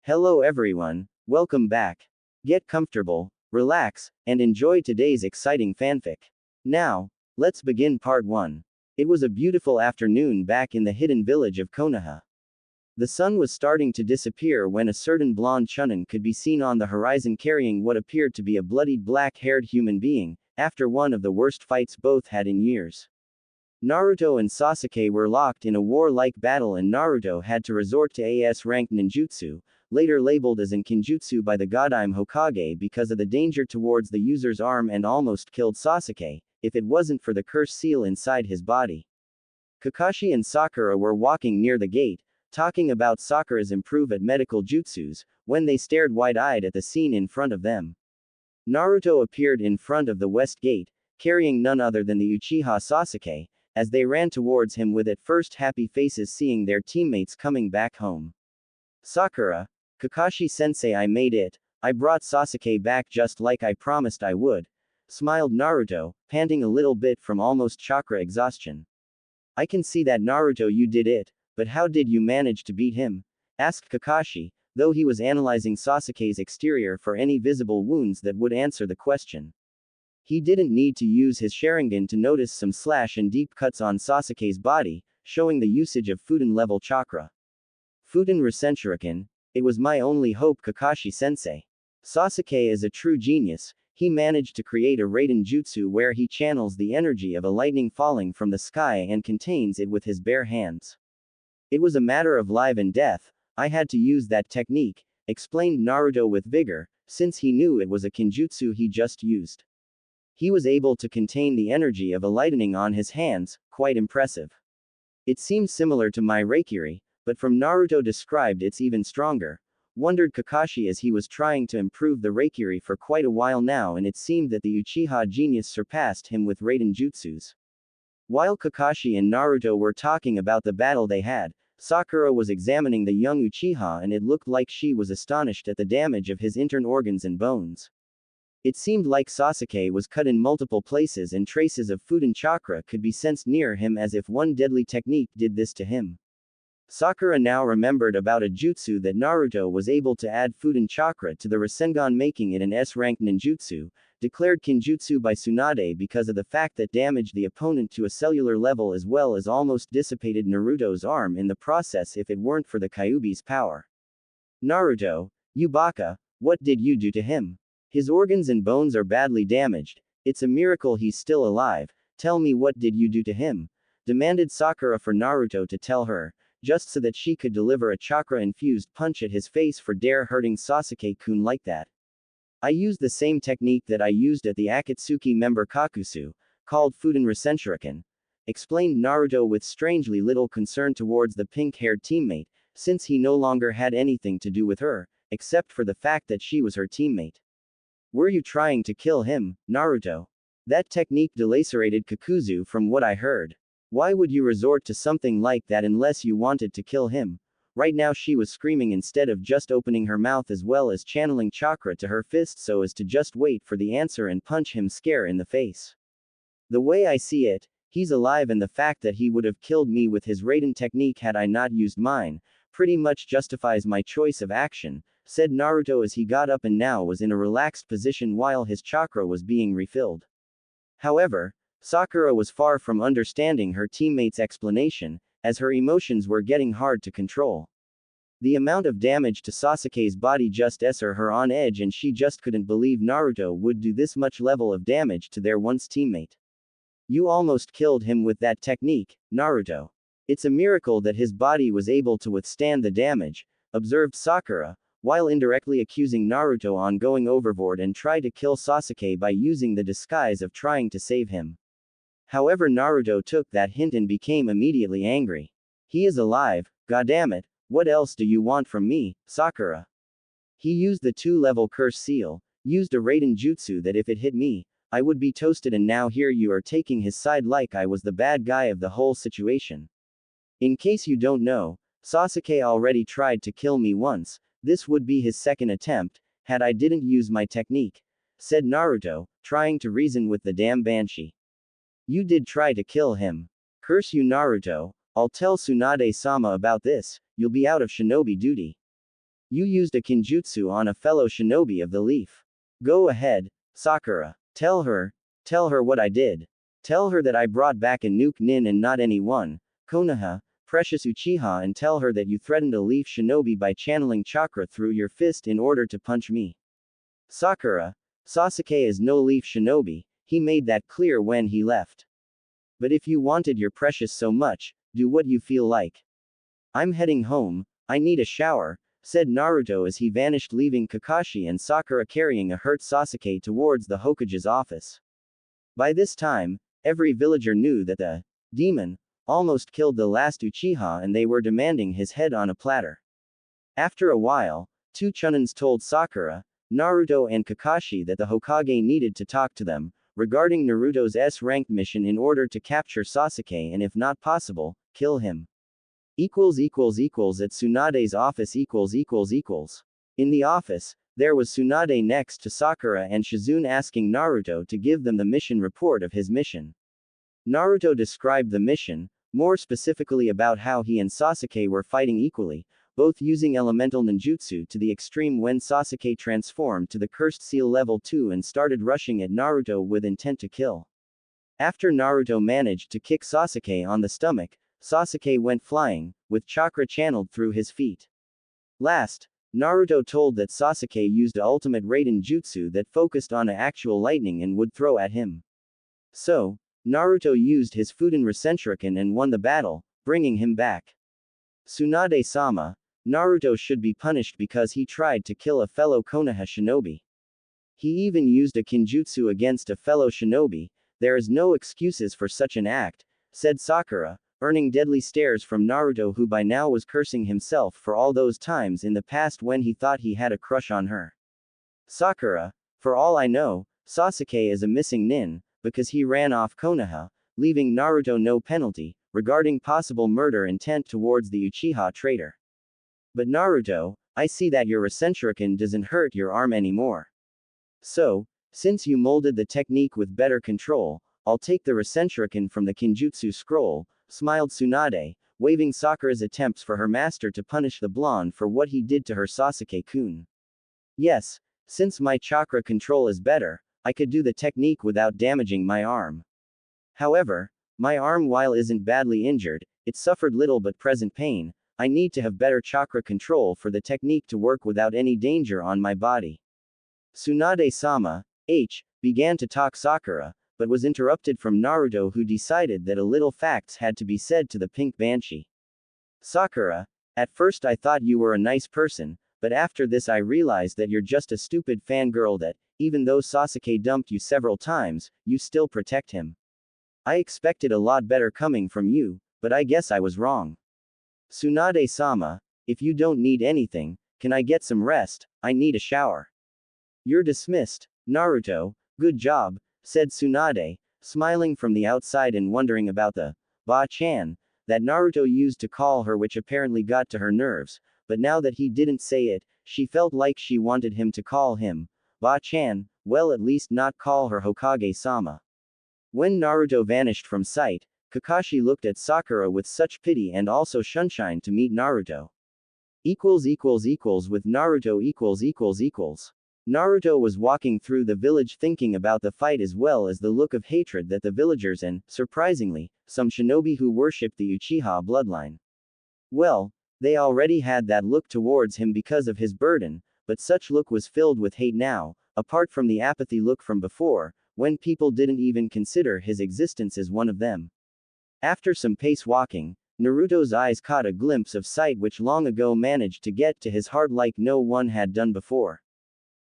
Hello everyone, welcome back. Get comfortable, relax, and enjoy today's exciting fanfic. Now, let's begin part 1. It was a beautiful afternoon back in the hidden village of Konoha. The sun was starting to disappear when a certain blonde chunin could be seen on the horizon carrying what appeared to be a bloodied black-haired human being, after one of the worst fights both had in years. Naruto and Sasuke were locked in a war-like battle and Naruto had to resort to AS-ranked ninjutsu, later labeled as in Kinjutsu by the Godime Hokage because of the danger towards the user's arm and almost killed Sasuke, if it wasn't for the curse seal inside his body. Kakashi and Sakura were walking near the gate, talking about Sakura's improve at medical jutsus, when they stared wide-eyed at the scene in front of them. Naruto appeared in front of the west gate, carrying none other than the Uchiha Sasuke, as they ran towards him with at first happy faces seeing their teammates coming back home. Sakura, Kakashi-sensei, I made it, I brought Sasuke back just like I promised I would, smiled Naruto, panting a little bit from almost chakra exhaustion. I can see that Naruto, you did it, but how did you manage to beat him? Asked Kakashi, though he was analyzing Sasuke's exterior for any visible wounds that would answer the question. He didn't need to use his Sharingan to notice some slash and deep cuts on Sasuke's body, showing the usage of Futen-level chakra. Futen Rasenshuriken, it was my only hope, Kakashi-sensei. Sasuke is a true genius, he managed to create a Raiden Jutsu where he channels the energy of a lightning falling from the sky and contains it with his bare hands. It was a matter of life and death, I had to use that technique, explained Naruto with vigor, since he knew it was a Kinjutsu he just used. He was able to contain the energy of a lightning on his hands, quite impressive. It seems similar to my Reikiri, but from Naruto described it's even stronger, wondered Kakashi as he was trying to improve the Reikiri for quite a while now and it seemed that the Uchiha genius surpassed him with Raiden Jutsus. While Kakashi and Naruto were talking about the battle they had, Sakura was examining the young Uchiha and it looked like she was astonished at the damage of his internal organs and bones. It seemed like Sasuke was cut in multiple places and traces of Futen chakra could be sensed near him as if one deadly technique did this to him. Sakura now remembered about a jutsu that Naruto was able to add Futen chakra to the Rasengan making it an S-ranked ninjutsu, declared Kinjutsu by Tsunade because of the fact that damaged the opponent to a cellular level as well as almost dissipated Naruto's arm in the process if it weren't for the Kyuubi's power. Naruto, you baka, what did you do to him? His organs and bones are badly damaged, it's a miracle he's still alive, tell me what did you do to him? Demanded Sakura for Naruto to tell her, just so that she could deliver a chakra-infused punch at his face for dare hurting Sasuke-kun like that. I used the same technique that I used at the Akatsuki member Kakusu, called Futen Rasenshuriken, explained Naruto with strangely little concern towards the pink-haired teammate, since he no longer had anything to do with her, except for the fact that she was her teammate. Were you trying to kill him, Naruto? That technique delacerated Kakuzu from what I heard. Why would you resort to something like that unless you wanted to kill him? Right now she was screaming instead of just opening her mouth as well as channeling chakra to her fist so as to just wait for the answer and punch him square in the face. The way I see it, he's alive and the fact that he would have killed me with his Raiden technique had I not used mine, pretty much justifies my choice of action, said Naruto as he got up and now was in a relaxed position while his chakra was being refilled. However, Sakura was far from understanding her teammate's explanation, as her emotions were getting hard to control. The amount of damage to Sasuke's body just set her on edge and she just couldn't believe Naruto would do this much level of damage to their once teammate. You almost killed him with that technique, Naruto. It's a miracle that his body was able to withstand the damage, observed Sakura, while indirectly accusing Naruto on going overboard and try to kill Sasuke by using the disguise of trying to save him. However, Naruto took that hint and became immediately angry. He is alive, goddammit, what else do you want from me, Sakura? He used the 2-level curse seal, used a Raiden jutsu that if it hit me, I would be toasted and now here you are taking his side like I was the bad guy of the whole situation. In case you don't know, Sasuke already tried to kill me once, this would be his second attempt, had I didn't use my technique, said Naruto, trying to reason with the damn banshee. You did try to kill him. Curse you Naruto, I'll tell Tsunade-sama about this, you'll be out of shinobi duty. You used a kinjutsu on a fellow shinobi of the leaf. Go ahead, Sakura. Tell her what I did. Tell her that I brought back a nuke nin and not any one, Konoha, precious Uchiha, and tell her that you threatened a leaf shinobi by channeling chakra through your fist in order to punch me. Sakura, Sasuke is no leaf shinobi, he made that clear when he left. But if you wanted your precious so much, do what you feel like. I'm heading home, I need a shower, said Naruto as he vanished, leaving Kakashi and Sakura carrying a hurt Sasuke towards the Hokage's office. By this time, every villager knew that the demon almost killed the last Uchiha and they were demanding his head on a platter. After a while, two Chunins told Sakura, Naruto and Kakashi that the Hokage needed to talk to them regarding Naruto's S-ranked mission in order to capture Sasuke and if not possible, kill him. At Tsunade's office. In the office, there was Tsunade next to Sakura and Shizune asking Naruto to give them the mission report of his mission. Naruto described the mission, more specifically about how he and Sasuke were fighting equally, both using elemental ninjutsu to the extreme when Sasuke transformed to the cursed seal level 2 and started rushing at Naruto with intent to kill. After Naruto managed to kick Sasuke on the stomach, Sasuke went flying, with chakra channeled through his feet. Last, Naruto told that Sasuke used a ultimate Raiden jutsu that focused on actual lightning and would throw at him. So, Naruto used his Fuden Rasenshuriken and won the battle, bringing him back. Tsunade-sama, Naruto should be punished because he tried to kill a fellow Konoha shinobi. He even used a kinjutsu against a fellow shinobi, there is no excuses for such an act, said Sakura, earning deadly stares from Naruto, who by now was cursing himself for all those times in the past when he thought he had a crush on her. Sakura, for all I know, Sasuke is a missing nin, because he ran off Konoha, leaving Naruto no penalty, regarding possible murder intent towards the Uchiha traitor. But Naruto, I see that your Rasenshuriken doesn't hurt your arm anymore. So, since you molded the technique with better control, I'll take the Rasenshuriken from the Kinjutsu scroll, smiled Tsunade, waving Sakura's attempts for her master to punish the blonde for what he did to her Sasuke-kun. Yes, since my chakra control is better, I could do the technique without damaging my arm. However, my arm, while isn't badly injured, it suffered little but present pain. I need to have better chakra control for the technique to work without any danger on my body. Tsunade-sama, began to talk Sakura, but was interrupted from Naruto, who decided that a little facts had to be said to the pink banshee. Sakura, at first I thought you were a nice person, but after this I realized that you're just a stupid fangirl that, even though Sasuke dumped you several times, you still protect him. I expected a lot better coming from you, but I guess I was wrong. Tsunade-sama, if you don't need anything, can I get some rest? I need a shower. You're dismissed, Naruto, good job, said Tsunade, smiling from the outside and wondering about the ba-chan that Naruto used to call her, which apparently got to her nerves, but now that he didn't say it, she felt like she wanted him to call him ba-chan, well, at least not call her Hokage-sama. When Naruto vanished from sight, Kakashi looked at Sakura with such pity and also shunshine to meet Naruto. With Naruto . Naruto was walking through the village thinking about the fight as well as the look of hatred that the villagers and, surprisingly, some shinobi who worshipped the Uchiha bloodline. Well, they already had that look towards him because of his burden, but such look was filled with hate now, apart from the apathy look from before, when people didn't even consider his existence as one of them. After some pace walking, Naruto's eyes caught a glimpse of sight which long ago managed to get to his heart like no one had done before.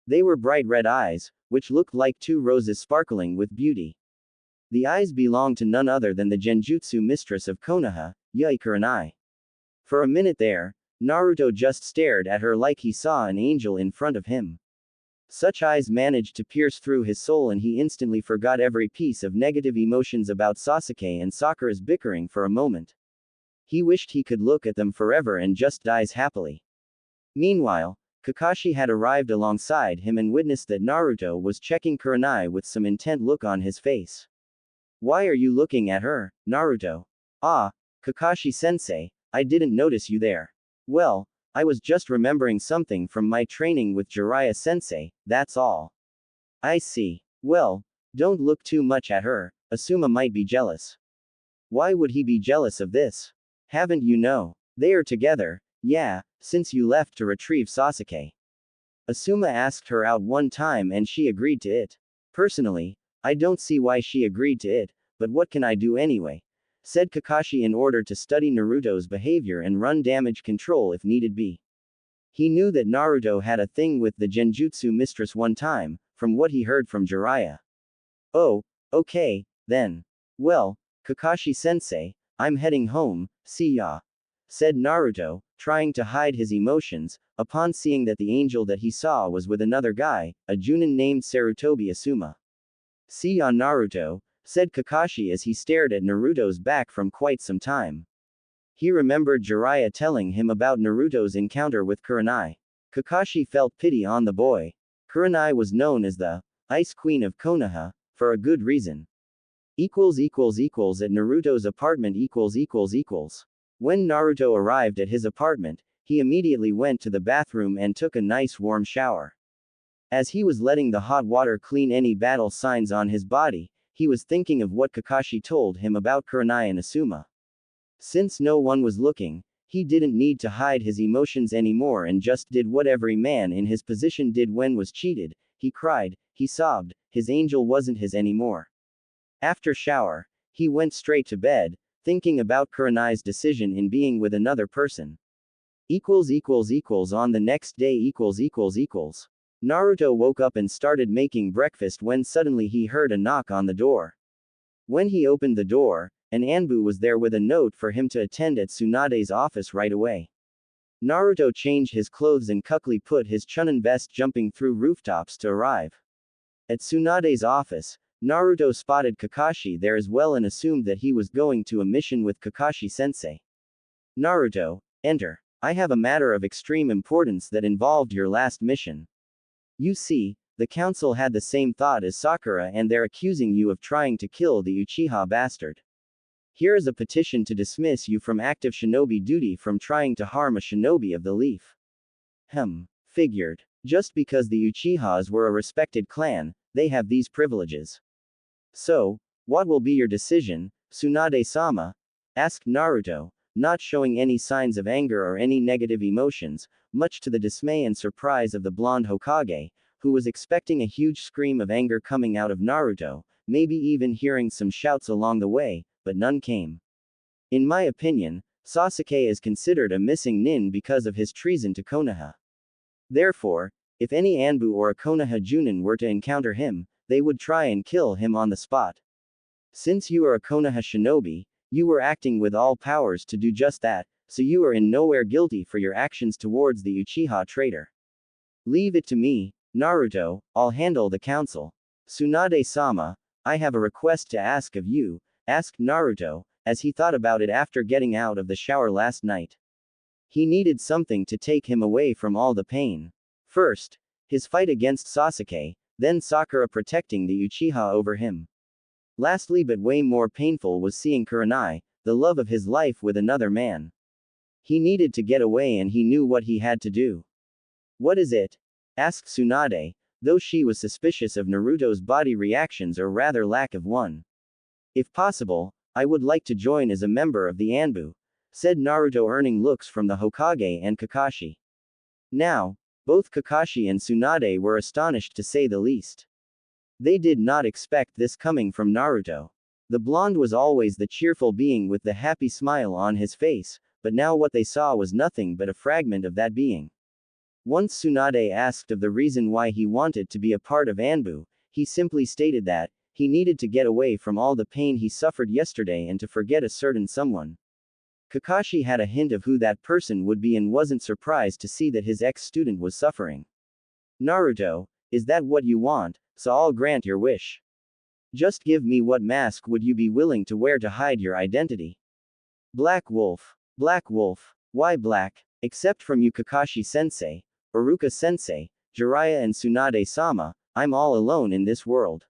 They were bright red eyes, which looked like two roses sparkling with beauty. The eyes belonged to none other than the Genjutsu mistress of Konoha, Yui Kurenai. For a minute there, Naruto just stared at her like he saw an angel in front of him. Such eyes managed to pierce through his soul and he instantly forgot every piece of negative emotions about Sasuke and Sakura's bickering for a moment. He wished he could look at them forever and just dies happily. Meanwhile, Kakashi had arrived alongside him and witnessed that Naruto was checking Kurenai with some intent look on his face. Why are you looking at her, Naruto? Ah, Kakashi-sensei, I didn't notice you there. Well, I was just remembering something from my training with Jiraiya-sensei, that's all. I see. Well, don't look too much at her, Asuma might be jealous. Why would he be jealous of this? Haven't you know? They are together, yeah, since you left to retrieve Sasuke. Asuma asked her out one time and she agreed to it. Personally, I don't see why she agreed to it, but what can I do anyway? Said Kakashi in order to study Naruto's behavior and run damage control if needed be. He knew that Naruto had a thing with the Genjutsu mistress one time, from what he heard from Jiraiya. Oh, okay, then. Well, Kakashi-sensei, I'm heading home, see ya. Said Naruto, trying to hide his emotions, upon seeing that the angel that he saw was with another guy, a Junin named Sarutobi Asuma. See ya Naruto, said Kakashi as he stared at Naruto's back from quite some time. He remembered Jiraiya telling him about Naruto's encounter with Kurenai. Kakashi felt pity on the boy. Kurenai was known as the Ice Queen of Konoha, for a good reason. At Naruto's apartment . When Naruto arrived at his apartment, he immediately went to the bathroom and took a nice warm shower. As he was letting the hot water clean any battle signs on his body, he was thinking of what Kakashi told him about Kurenai and Asuma. Since no one was looking, he didn't need to hide his emotions anymore and just did what every man in his position did when was cheated. He cried, he sobbed, his angel wasn't his anymore. After shower, he went straight to bed, thinking about Kurenai's decision in being with another person. On the next day . Naruto woke up and started making breakfast when suddenly he heard a knock on the door. When he opened the door, an ANBU was there with a note for him to attend at Tsunade's office right away. Naruto changed his clothes and quickly put his Chunin vest, jumping through rooftops to arrive. At Tsunade's office, Naruto spotted Kakashi there as well and assumed that he was going to a mission with Kakashi-sensei. Naruto, enter. I have a matter of extreme importance that involved your last mission. You see, the council had the same thought as Sakura and they're accusing you of trying to kill the Uchiha bastard. Here is a petition to dismiss you from active shinobi duty from trying to harm a shinobi of the leaf. Figured. Just because the Uchihas were a respected clan, they have these privileges. So, what will be your decision, Tsunade-sama? Asked Naruto, not showing any signs of anger or any negative emotions, much to the dismay and surprise of the blonde Hokage, who was expecting a huge scream of anger coming out of Naruto, maybe even hearing some shouts along the way, but none came. In my opinion, Sasuke is considered a missing nin because of his treason to Konoha. Therefore, if any ANBU or a Konoha Junin were to encounter him, they would try and kill him on the spot. Since you are a Konoha shinobi, you were acting with all powers to do just that, so you are in nowhere guilty for your actions towards the Uchiha traitor. Leave it to me, Naruto, I'll handle the council. Tsunade-sama, I have a request to ask of you, asked Naruto, as he thought about it after getting out of the shower last night. He needed something to take him away from all the pain. First, his fight against Sasuke, then Sakura protecting the Uchiha over him. Lastly but way more painful was seeing Kurenai, the love of his life, with another man. He needed to get away and he knew what he had to do. What is it? Asked Tsunade, though she was suspicious of Naruto's body reactions or rather lack of one. If possible, I would like to join as a member of the ANBU, said Naruto, earning looks from the Hokage and Kakashi. Now, both Kakashi and Tsunade were astonished to say the least. They did not expect this coming from Naruto. The blonde was always the cheerful being with the happy smile on his face, but now what they saw was nothing but a fragment of that being. Once Tsunade asked of the reason why he wanted to be a part of ANBU, he simply stated that he needed to get away from all the pain he suffered yesterday and to forget a certain someone. Kakashi had a hint of who that person would be and wasn't surprised to see that his ex-student was suffering. Naruto, is that what you want? So I'll grant your wish. Just give me what mask would you be willing to wear to hide your identity? Black Wolf. Black Wolf. Why black? Except from you Kakashi-sensei, Iruka-sensei, Jiraiya and Tsunade-sama, I'm all alone in this world.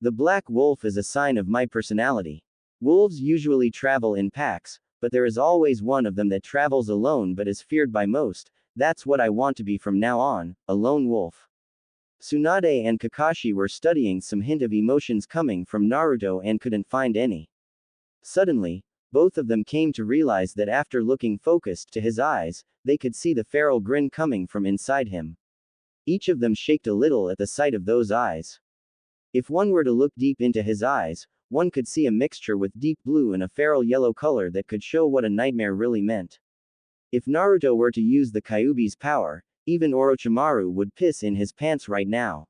The Black Wolf is a sign of my personality. Wolves usually travel in packs, but there is always one of them that travels alone but is feared by most. That's what I want to be from now on, a lone wolf. Tsunade and Kakashi were studying some hint of emotions coming from Naruto and couldn't find any. Suddenly, both of them came to realize that after looking focused to his eyes, they could see the feral grin coming from inside him. Each of them shaked a little at the sight of those eyes. If one were to look deep into his eyes, one could see a mixture with deep blue and a feral yellow color that could show what a nightmare really meant. If Naruto were to use the Kyuubi's power, even Orochimaru would piss in his pants right now.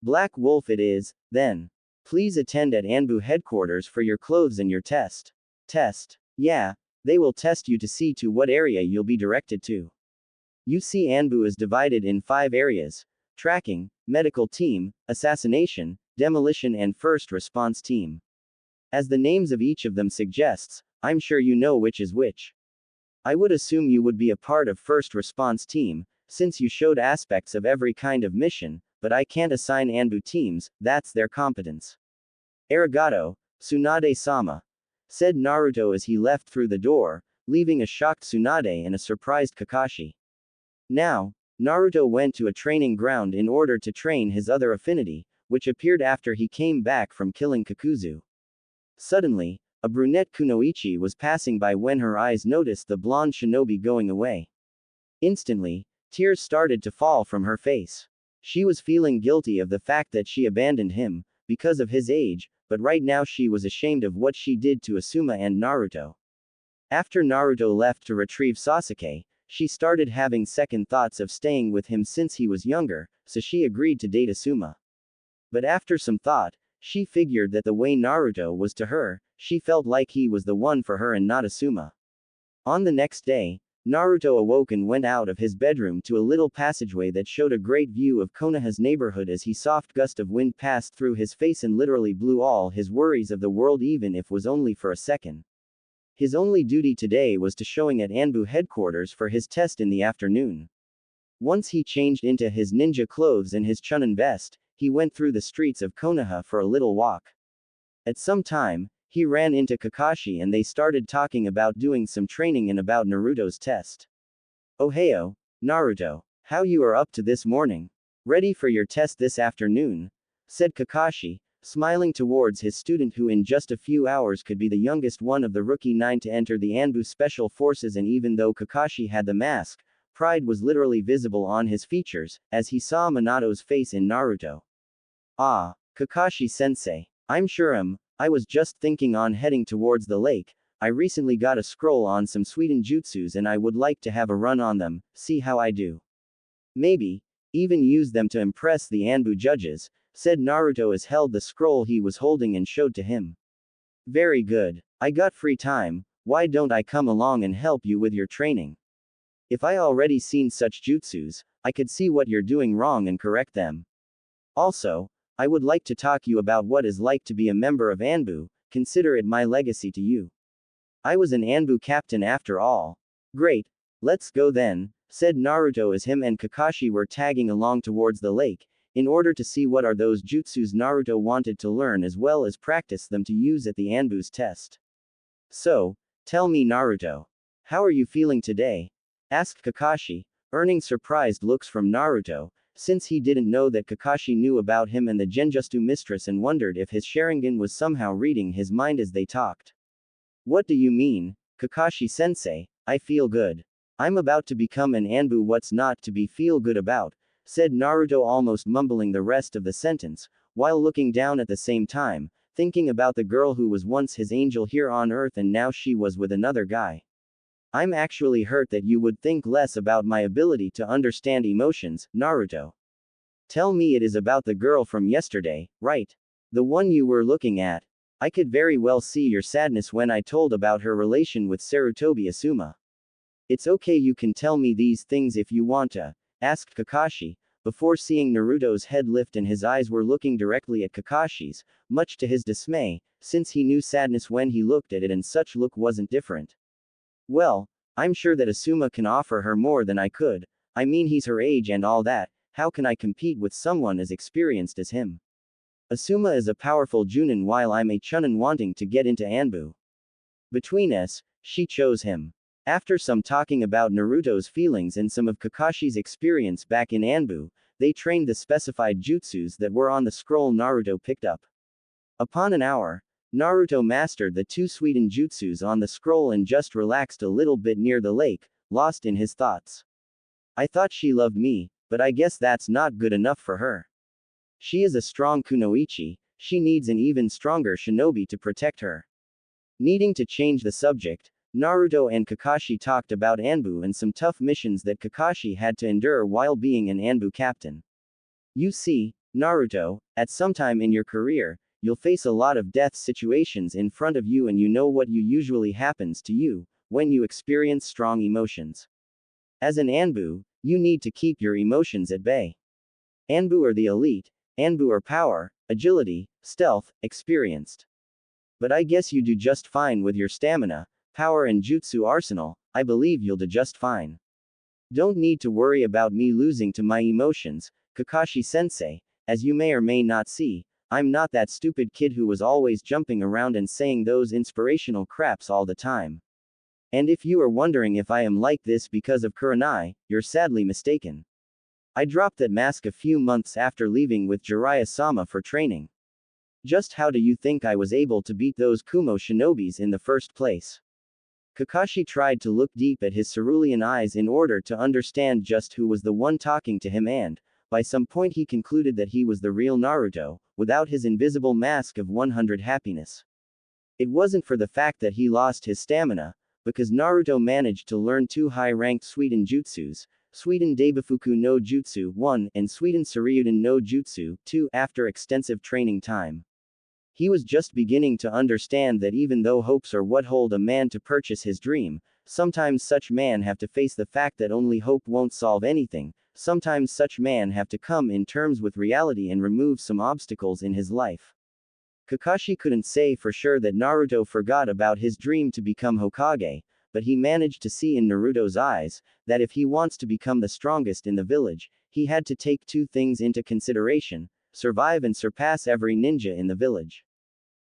Black Wolf it is, then. Please attend at ANBU headquarters for your clothes and your test. Test? Yeah, they will test you to see to what area you'll be directed to. You see, ANBU is divided in 5 areas: tracking, medical team, assassination, demolition and first response team. As the names of each of them suggests, I'm sure you know which is which. I would assume you would be a part of first response team, since you showed aspects of every kind of mission, but I can't assign ANBU teams, that's their competence. Arigato, Tsunade-sama, said Naruto as he left through the door, leaving a shocked Tsunade and a surprised Kakashi. Now, Naruto went to a training ground in order to train his other affinity, which appeared after he came back from killing Kakuzu. Suddenly, a brunette Kunoichi was passing by when her eyes noticed the blonde shinobi going away. Instantly, tears started to fall from her face. She was feeling guilty of the fact that she abandoned him, because of his age, but right now she was ashamed of what she did to Asuma and Naruto. After Naruto left to retrieve Sasuke, she started having second thoughts of staying with him since he was younger, so she agreed to date Asuma. But after some thought, she figured that the way Naruto was to her, she felt like he was the one for her and not Asuma. On the next day, Naruto awoke and went out of his bedroom to a little passageway that showed a great view of Konoha's neighborhood as he soft gust of wind passed through his face and literally blew all his worries of the world even if was only for a second. His only duty today was to showing at ANBU headquarters for his test in the afternoon. Once he changed into his ninja clothes and his chunin vest, he went through the streets of Konoha for a little walk. At some time, he ran into Kakashi and they started talking about doing some training and about Naruto's test. "Ohio, Naruto. How you are up to this morning? Ready for your test this afternoon?" said Kakashi, smiling towards his student who in just a few hours could be the youngest one of the rookie 9 to enter the ANBU Special Forces. And even though Kakashi had the mask, pride was literally visible on his features, as he saw Minato's face in Naruto. "Ah, Kakashi-sensei. I'm sure I was just thinking on heading towards the lake. I recently got a scroll on some Suiten jutsus and I would like to have a run on them, see how I do. Maybe even use them to impress the ANBU judges," said Naruto as held the scroll he was holding and showed to him. "Very good. I got free time, why don't I come along and help you with your training? If I already seen such jutsus, I could see what you're doing wrong and correct them. Also, I would like to talk you about what is like to be a member of ANBU, consider it my legacy to you. I was an ANBU captain after all." "Great. Let's go then," said Naruto as him and Kakashi were tagging along towards the lake, in order to see what are those jutsus Naruto wanted to learn as well as practice them to use at the ANBU's test. "So, tell me Naruto. How are you feeling today?" asked Kakashi, earning surprised looks from Naruto, since he didn't know that Kakashi knew about him and the Genjutsu mistress and wondered if his Sharingan was somehow reading his mind as they talked. "What do you mean, Kakashi-sensei? I feel good. I'm about to become an ANBU, what's not to be feel good about?" said Naruto, almost mumbling the rest of the sentence, while looking down at the same time, thinking about the girl who was once his angel here on earth and now she was with another guy. "I'm actually hurt that you would think less about my ability to understand emotions, Naruto. Tell me it is about the girl from yesterday, right? The one you were looking at. I could very well see your sadness when I told about her relation with Sarutobi Asuma. It's okay, you can tell me these things if you want to," asked Kakashi, before seeing Naruto's head lift and his eyes were looking directly at Kakashi's, much to his dismay, since he knew sadness when he looked at it and such look wasn't different. "Well, I'm sure that Asuma can offer her more than I could. I mean, he's her age and all that. How can I compete with someone as experienced as him? Asuma is a powerful Junin while I'm a Chunin wanting to get into ANBU. Between us, She chose him. After some talking about Naruto's feelings and some of Kakashi's experience back in ANBU, they trained the specified jutsus that were on the scroll Naruto picked up. Upon an hour, Naruto mastered the two Suiden jutsus on the scroll and just relaxed a little bit near the lake, lost in his thoughts. I thought she loved me, but I guess that's not good enough for her. She is a strong kunoichi, she needs an even stronger shinobi to protect her. Needing to change the subject, Naruto and Kakashi talked about ANBU and some tough missions that Kakashi had to endure while being an ANBU captain. You see, Naruto, at some time in your career, you'll face a lot of death situations in front of you, and you know what usually happens to you when you experience strong emotions. As an ANBU, you need to keep your emotions at bay. ANBU are the elite, ANBU are power, agility, stealth, experienced. But I guess you do just fine with your stamina, power and jutsu arsenal. I believe you'll do just fine. Don't need to worry about me losing to my emotions, Kakashi-sensei. As you may or may not see, I'm not that stupid kid who was always jumping around and saying those inspirational craps all the time. And if you are wondering if I am like this because of Kurenai, you're sadly mistaken. I dropped that mask a few months after leaving with Jiraiya-sama for training. Just how do you think I was able to beat those Kumo shinobis in the first place? Kakashi tried to look deep at his cerulean eyes in order to understand just who was the one talking to him, and, by some point he concluded that he was the real Naruto, without his invisible mask of 100 happiness. It wasn't for the fact that he lost his stamina, because Naruto managed to learn two high-ranked Suiden jutsus, Suiden Daibafuku no Jutsu 1 and Suiden Suryuden no Jutsu 2, after extensive training time. He was just beginning to understand that even though hopes are what hold a man to purchase his dream, sometimes such man have to face the fact that only hope won't solve anything, sometimes such man have to come in terms with reality and remove some obstacles in his life. Kakashi couldn't say for sure that Naruto forgot about his dream to become Hokage, but he managed to see in Naruto's eyes that if he wants to become the strongest in the village, he had to take two things into consideration: survive and surpass every ninja in the village.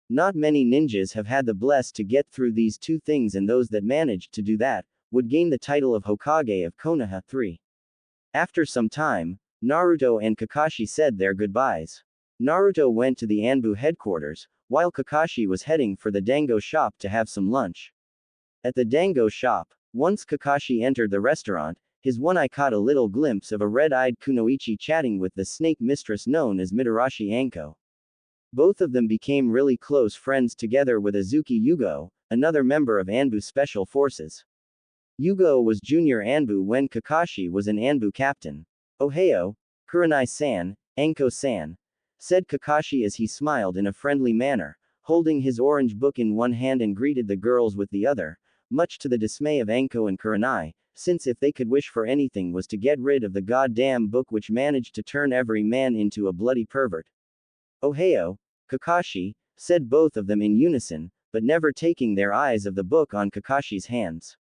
Not many ninjas have had the bless to get through these two things, and those that managed to do that would gain the title of Hokage of Konoha 3. After some time, Naruto and Kakashi said their goodbyes. Naruto went to the ANBU headquarters, while Kakashi was heading for the dango shop to have some lunch. At the dango shop, once Kakashi entered the restaurant, his one eye caught a little glimpse of a red-eyed kunoichi chatting with the snake mistress known as Mitarashi Anko. Both of them became really close friends together with Azuki Yugo, another member of ANBU Special Forces. Yugo was junior ANBU when Kakashi was an ANBU captain. "Ohio, Kurenai-san, Anko-san," said Kakashi as he smiled in a friendly manner, holding his orange book in one hand and greeted the girls with the other, much to the dismay of Anko and Kurenai, since if they could wish for anything was to get rid of the goddamn book which managed to turn every man into a bloody pervert. "Ohio, Kakashi," said both of them in unison, but never taking their eyes of the book on Kakashi's hands.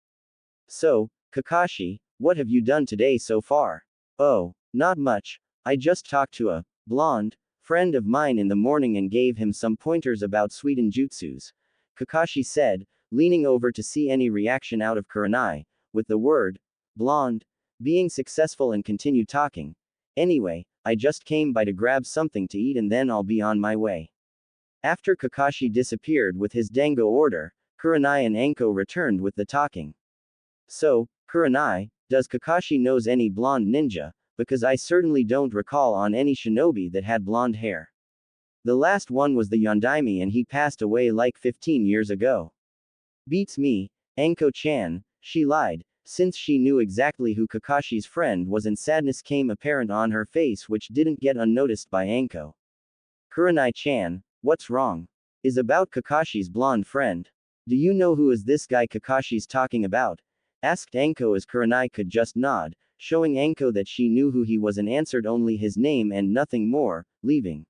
"So, Kakashi, what have you done today so far?" "Oh, not much. I just talked to a blonde friend of mine in the morning and gave him some pointers about Suiden jutsus," Kakashi said, leaning over to see any reaction out of Kurenai, with the word blonde being successful, and continued talking. "Anyway, I just came by to grab something to eat and then I'll be on my way." After Kakashi disappeared with his dango order, Kurenai and Anko returned with the talking. "So, Kurenai, does Kakashi knows any blonde ninja? Because I certainly don't recall on any shinobi that had blonde hair. The last one was the Yondaime and he passed away like 15 years ago." "Beats me, Anko-chan," she lied, since she knew exactly who Kakashi's friend was, and sadness came apparent on her face which didn't get unnoticed by Anko. "Kurenai-chan, what's wrong? Is about Kakashi's blonde friend. Do you know who is this guy Kakashi's talking about?" asked Anko as Kurenai could just nod, showing Anko that she knew who he was and answered only his name and nothing more, leaving.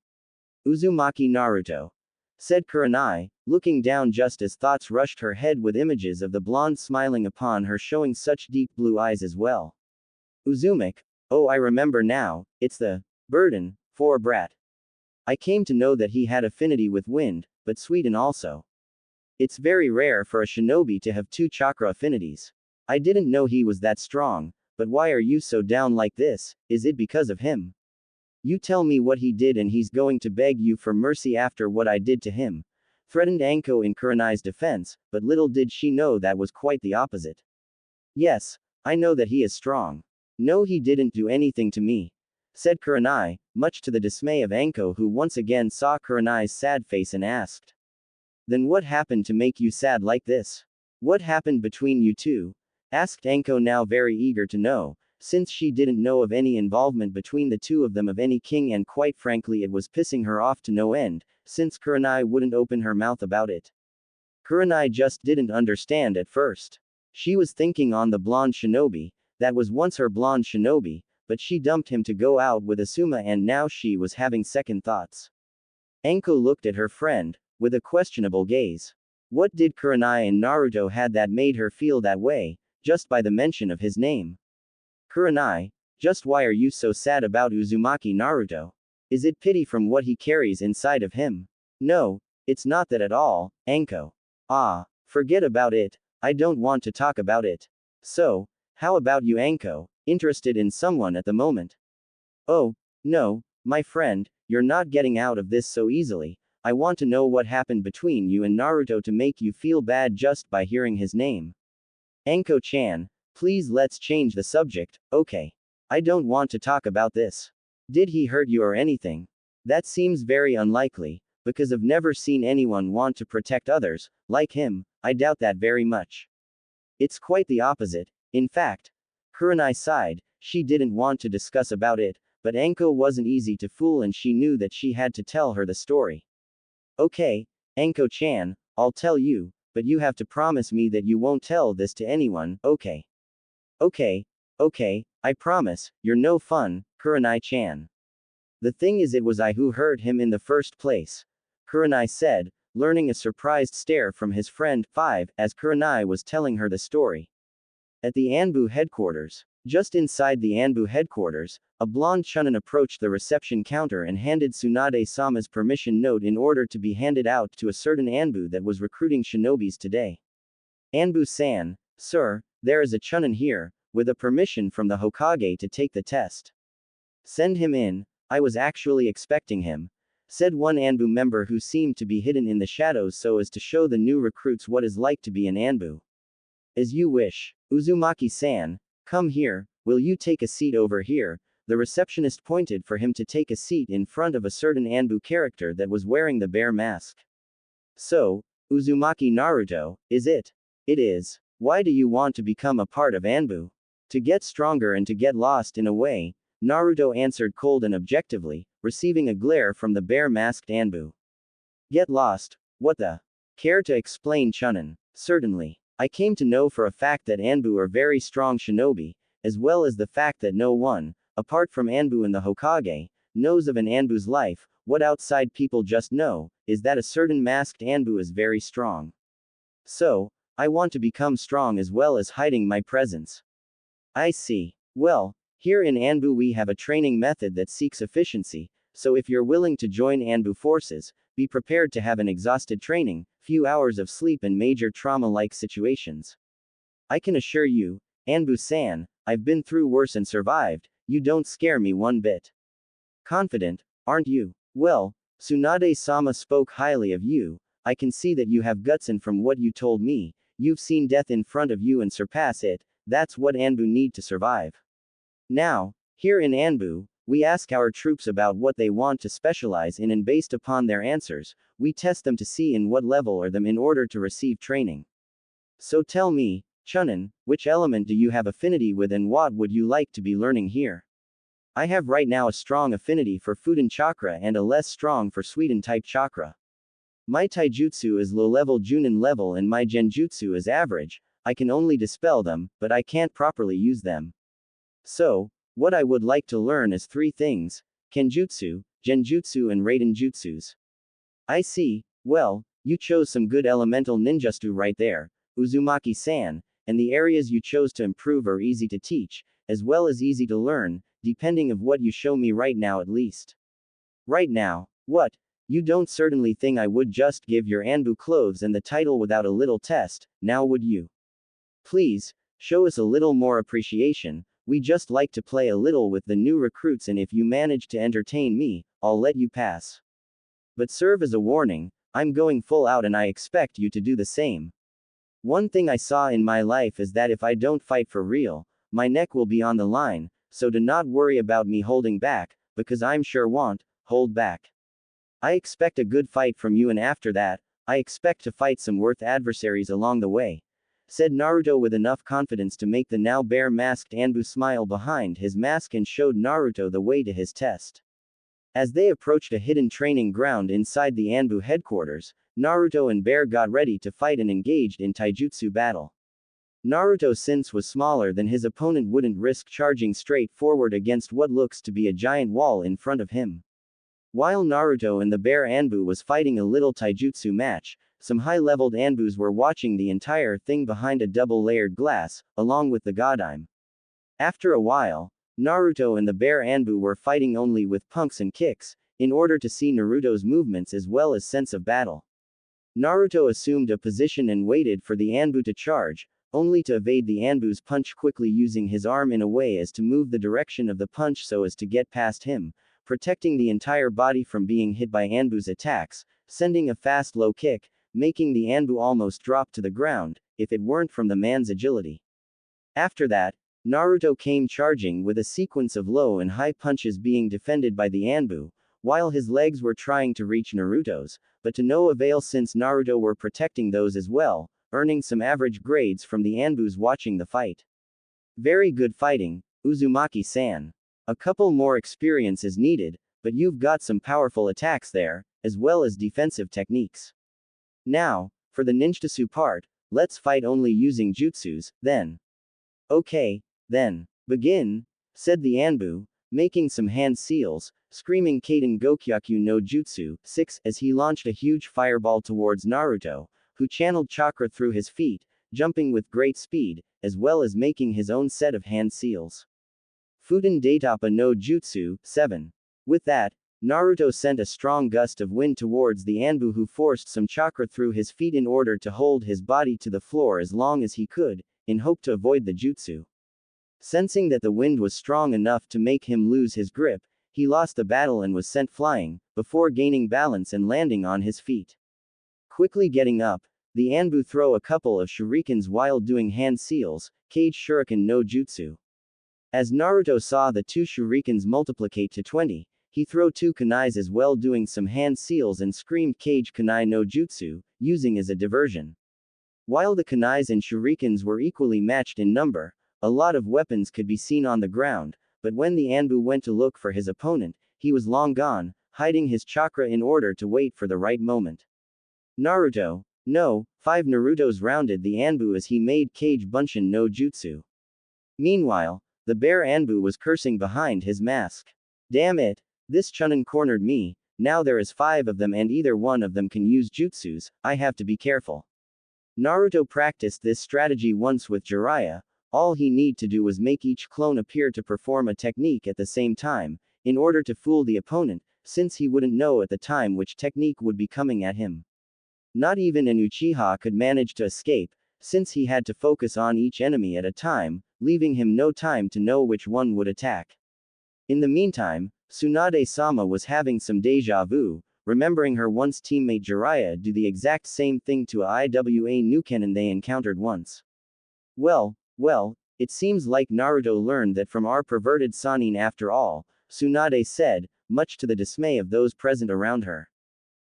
"Uzumaki Naruto," said Kurenai, looking down just as thoughts rushed her head with images of the blonde smiling upon her, showing such deep blue eyes as well. "Uzumaki, oh, I remember now, it's the burden for brat. I came to know that he had affinity with wind, but Sweden also." It's very rare for a shinobi to have two chakra affinities. I didn't know he was that strong, but why are you so down like this? Is it because of him? You tell me what he did and he's going to beg you for mercy after what I did to him, threatened Anko in Kurenai's defense, but little did she know that was quite the opposite. Yes, I know that he is strong. No, he didn't do anything to me, said Kurenai, much to the dismay of Anko, who once again saw Kurenai's sad face and asked. Then what happened to make you sad like this? What happened between you two? Asked Anko, now very eager to know, since she didn't know of any involvement between the two of them of any king, and quite frankly it was pissing her off to no end, since Kurenai wouldn't open her mouth about it. Kurenai just didn't understand at first. She was thinking on the blonde shinobi, that was once her blonde shinobi, but she dumped him to go out with Asuma and now she was having second thoughts. Anko looked at her friend, with a questionable gaze. What did Kurenai and Naruto had that made her feel that way, just by the mention of his name? Kurenai, just why are you so sad about Uzumaki Naruto? Is it pity from what he carries inside of him? No, it's not that at all, Anko. Ah, forget about it, I don't want to talk about it. So, how about you, Anko, interested in someone at the moment? Oh, no, my friend, you're not getting out of this so easily. I want to know what happened between you and Naruto to make you feel bad just by hearing his name. Anko-chan, please let's change the subject, okay? I don't want to talk about this. Did he hurt you or anything? That seems very unlikely, because I've never seen anyone want to protect others, like him. I doubt that very much. It's quite the opposite, in fact. Kurenai sighed, she didn't want to discuss about it, but Anko wasn't easy to fool and she knew that she had to tell her the story. Okay, Anko-chan, I'll tell you, but you have to promise me that you won't tell this to anyone, okay? Okay, I promise, you're no fun, Kurenai-chan. The thing is, it was I who hurt him in the first place, Kurenai said, learning a surprised stare from his friend, 5, as Kurenai was telling her the story. At the ANBU headquarters. Just inside the ANBU headquarters, a blonde chunin approached the reception counter and handed Tsunade-sama's permission note in order to be handed out to a certain ANBU that was recruiting shinobis today. ANBU-san, sir, there is a chunin here, with a permission from the Hokage to take the test. Send him in, I was actually expecting him, said one ANBU member who seemed to be hidden in the shadows so as to show the new recruits what is like to be an ANBU. As you wish, Uzumaki-san, come here, will you take a seat over here? The receptionist pointed for him to take a seat in front of a certain ANBU character that was wearing the bear mask. So, Uzumaki Naruto, is it? It is. Why do you want to become a part of ANBU? To get stronger and to get lost in a way, Naruto answered cold and objectively, receiving a glare from the bear-masked ANBU. Get lost? What the? Care to explain, chunin? Certainly. I came to know for a fact that ANBU are very strong shinobi, as well as the fact that no one, apart from ANBU and the Hokage, knows of an ANBU's life. What outside people just know, is that a certain masked ANBU is very strong. So, I want to become strong as well as hiding my presence. I see. Well, here in ANBU we have a training method that seeks efficiency, so if you're willing to join ANBU forces, be prepared to have an exhausted training, few hours of sleep and major trauma-like situations. I can assure you, ANBU-san, I've been through worse and survived, you don't scare me one bit. Confident, aren't you? Well, Tsunade-sama spoke highly of you, I can see that you have guts, and from what you told me, you've seen death in front of you and surpass it. That's what ANBU need to survive. Now, here in ANBU, we ask our troops about what they want to specialize in, and based upon their answers, we test them to see in what level are them in order to receive training. So tell me, chunin, which element do you have affinity with and what would you like to be learning here? I have right now a strong affinity for Fuden chakra and a less strong for Suiden type chakra. My taijutsu is low level Junin level and my genjutsu is average. I can only dispel them, but I can't properly use them. So, what I would like to learn is 3 things: Kenjutsu, Genjutsu and Raiden Jutsus. I see, well, you chose some good elemental ninjutsu right there, Uzumaki-san, and the areas you chose to improve are easy to teach, as well as easy to learn, depending of what you show me right now at least. Right now, what? You don't certainly think I would just give your ANBU clothes and the title without a little test, now would you? Please, show us a little more appreciation, we just like to play a little with the new recruits and if you manage to entertain me, I'll let you pass. But serve as a warning, I'm going full out and I expect you to do the same. One thing I saw in my life is that if I don't fight for real, my neck will be on the line, so do not worry about me holding back, because I'm sure won't hold back. I expect a good fight from you and after that, I expect to fight some worth adversaries along the way, said Naruto with enough confidence to make the now bare masked ANBU smile behind his mask and showed Naruto the way to his test. As they approached a hidden training ground inside the ANBU headquarters, Naruto and Bear got ready to fight and engaged in taijutsu battle. Naruto, since was smaller than his opponent, wouldn't risk charging straight forward against what looks to be a giant wall in front of him. While Naruto and the Bear ANBU was fighting a little taijutsu match, some high-leveled ANBUs were watching the entire thing behind a double-layered glass, along with the Godime. After a while, Naruto and the Bear ANBU were fighting only with punks and kicks, in order to see Naruto's movements as well as sense of battle. Naruto assumed a position and waited for the ANBU to charge, only to evade the ANBU's punch quickly using his arm in a way as to move the direction of the punch so as to get past him, protecting the entire body from being hit by ANBU's attacks, sending a fast low kick, making the ANBU almost drop to the ground, if it weren't from the man's agility. After that, Naruto came charging with a sequence of low and high punches being defended by the ANBU, while his legs were trying to reach Naruto's, but to no avail since Naruto were protecting those as well, earning some average grades from the ANBUs watching the fight. Very good fighting, Uzumaki-san. A couple more experience is needed, but you've got some powerful attacks there, as well as defensive techniques. Now, for the ninjutsu part, let's fight only using jutsus, then. Okay, then. Begin, said the ANBU, making some hand seals, screaming Kaden Gokyaku no Jutsu 6 as he launched a huge fireball towards Naruto, who channeled chakra through his feet, jumping with great speed, as well as making his own set of hand seals. Futen Daitapa no Jutsu 7. With that, Naruto sent a strong gust of wind towards the ANBU, who forced some chakra through his feet in order to hold his body to the floor as long as he could, in hope to avoid the jutsu. Sensing that the wind was strong enough to make him lose his grip, he lost the battle and was sent flying, before gaining balance and landing on his feet. Quickly getting up, the ANBU throw a couple of shurikens while doing hand seals, Cage Shuriken no Jutsu. As Naruto saw the two shurikens multiplicate to 20, he threw two kunais as well, doing some hand seals and screamed Cage Kunai no Jutsu, using as a diversion. While the kunais and shurikens were equally matched in number, a lot of weapons could be seen on the ground, but when the ANBU went to look for his opponent, he was long gone, hiding his chakra in order to wait for the right moment. Naruto, no, 5 Narutos rounded the ANBU as he made Cage Bunshin no Jutsu. Meanwhile, the Bear ANBU was cursing behind his mask. Damn it, this Chunin cornered me, now there is 5 of them and either one of them can use jutsus, I have to be careful. Naruto practiced this strategy once with Jiraiya. All he need to do was make each clone appear to perform a technique at the same time, in order to fool the opponent, since he wouldn't know at the time which technique would be coming at him. Not even an Uchiha could manage to escape, since he had to focus on each enemy at a time, leaving him no time to know which one would attack. In the meantime, Tsunade-sama was having some deja vu, remembering her once teammate Jiraiya do the exact same thing to a IWA Nukenin they encountered once. Well, it seems like Naruto learned that from our perverted Sannin after all, Tsunade said, much to the dismay of those present around her.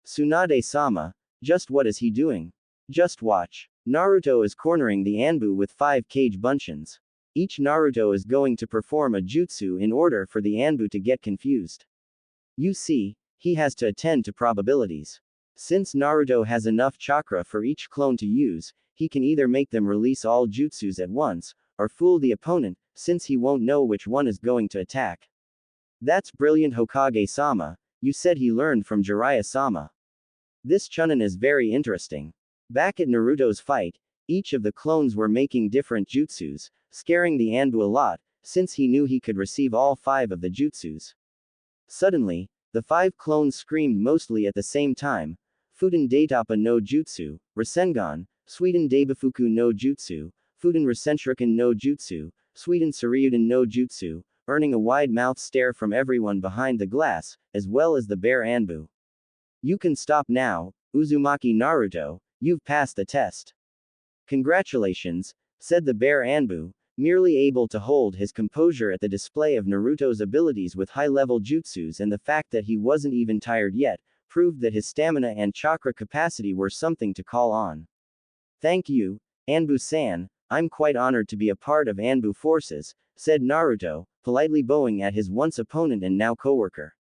Tsunade-sama, just what is he doing? Just watch. Naruto is cornering the ANBU with 5 Cage Bunshins. Each Naruto is going to perform a jutsu in order for the ANBU to get confused. You see, he has to attend to probabilities. Since Naruto has enough chakra for each clone to use, he can either make them release all jutsus at once, or fool the opponent, since he won't know which one is going to attack. That's brilliant, Hokage-sama, you said he learned from Jiraiya-sama. This Chunin is very interesting. Back at Naruto's fight, each of the clones were making different jutsus, scaring the ANBU a lot, since he knew he could receive all 5 of the jutsus. Suddenly, The 5 clones screamed mostly at the same time. Fuden Daitapa no Jutsu, Rasengan, Sweden Daibafuku no Jutsu, Fuden Rasenshuriken no Jutsu, Sweden Suryuden no Jutsu, earning a wide-mouthed stare from everyone behind the glass, as well as the bear ANBU. You can stop now, Uzumaki Naruto, you've passed the test. Congratulations, said the bear ANBU, merely able to hold his composure at the display of Naruto's abilities with high-level jutsus, and the fact that he wasn't even tired yet, proved that his stamina and chakra capacity were something to call on. Thank you, ANBU-san, I'm quite honored to be a part of ANBU forces, said Naruto, politely bowing at his once opponent and now coworker.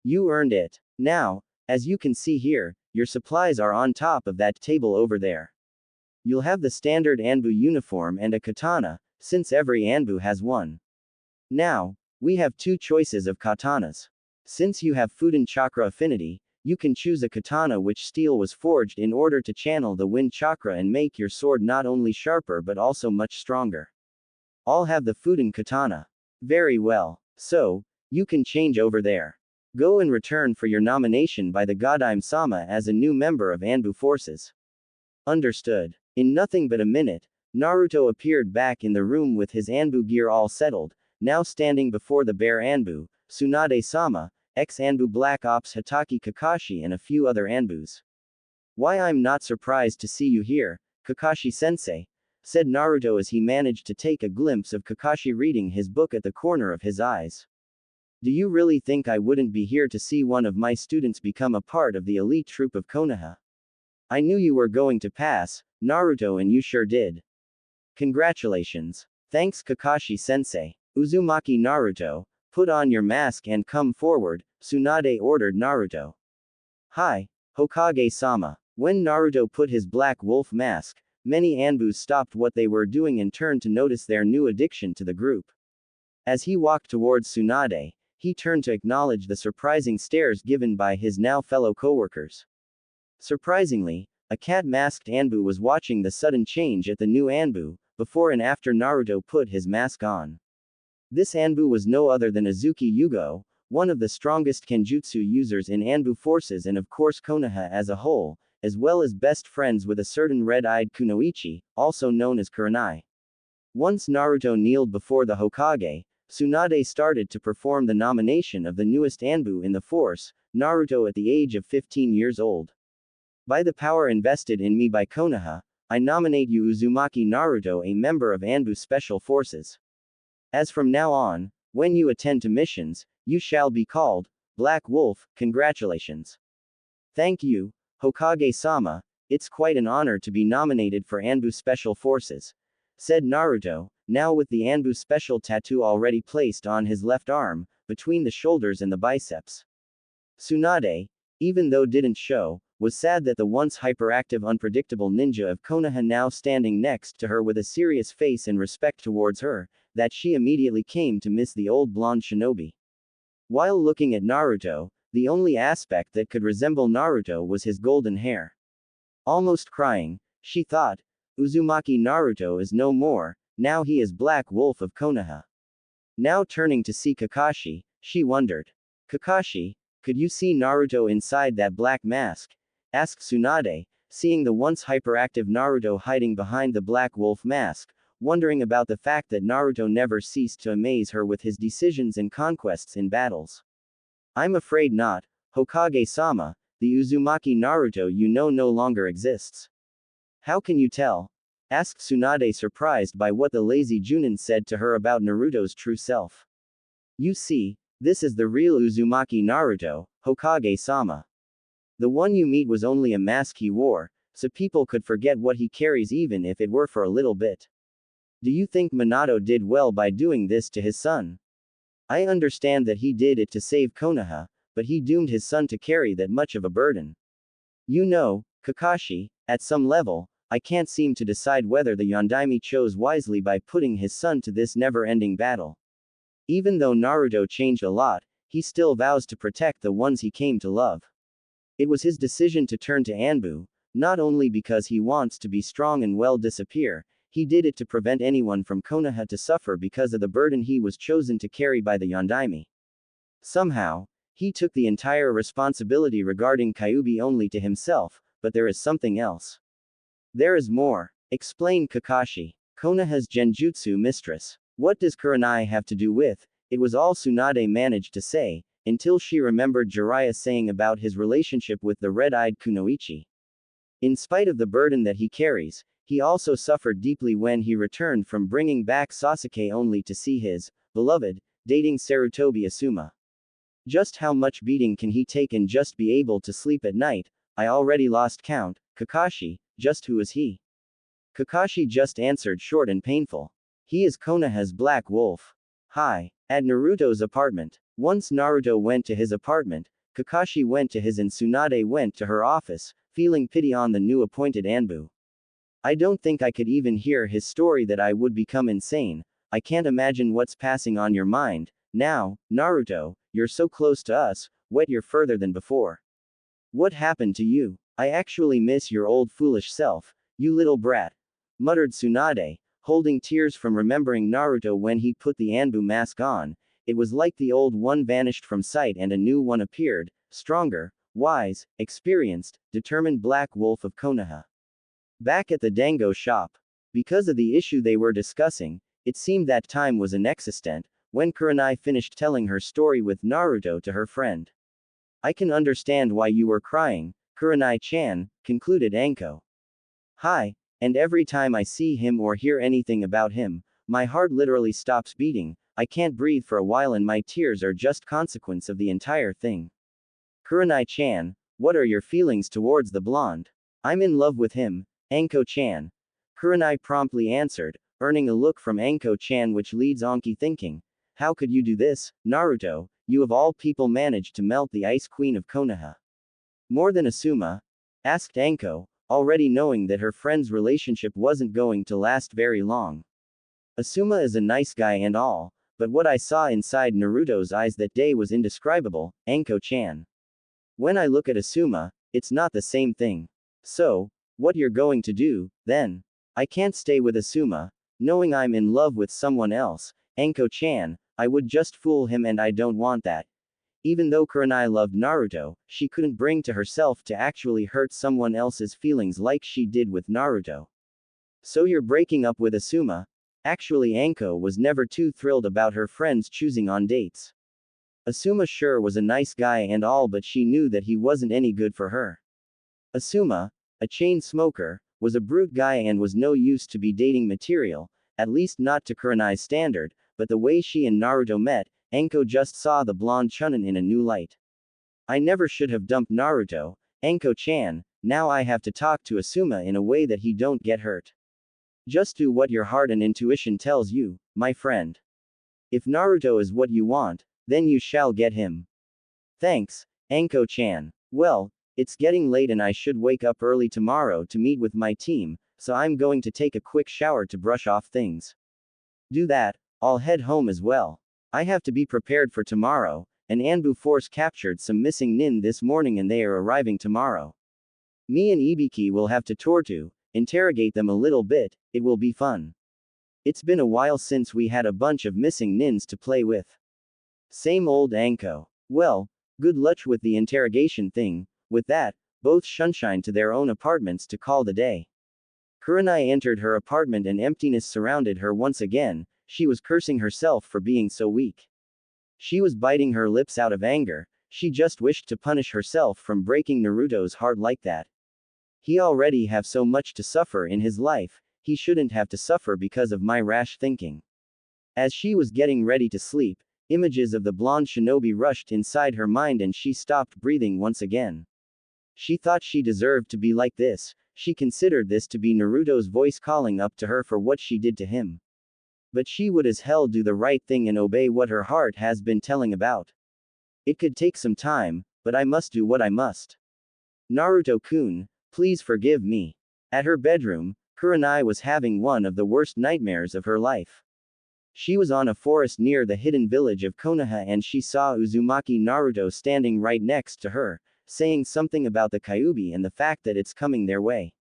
You earned it. Now, as you can see here, your supplies are on top of that table over there. You'll have the standard ANBU uniform and a katana, since every ANBU has one. Now, we have 2 choices of katanas. Since you have Fuden chakra affinity, you can choose a katana which steel was forged in order to channel the wind chakra and make your sword not only sharper but also much stronger. All have the Fuden katana. Very well. So, you can change over there. Go in return for your nomination by the Godime-sama as a new member of ANBU forces. Understood. In nothing but a minute, Naruto appeared back in the room with his ANBU gear all settled, now standing before the bear ANBU, Tsunade-sama, ex-ANBU Black Ops Hatake Kakashi and a few other ANBUs. Why, I'm not surprised to see you here, Kakashi-sensei, said Naruto as he managed to take a glimpse of Kakashi reading his book at the corner of his eyes. Do you really think I wouldn't be here to see one of my students become a part of the elite troop of Konoha? I knew you were going to pass, Naruto, and you sure did. Congratulations. Thanks, Kakashi-sensei. Uzumaki Naruto, put on your mask and come forward, Tsunade ordered Naruto. Hi, Hokage-sama. When Naruto put his black wolf mask, many ANBUs stopped what they were doing and turned to notice their new addition to the group. As he walked towards Tsunade, he turned to acknowledge the surprising stares given by his now fellow coworkers. Surprisingly, a cat-masked ANBU was watching the sudden change at the new ANBU, before and after Naruto put his mask on. This ANBU was no other than Azuki Yugo, one of the strongest Kenjutsu users in ANBU forces and of course Konoha as a whole, as well as best friends with a certain red-eyed Kunoichi, also known as Kurenai. Once Naruto kneeled before the Hokage, Tsunade started to perform the nomination of the newest ANBU in the force, Naruto at the age of 15 years old. By the power invested in me by Konoha, I nominate you Uzumaki Naruto a member of ANBU Special Forces. As from now on, when you attend to missions, you shall be called Black Wolf. Congratulations. Thank you, Hokage-sama, it's quite an honor to be nominated for ANBU Special Forces, said Naruto, now with the ANBU Special tattoo already placed on his left arm, between the shoulders and the biceps. Tsunade, even though didn't show, was sad that the once hyperactive unpredictable ninja of Konoha now standing next to her with a serious face and respect towards her, that she immediately came to miss the old blonde shinobi. While looking at Naruto, the only aspect that could resemble Naruto was his golden hair. Almost crying, she thought, Uzumaki Naruto is no more, now he is Black Wolf of Konoha. Now turning to see Kakashi, she wondered. Kakashi, could you see Naruto inside that black mask? Asked Tsunade, seeing the once hyperactive Naruto hiding behind the Black Wolf mask, wondering about the fact that Naruto never ceased to amaze her with his decisions and conquests in battles. I'm afraid not, Hokage-sama, the Uzumaki Naruto you know no longer exists. How can you tell? Asked Tsunade, surprised by what the lazy Junin said to her about Naruto's true self. You see, this is the real Uzumaki Naruto, Hokage-sama. The one you meet was only a mask he wore, so people could forget what he carries even if it were for a little bit. Do you think Minato did well by doing this to his son? I understand that he did it to save Konoha, but he doomed his son to carry that much of a burden. You know, Kakashi, at some level, I can't seem to decide whether the Yondaime chose wisely by putting his son to this never-ending battle. Even though Naruto changed a lot, he still vows to protect the ones he came to love. It was his decision to turn to ANBU, not only because he wants to be strong and well disappear, he did it to prevent anyone from Konoha to suffer because of the burden he was chosen to carry by the Yondaime. Somehow, He took the entire responsibility regarding Kyuubi only to himself, but there is something else. There is more. Explained Kakashi. Konoha's Genjutsu mistress. What does Kurenai have to do with? It was all Tsunade managed to say, until she remembered Jiraiya saying about his relationship with the red-eyed Kunoichi. In spite of the burden that he carries, he also suffered deeply when he returned from bringing back Sasuke only to see his beloved dating Sarutobi Asuma. Just how much beating can he take and just be able to sleep at night? I already lost count. Kakashi, just who is he? Kakashi just answered short and painful. He is Konoha's Black Wolf. Hi. At Naruto's apartment. Once Naruto went to his apartment, Kakashi went to his and Tsunade went to her office, feeling pity on the new appointed ANBU. I don't think I could even hear his story that I would become insane. I can't imagine what's passing on your mind. Now, Naruto, you're so close to us, yet you're further than before. What happened to you? I actually miss your old foolish self, you little brat. Muttered Tsunade, holding tears from remembering Naruto when he put the ANBU mask on. It was like the old one vanished from sight and a new one appeared, stronger, wise, experienced, determined Black Wolf of Konoha. Back at the Dango shop. Because of the issue they were discussing, it seemed that time was inexistent, when Kurenai finished telling her story with Naruto to her friend. I can understand why you were crying, Kurenai-chan, concluded Anko. Hi, and every time I see him or hear anything about him, my heart literally stops beating, I can't breathe for a while and my tears are just consequence of the entire thing. Kurenai-chan, what are your feelings towards the blonde? I'm in love with him, Anko-chan. Kurenai promptly answered, earning a look from Anko-chan which leads Anki thinking. How could you do this, Naruto? You of all people managed to melt the Ice Queen of Konoha. More than Asuma? Asked Anko, already knowing that her friend's relationship wasn't going to last very long. Asuma is a nice guy and all, but what I saw inside Naruto's eyes that day was indescribable, Anko-chan. When I look at Asuma, it's not the same thing. So, what you're going to do, then? I can't stay with Asuma, knowing I'm in love with someone else, Anko-chan, I would just fool him and I don't want that. Even though Kurenai loved Naruto, she couldn't bring to herself to actually hurt someone else's feelings like she did with Naruto. So you're breaking up with Asuma? Actually Anko was never too thrilled about her friends choosing on dates. Asuma sure was a nice guy and all but she knew that he wasn't any good for her. Asuma, a chain smoker, was a brute guy and was no use to be dating material, at least not to Kurenai's standard, but the way she and Naruto met, Anko just saw the blonde Chunin in a new light. I never should have dumped Naruto, Anko-chan, now I have to talk to Asuma in a way that he don't get hurt. Just do what your heart and intuition tells you, my friend. If Naruto is what you want, then you shall get him. Thanks, Anko-chan. Well, it's getting late and I should wake up early tomorrow to meet with my team, so I'm going to take a quick shower to brush off things. Do that, I'll head home as well. I have to be prepared for tomorrow. An ANBU force captured some missing nin this morning and they are arriving tomorrow. Me and Ibiki will have to interrogate them a little bit, it will be fun. It's been a while since we had a bunch of missing nins to play with. Same old Anko. Well, good luck with the interrogation thing. With that, both shunshine to their own apartments to call the day. Kurenai entered her apartment and emptiness surrounded her once again, she was cursing herself for being so weak. She was biting her lips out of anger, she just wished to punish herself from breaking Naruto's heart like that. He already have so much to suffer in his life, he shouldn't have to suffer because of my rash thinking. As she was getting ready to sleep, images of the blonde shinobi rushed inside her mind and she stopped breathing once again. She thought she deserved to be like this, she considered this to be Naruto's voice calling up to her for what she did to him. But she would as hell do the right thing and obey what her heart has been telling about. It could take some time, but I must do what I must. Naruto-kun, please forgive me. At her bedroom, Kurenai was having one of the worst nightmares of her life. She was on a forest near the hidden village of Konoha and she saw Uzumaki Naruto standing right next to her, saying something about the Kyuubi and the fact that it's coming their way.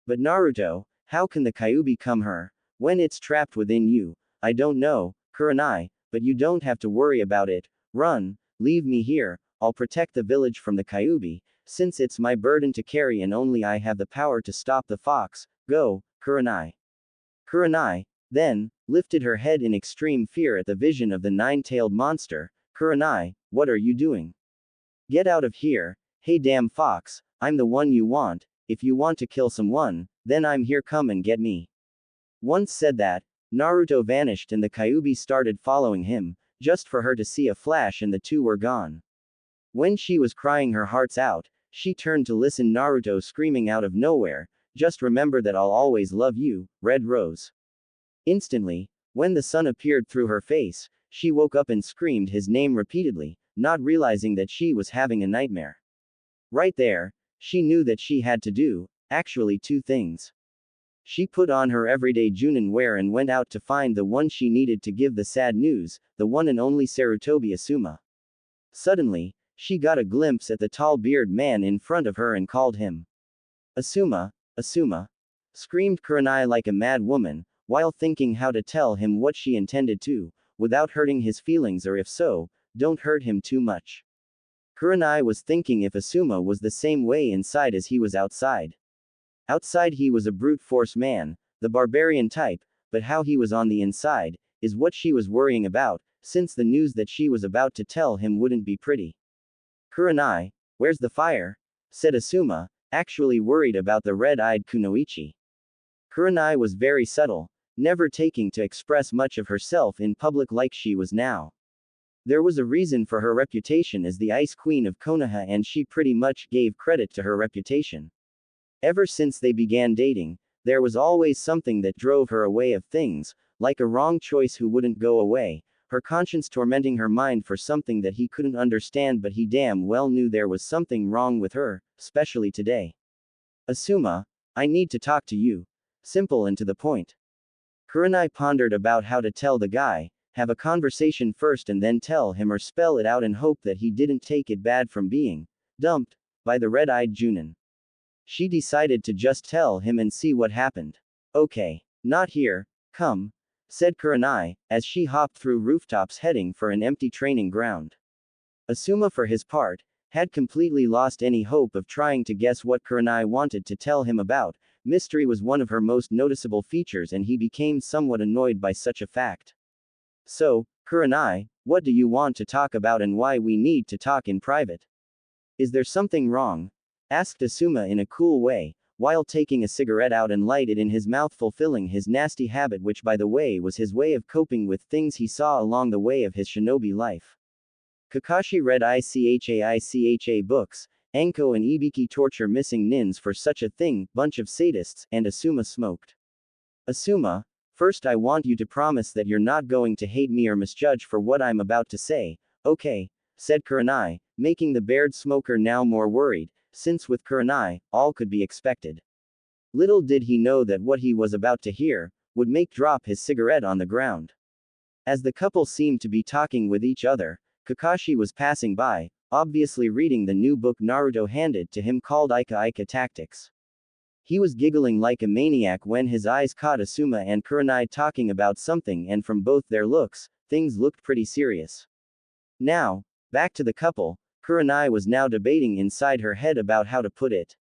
But Naruto, how can the Kyuubi come her, when it's trapped within you? I don't know, Kurenai, but you don't have to worry about it. Run, leave me here, I'll protect the village from the Kyuubi, since it's my burden to carry and only I have the power to stop the fox. Go, Kurenai. Kurenai, then, lifted her head in extreme fear at the vision of the nine-tailed monster. Kurenai, what are you doing? Get out of here. Hey damn fox, I'm the one you want. If you want to kill someone, then I'm here, come and get me. Once said that, Naruto vanished and the Kyuubi started following him, just for her to see a flash and the two were gone. When she was crying her hearts out, she turned to listen Naruto screaming out of nowhere, just remember that I'll always love you, Red Rose. Instantly, when the sun appeared through her face, she woke up and screamed his name repeatedly, not realizing that she was having a nightmare. Right there, she knew that she had to do, actually, two things. She put on her everyday Junin wear and went out to find the one she needed to give the sad news, the one and only Sarutobi Asuma. Suddenly, she got a glimpse at the tall beard man in front of her and called him. Asuma, Asuma, screamed Kurenai like a mad woman, while thinking how to tell him what she intended to, without hurting his feelings, or if so, don't hurt him too much. Kurenai was thinking if Asuma was the same way inside as he was outside. Outside he was a brute force man, the barbarian type, but how he was on the inside, is what she was worrying about, since the news that she was about to tell him wouldn't be pretty. Kurenai, where's the fire? Said Asuma, actually worried about the red-eyed Kunoichi. Kurenai was very subtle, never taking to express much of herself in public like she was now. There was a reason for her reputation as the Ice Queen of Konoha, and she pretty much gave credit to her reputation. Ever since they began dating, there was always something that drove her away of things, like a wrong choice who wouldn't go away, her conscience tormenting her mind for something that he couldn't understand, but he damn well knew there was something wrong with her, especially today. Asuma, I need to talk to you. Simple and to the point. Kurenai pondered about how to tell the guy, have a conversation first and then tell him or spell it out and hope that he didn't take it bad from being dumped by the red-eyed Junin. She decided to just tell him and see what happened. Okay. Not here, come, said Kurenai, as she hopped through rooftops heading for an empty training ground. Asuma, for his part, had completely lost any hope of trying to guess what Kurenai wanted to tell him about. Mystery was one of her most noticeable features and he became somewhat annoyed by such a fact. So, Kurenai, what do you want to talk about and why we need to talk in private? Is there something wrong? Asked Asuma in a cool way, while taking a cigarette out and light it in his mouth, fulfilling his nasty habit, which by the way was his way of coping with things he saw along the way of his shinobi life. Kakashi read ICHA books, Anko and Ibiki torture missing nins for such a thing, bunch of sadists, and Asuma smoked. Asuma, first I want you to promise that you're not going to hate me or misjudge for what I'm about to say. Okay, said Kurenai, making the bearded smoker now more worried, since with Kurenai, all could be expected. Little did he know that what he was about to hear would make drop his cigarette on the ground. As the couple seemed to be talking with each other, Kakashi was passing by, obviously reading the new book Naruto handed to him called Ika Ika Tactics. He was giggling like a maniac when his eyes caught Asuma and Kurenai talking about something, and from both their looks, things looked pretty serious. Now, back to the couple, Kurenai was now debating inside her head about how to put it.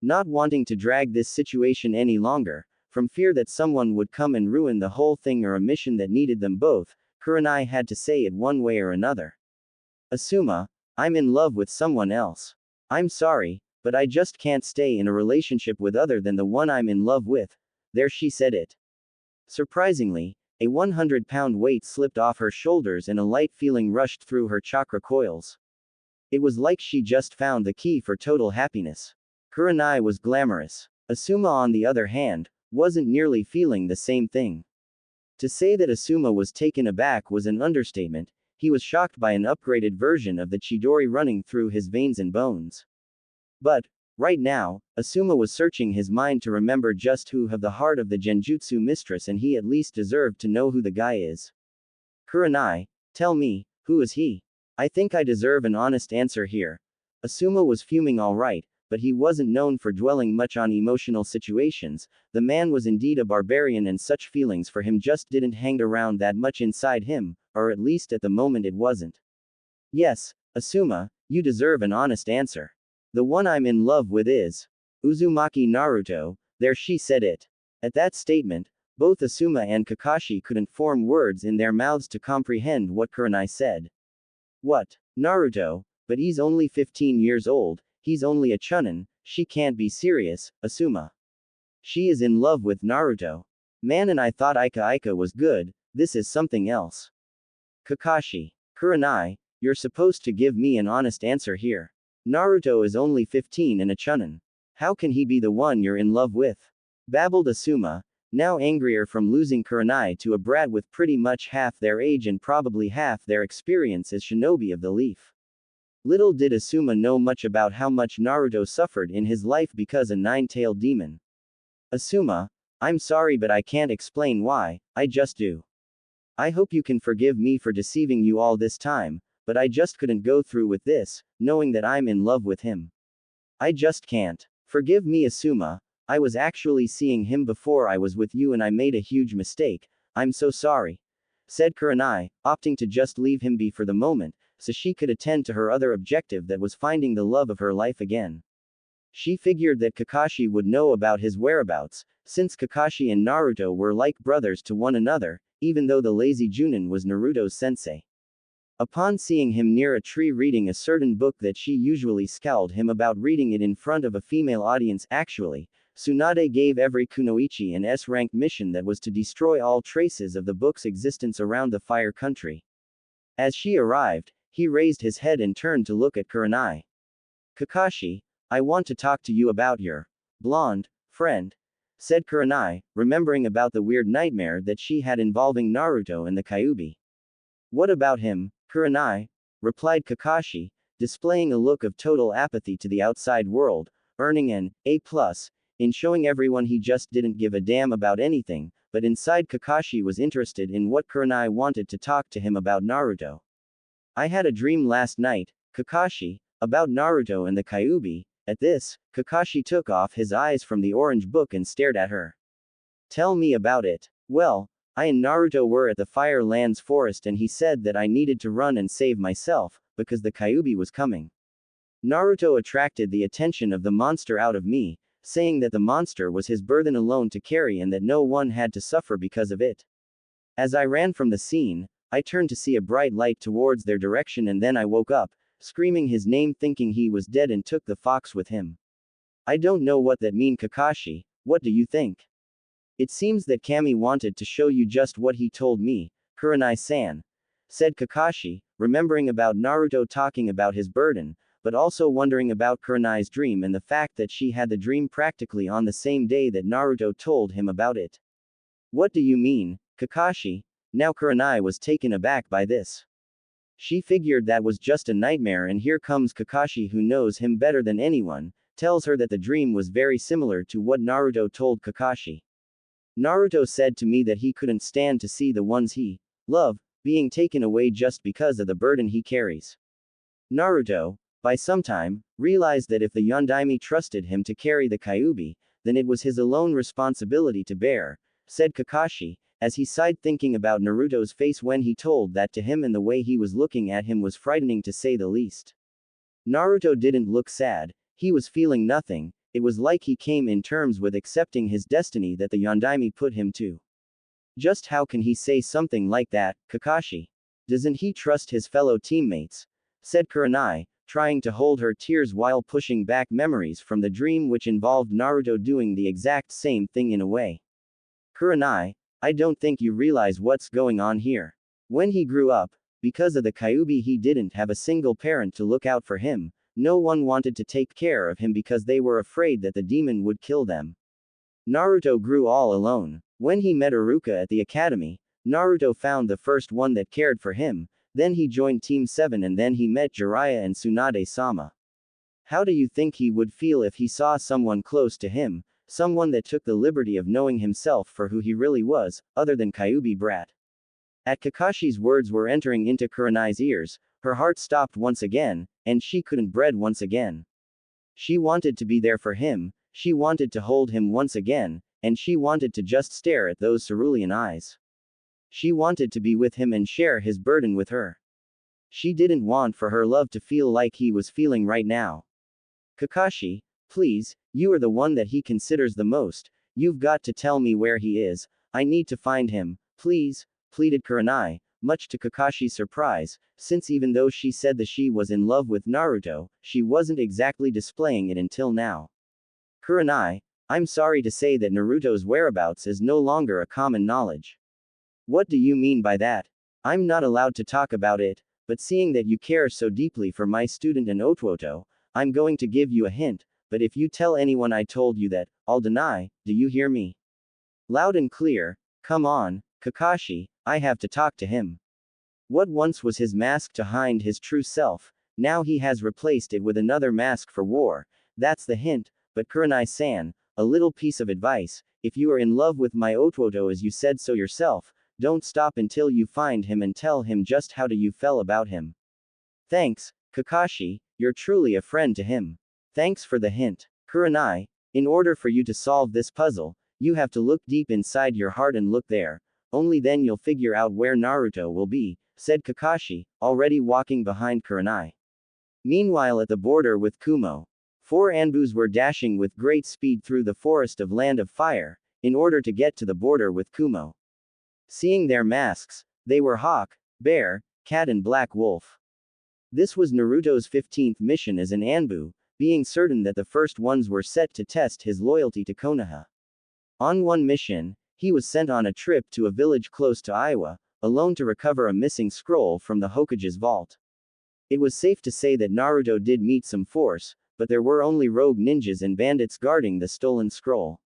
Not wanting to drag this situation any longer, from fear that someone would come and ruin the whole thing or a mission that needed them both, Kurenai had to say it one way or another. Asuma, I'm in love with someone else. I'm sorry, but I just can't stay in a relationship with other than the one I'm in love with. There, she said it. Surprisingly, a 100-pound weight slipped off her shoulders and a light feeling rushed through her chakra coils. It was like she just found the key for total happiness. Kurenai was glamorous. Asuma, on the other hand, wasn't nearly feeling the same thing. To say that Asuma was taken aback was an understatement. He was shocked by an upgraded version of the Chidori running through his veins and bones. But, right now, Asuma was searching his mind to remember just who have the heart of the Genjutsu mistress, and he at least deserved to know who the guy is. Kurenai, tell me, who is he? I think I deserve an honest answer here. Asuma was fuming alright, but he wasn't known for dwelling much on emotional situations. The man was indeed a barbarian and such feelings for him just didn't hang around that much inside him, or at least at the moment it wasn't. Yes, Asuma, You deserve an honest answer. The one I'm in love with is Uzumaki Naruto. There, she said it. At that statement, both Asuma and Kakashi couldn't form words in their mouths to comprehend what Kurenai said. What? Naruto? But he's only 15 years old, he's only a chunin, she can't be serious, Asuma. She is in love with Naruto. Man, and I thought Ika was good, this is something else. Kakashi. Kurenai, you're supposed to give me an honest answer here. Naruto is only 15 and a chunin. How can he be the one you're in love with? Babbled Asuma, now angrier from losing Kurenai to a brat with pretty much half their age and probably half their experience as shinobi of the leaf. Little did Asuma know much about how much Naruto suffered in his life because a nine-tailed demon. Asuma, I'm sorry but I can't explain why, I just do. I hope you can forgive me for deceiving you all this time, but I just couldn't go through with this, knowing that I'm in love with him. I just can't. Forgive me, Asuma, I was actually seeing him before I was with you and I made a huge mistake, I'm so sorry. Said Kurenai, opting to just leave him be for the moment, so she could attend to her other objective that was finding the love of her life again. She figured that Kakashi would know about his whereabouts, since Kakashi and Naruto were like brothers to one another, even though the lazy Junin was Naruto's sensei. Upon seeing him near a tree reading a certain book that she usually scowled him about reading it in front of a female audience, actually, Tsunade gave every kunoichi an S-rank mission that was to destroy all traces of the book's existence around the Fire Country. As she arrived, he raised his head and turned to look at Kurenai. Kakashi, I want to talk to you about your blonde friend, said Kurenai, remembering about the weird nightmare that she had involving Naruto and the Kyuubi. What about him, Kurenai? Replied Kakashi, displaying a look of total apathy to the outside world, earning an A+, in showing everyone he just didn't give a damn about anything, but inside Kakashi was interested in what Kurenai wanted to talk to him about Naruto. I had a dream last night, Kakashi, about Naruto and the Kyuubi. At this, Kakashi took off his eyes from the orange book and stared at her. Tell me about it. Well, I and Naruto were at the Fire Lands forest and he said that I needed to run and save myself, because the Kyuubi was coming. Naruto attracted the attention of the monster out of me, saying that the monster was his burden alone to carry and that no one had to suffer because of it. As I ran from the scene, I turned to see a bright light towards their direction and then I woke up, screaming his name thinking he was dead and took the fox with him. I don't know what that mean, Kakashi, what do you think? It seems that Kami wanted to show you just what he told me, Kurenai-san, said Kakashi, remembering about Naruto talking about his burden, but also wondering about Kurenai's dream and the fact that she had the dream practically on the same day that Naruto told him about it. What do you mean, Kakashi? Now Kurenai was taken aback by this. She figured that was just a nightmare and here comes Kakashi who knows him better than anyone, tells her that the dream was very similar to what Naruto told Kakashi. Naruto said to me that he couldn't stand to see the ones he loved being taken away just because of the burden he carries. Naruto, by some time, realized that if the Yondaime trusted him to carry the Kyuubi, then it was his alone responsibility to bear, said Kakashi, as he sighed thinking about Naruto's face when he told that to him and the way he was looking at him was frightening to say the least. Naruto didn't look sad, he was feeling nothing, it was like he came in terms with accepting his destiny that the Yondaime put him to. Just how can he say something like that, Kakashi? Doesn't he trust his fellow teammates? Said Kurenai, trying to hold her tears while pushing back memories from the dream which involved Naruto doing the exact same thing in a way. Kurenai, I don't think you realize what's going on here. When he grew up, because of the Kyuubi he didn't have a single parent to look out for him, no one wanted to take care of him because they were afraid that the demon would kill them. Naruto grew all alone. When he met Iruka at the academy, Naruto found the first one that cared for him, then he joined Team 7 and then he met Jiraiya and Tsunade-sama. How do you think he would feel if he saw someone close to him, someone that took the liberty of knowing himself for who he really was, other than Kyuubi brat? At Kakashi's words were entering into Kurenai's ears, her heart stopped once again, and she couldn't breathe once again. She wanted to be there for him, she wanted to hold him once again, and she wanted to just stare at those cerulean eyes. She wanted to be with him and share his burden with her. She didn't want for her love to feel like he was feeling right now. Kakashi, please, you are the one that he considers the most. You've got to tell me where he is. I need to find him, please, pleaded Kurenai, much to Kakashi's surprise, since even though she said that she was in love with Naruto, she wasn't exactly displaying it until now. Kurenai, I'm sorry to say that Naruto's whereabouts is no longer a common knowledge. What do you mean by that? I'm not allowed to talk about it, but seeing that you care so deeply for my student and Otwoto, I'm going to give you a hint, but if you tell anyone I told you that, I'll deny, do you hear me? Loud and clear, come on, Kakashi, I have to talk to him. What once was his mask to hide his true self, now he has replaced it with another mask for war. That's the hint, but Kurenai-san, a little piece of advice, if you are in love with my Otwoto as you said so yourself, don't stop until you find him and tell him just how you felt about him. Thanks, Kakashi, you're truly a friend to him. Thanks for the hint. Kurenai, in order for you to solve this puzzle, you have to look deep inside your heart and look there. Only then you'll figure out where Naruto will be, said Kakashi, already walking behind Kurenai. Meanwhile at the border with Kumo, 4 ANBUs were dashing with great speed through the forest of Land of Fire, in order to get to the border with Kumo. Seeing their masks, they were Hawk, Bear, Cat and Black Wolf. This was Naruto's 15th mission as an ANBU, being certain that the first ones were set to test his loyalty to Konoha. On one mission, he was sent on a trip to a village close to Iowa, alone to recover a missing scroll from the Hokage's vault. It was safe to say that Naruto did meet some force, but there were only rogue ninjas and bandits guarding the stolen scroll.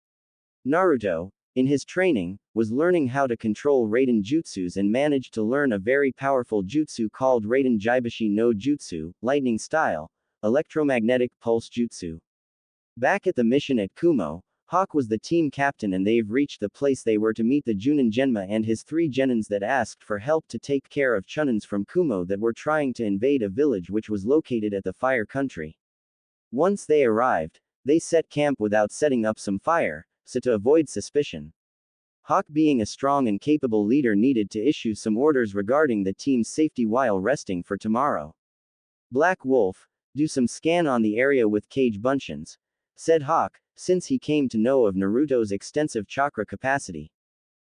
Naruto, in his training, was learning how to control Raiden jutsus and managed to learn a very powerful jutsu called Raiden Jaibashi no Jutsu, lightning style, electromagnetic pulse jutsu. Back at the mission at Kumo, Hawk was the team captain and they've reached the place they were to meet the Junin Genma and his 3 genins that asked for help to take care of Chunins from Kumo that were trying to invade a village which was located at the Fire Country. Once they arrived, they set camp without setting up some fire, so to avoid suspicion. Hawk being a strong and capable leader needed to issue some orders regarding the team's safety while resting for tomorrow. Black Wolf, do some scan on the area with cage buncheons, said Hawk, since he came to know of Naruto's extensive chakra capacity.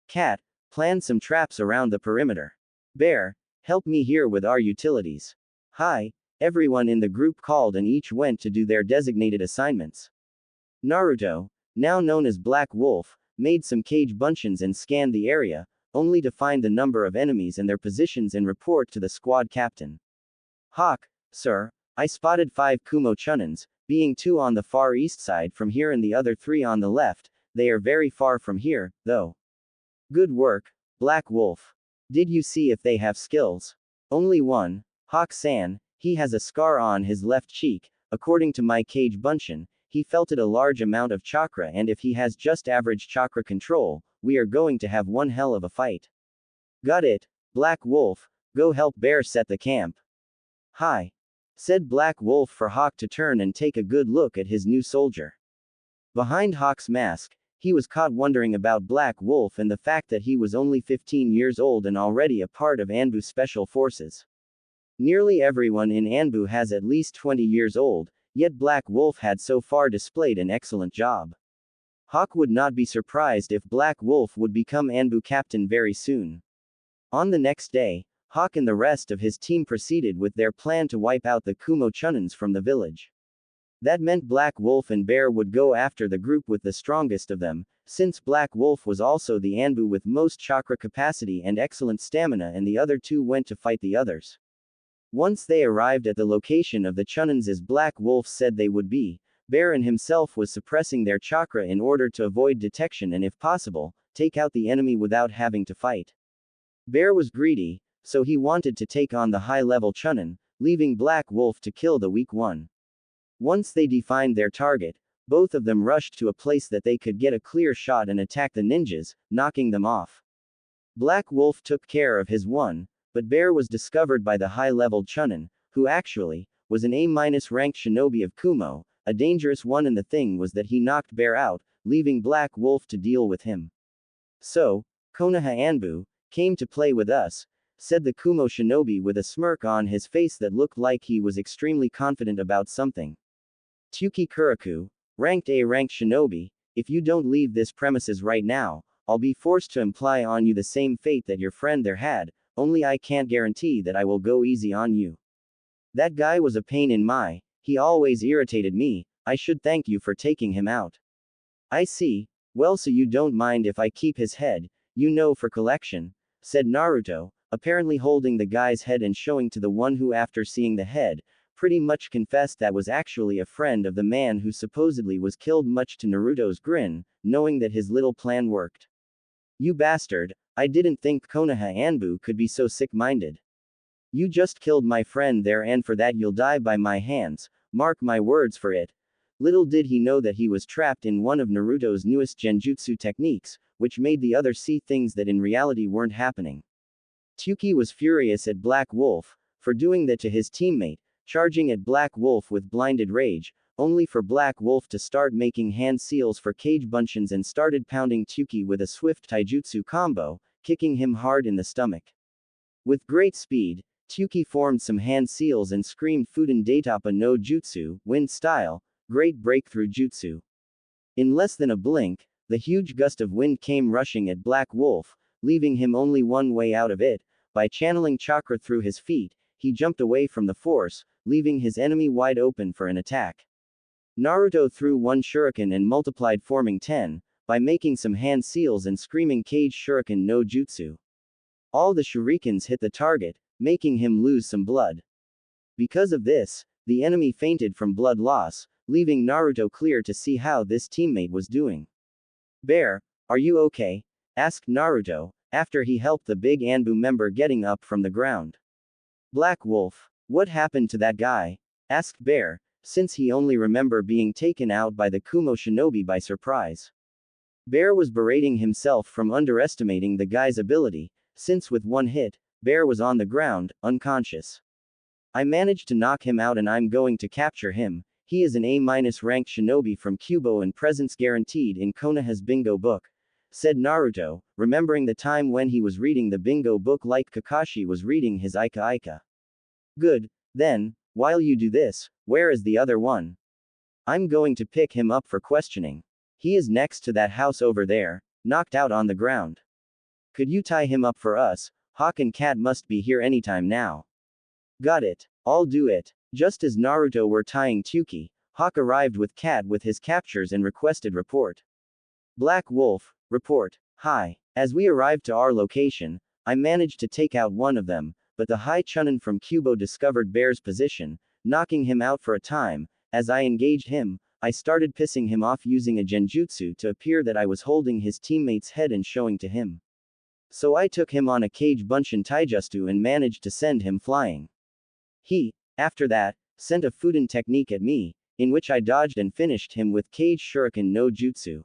Cat, plan some traps around the perimeter. Bear, help me here with our utilities. Hi, everyone in the group called and each went to do their designated assignments. Naruto, now known as Black Wolf, made some cage buncheons and scanned the area, only to find the number of enemies and their positions and report to the squad captain. Hawk, sir, I spotted 5 Kumo Chunins, being 2 on the far east side from here and the other 3 on the left. They are very far from here, though. Good work, Black Wolf. Did you see if they have skills? Only one, Hawk-san, he has a scar on his left cheek. According to my cage buncheon, he felt it a large amount of chakra, and if he has just average chakra control, we are going to have one hell of a fight. Got it, Black Wolf, go help Bear set the camp. Hi, said Black Wolf for Hawk to turn and take a good look at his new soldier. Behind Hawk's mask, he was caught wondering about Black Wolf and the fact that he was only 15 years old and already a part of ANBU Special Forces. Nearly everyone in ANBU has at least 20 years old, yet Black Wolf had so far displayed an excellent job. Hawk would not be surprised if Black Wolf would become ANBU captain very soon. On the next day, Hawk and the rest of his team proceeded with their plan to wipe out the Kumo Chunins from the village. That meant Black Wolf and Bear would go after the group with the strongest of them, since Black Wolf was also the ANBU with most chakra capacity and excellent stamina, and the other 2 went to fight the others. Once they arrived at the location of the Chunins as Black Wolf said they would be, Baron himself was suppressing their chakra in order to avoid detection and if possible, take out the enemy without having to fight. Bear was greedy, so he wanted to take on the high-level Chunin, leaving Black Wolf to kill the weak one. Once they defined their target, both of them rushed to a place that they could get a clear shot and attack the ninjas, knocking them off. Black Wolf took care of his one, but Bear was discovered by the high-level Chunin, who actually was an A-ranked shinobi of Kumo, a dangerous one, and the thing was that he knocked Bear out, leaving Black Wolf to deal with him. So, Konoha ANBU came to play with us, said the Kumo shinobi with a smirk on his face that looked like he was extremely confident about something. Tyuki Kuriku, ranked A ranked shinobi, if you don't leave this premises right now, I'll be forced to imply on you the same fate that your friend there had, only I can't guarantee that I will go easy on you. That guy was a pain in my, he always irritated me, I should thank you for taking him out. I see, well so you don't mind if I keep his head, for collection, said Naruto, apparently holding the guy's head and showing to the one who after seeing the head, pretty much confessed that was actually a friend of the man who supposedly was killed, much to Naruto's grin, knowing that his little plan worked. You bastard, I didn't think Konoha ANBU could be so sick-minded. You just killed my friend there and for that you'll die by my hands, mark my words for it. Little did he know that he was trapped in one of Naruto's newest genjutsu techniques, which made the other see things that in reality weren't happening. Tyuki was furious at Black Wolf for doing that to his teammate, charging at Black Wolf with blinded rage, only for Black Wolf to start making hand seals for cage bunchins and started pounding Tyuki with a swift taijutsu combo, kicking him hard in the stomach. With great speed, Tyuki formed some hand seals and screamed Fuden Daitapa no Jutsu, wind style, great breakthrough jutsu. In less than a blink, the huge gust of wind came rushing at Black Wolf, leaving him only one way out of it. By channeling chakra through his feet, he jumped away from the force, leaving his enemy wide open for an attack. Naruto threw one shuriken and multiplied, forming 10, by making some hand seals and screaming Cage Shuriken no Jutsu. All the shurikens hit the target, making him lose some blood. Because of this, the enemy fainted from blood loss, leaving Naruto clear to see how this teammate was doing. Bear, are you okay? Asked Naruto, after he helped the big ANBU member getting up from the ground. Black Wolf, what happened to that guy? Asked Bear, since he only remembered being taken out by the Kumo shinobi by surprise. Bear was berating himself from underestimating the guy's ability, since with one hit, Bear was on the ground, unconscious. I managed to knock him out and I'm going to capture him. He is an A-ranked shinobi from Kubo and presence guaranteed in Konoha's bingo book, said Naruto, remembering the time when he was reading the bingo book like Kakashi was reading his Ika Ika. Good, then, while you do this, where is the other one? I'm going to pick him up for questioning. He is next to that house over there, knocked out on the ground. Could you tie him up for us? Hawk and Cat must be here anytime now. Got it. I'll do it. Just as Naruto were tying Tyuki, Hawk arrived with Cat with his captures and requested report. Black Wolf, report. Hi. As we arrived to our location, I managed to take out one of them, but the High Chunin from Kubo discovered Bear's position, knocking him out for a time. As I engaged him, I started pissing him off using a genjutsu to appear that I was holding his teammate's head and showing to him. So I took him on a cage bunshin taijutsu and managed to send him flying. He, after that, sent a Fuden technique at me, in which I dodged and finished him with Cage Shuriken no Jutsu.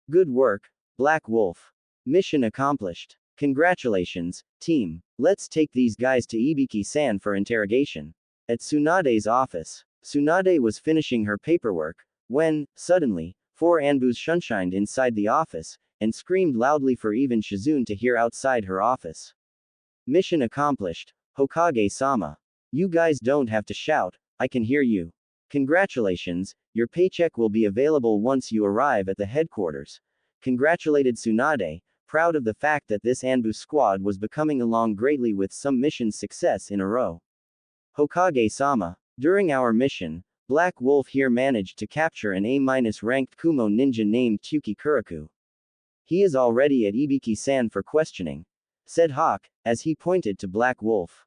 Good work, Black Wolf. Mission accomplished. Congratulations, team. Let's take these guys to Ibiki-san for interrogation. At Tsunade's office, Tsunade was finishing her paperwork, when, suddenly, 4 ANBUs shunshined inside the office, and screamed loudly for even Shizune to hear outside her office. Mission accomplished, Hokage-sama. You guys don't have to shout, I can hear you. Congratulations, your paycheck will be available once you arrive at the headquarters. Congratulated Tsunade, proud of the fact that this ANBU squad was becoming along greatly with some mission success in a row. Hokage-sama, during our mission, Black Wolf here managed to capture an A-ranked Kumo ninja named Tyuki Kuriku. He is already at Ibiki-san for questioning, said Hawk, as he pointed to Black Wolf.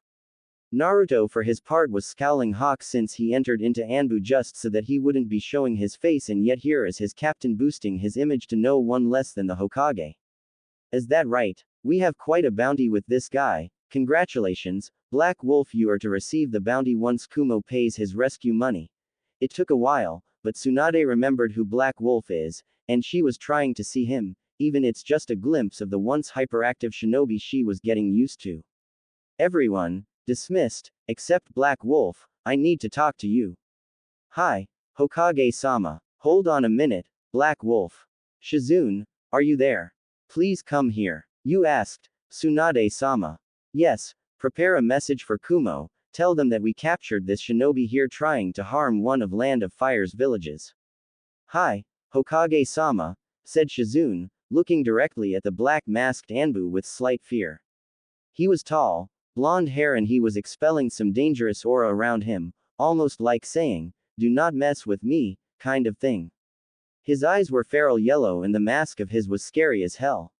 Naruto for his part was scowling Hawk since he entered into ANBU just so that he wouldn't be showing his face, and yet here is his captain boosting his image to no one less than the Hokage. Is that right? We have quite a bounty with this guy. Congratulations, Black Wolf, you are to receive the bounty once Kumo pays his rescue money. It took a while, but Tsunade remembered who Black Wolf is, and she was trying to see him, even it's just a glimpse of the once hyperactive shinobi she was getting used to. Everyone, dismissed, except Black Wolf, I need to talk to you. Hi, Hokage-sama. Hold on a minute, Black Wolf. Shizune, are you there? Please come here. You asked, Tsunade-sama. Yes, prepare a message for Kumo, tell them that we captured this shinobi here trying to harm one of Land of Fire's villages. Hi, Hokage-sama, said Shizune, looking directly at the black-masked ANBU with slight fear. He was tall, blonde hair and he was expelling some dangerous aura around him, almost like saying, "Do not mess with me," kind of thing. His eyes were feral yellow and the mask of his was scary as hell.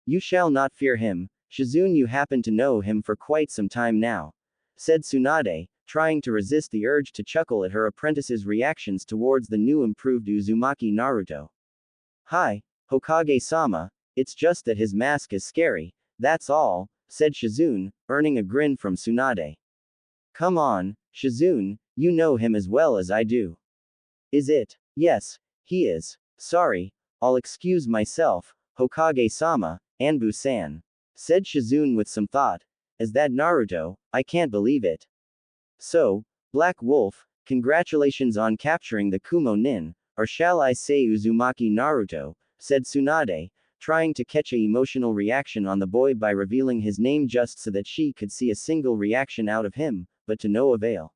You shall not fear him, Shizune, you happen to know him for quite some time now, said Tsunade, trying to resist the urge to chuckle at her apprentice's reactions towards the new improved Uzumaki Naruto. Hi, Hokage-sama, it's just that his mask is scary, that's all, said Shizune, earning a grin from Tsunade. Come on, Shizune, you know him as well as I do. Is it? Yes, he is. Sorry, I'll excuse myself, Hokage-sama, Anbu-san, said Shizune with some thought. Is that Naruto? I can't believe it. So, Black Wolf, congratulations on capturing the Kumo Nin, or shall I say Uzumaki Naruto, said Tsunade, trying to catch a emotional reaction on the boy by revealing his name just so that she could see a single reaction out of him, but to no avail.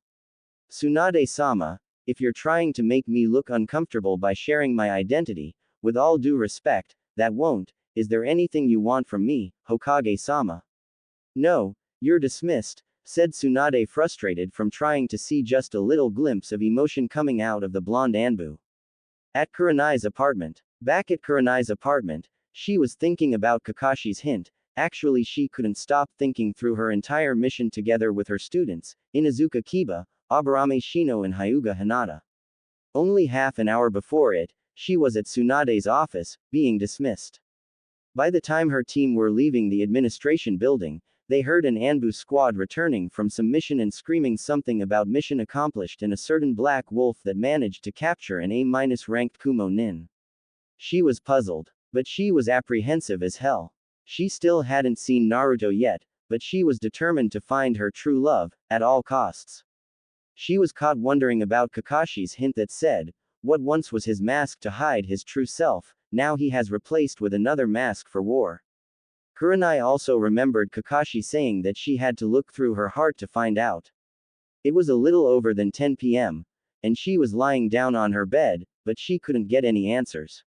Tsunade-sama, if you're trying to make me look uncomfortable by sharing my identity, with all due respect, that won't. Is there anything you want from me, Hokage-sama? No, you're dismissed, said Tsunade, frustrated from trying to see just a little glimpse of emotion coming out of the blonde Anbu. At Kurenai's apartment. Back at Kurenai's apartment, she was thinking about Kakashi's hint. Actually, she couldn't stop thinking through her entire mission together with her students, Inuzuka Kiba, Aburame Shino and Hyuga Hinata. Only half an hour before it, she was at Tsunade's office, being dismissed. By the time her team were leaving the administration building, they heard an ANBU squad returning from some mission and screaming something about mission accomplished and a certain black wolf that managed to capture an A-ranked Kumo Nin. She was puzzled, but she was apprehensive as hell. She still hadn't seen Naruto yet, but she was determined to find her true love, at all costs. She was caught wondering about Kakashi's hint that said, what once was his mask to hide his true self, now he has replaced with another mask for war. Kurenai also remembered Kakashi saying that she had to look through her heart to find out. It was a little over than 10 p.m., and she was lying down on her bed, but she couldn't get any answers.